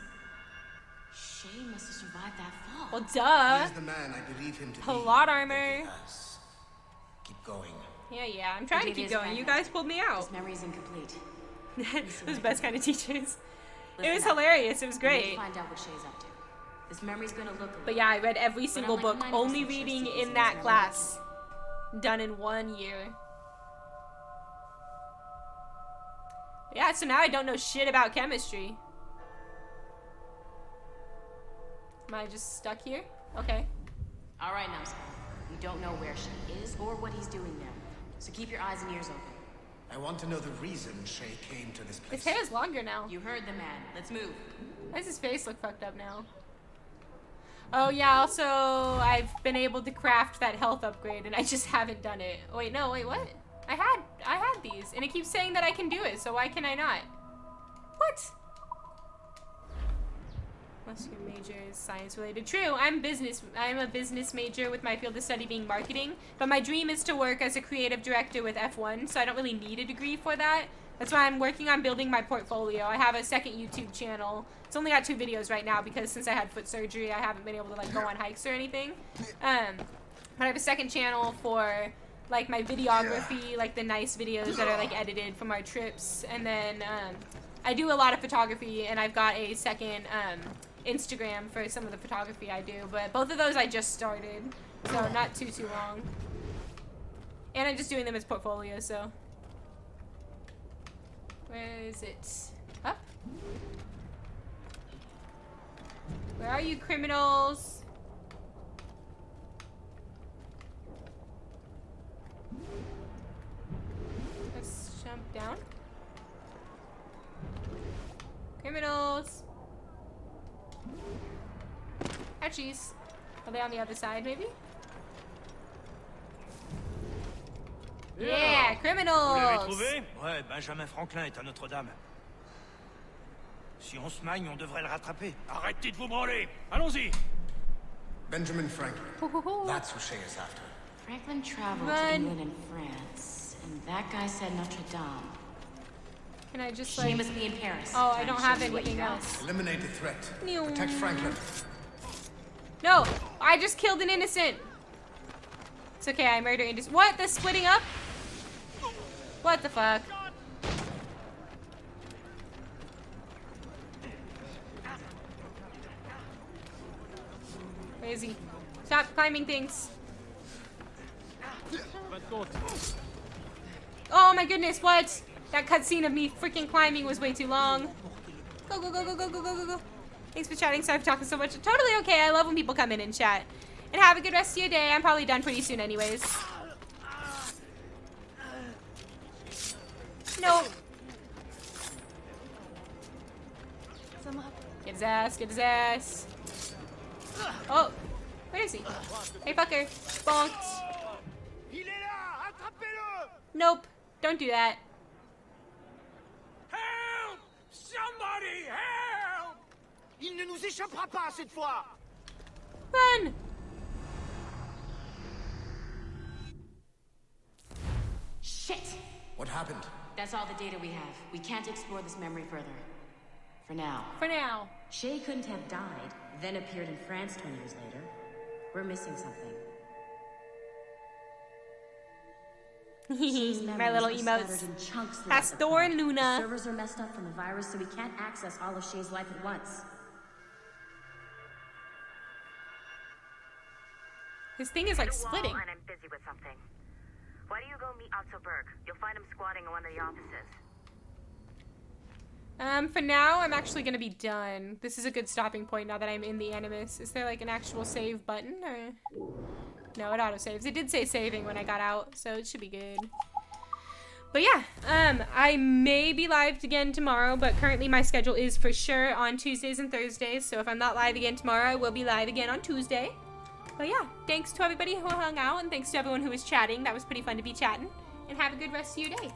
Shay must have survived that fall. Well, duh. He is the man I believe him to be. Plot armor. Yes. Keep going. Yeah, I'm trying to keep going. You guys pulled me out. His memory's incomplete. Those best kind of teachers. It was hilarious. It was We need great. to find out what Shay's up to. This memory's gonna look. But yeah, I read every single book, only reading in that class. Done in 1 year. Yeah, so now I don't know shit about chemistry. Am I just stuck here? Okay. All right, Numbskull. We don't know where Shay is or what he's doing there. So keep your eyes and ears open. I want to know the reason Shay came to this place. His hair is longer now. You heard the man. Let's move. Why does his face look fucked up now? Oh yeah, also, I've been able to craft that health upgrade and I just haven't done it. Oh, wait, no, wait, what? I had these, and it keeps saying that I can do it, so why can I not? What? Unless your major is science related. True, I'm a business major with my field of study being marketing, but my dream is to work as a creative director with F1, so I don't really need a degree for that. That's why I'm working on building my portfolio. I have a second YouTube channel. It's only got 2 videos right now because since I had foot surgery, I haven't been able to like go on hikes or anything. But I have a second channel for like my videography, like the nice videos that are like edited from our trips. And then I do a lot of photography, and I've got a second Instagram for some of the photography I do. But both of those I just started, so not too long. And I'm just doing them as portfolio, so. Where is it? Up? Where are you, criminals? Let's jump down. Criminals. Ouchies. they on the other side, maybe? Yeah, criminals! Vous l'avez trouvé? Ouais, Benjamin Franklin est à Notre-Dame. Si on se magne, on devrait le rattraper. Arrêtez de vous branler! Allons-y! Benjamin Franklin. That's who Shay is after. Franklin traveled to England and France, and that guy said Notre Dame. Can I just She like... must be in Paris. Oh, I trying don't to have show you what anything you got. else. Eliminate the threat. No. Protect Franklin. No! I just killed an innocent! It's okay, I murder innocent. What? The splitting up? What the fuck? Where is he? Stop climbing things. Oh my goodness, what? That cutscene of me freaking climbing was way too long. Go, go, go, go, go, go, go, go, go. Thanks for chatting. Sorry for talking so much. Totally okay. I love when people come in and chat. And have a good rest of your day. I'm probably done pretty soon anyways. No. Get his ass. Get his ass. Oh. Where is he? Hey, fucker. Bonked. Nope. Don't do that. Help! Somebody help! Il ne nous échappera pas cette fois. Run! Shit! What happened? That's all the data we have. We can't explore this memory further. For now. For now. Shay couldn't have died, then appeared in France 20 years later. We're missing something. My little emotes. Pastor and Luna. The servers are messed up from the virus, so we can't access all of Shay's life at once. His thing is like splitting. And I'm busy with something. Why do you go meet Otto Berg? You'll find him squatting in one of the offices. For now, I'm actually gonna be done. This is a good stopping point now that I'm in the Animus. Is there like an actual save button or? No, it auto-saves. It did say saving when I got out, so it should be good. But yeah, I may be live again tomorrow, but currently my schedule is for sure on Tuesdays and Thursdays, so if I'm not live again tomorrow, I will be live again on Tuesday. But yeah, thanks to everybody who hung out, and thanks to everyone who was chatting. That was pretty fun to be chatting. And have a good rest of your day.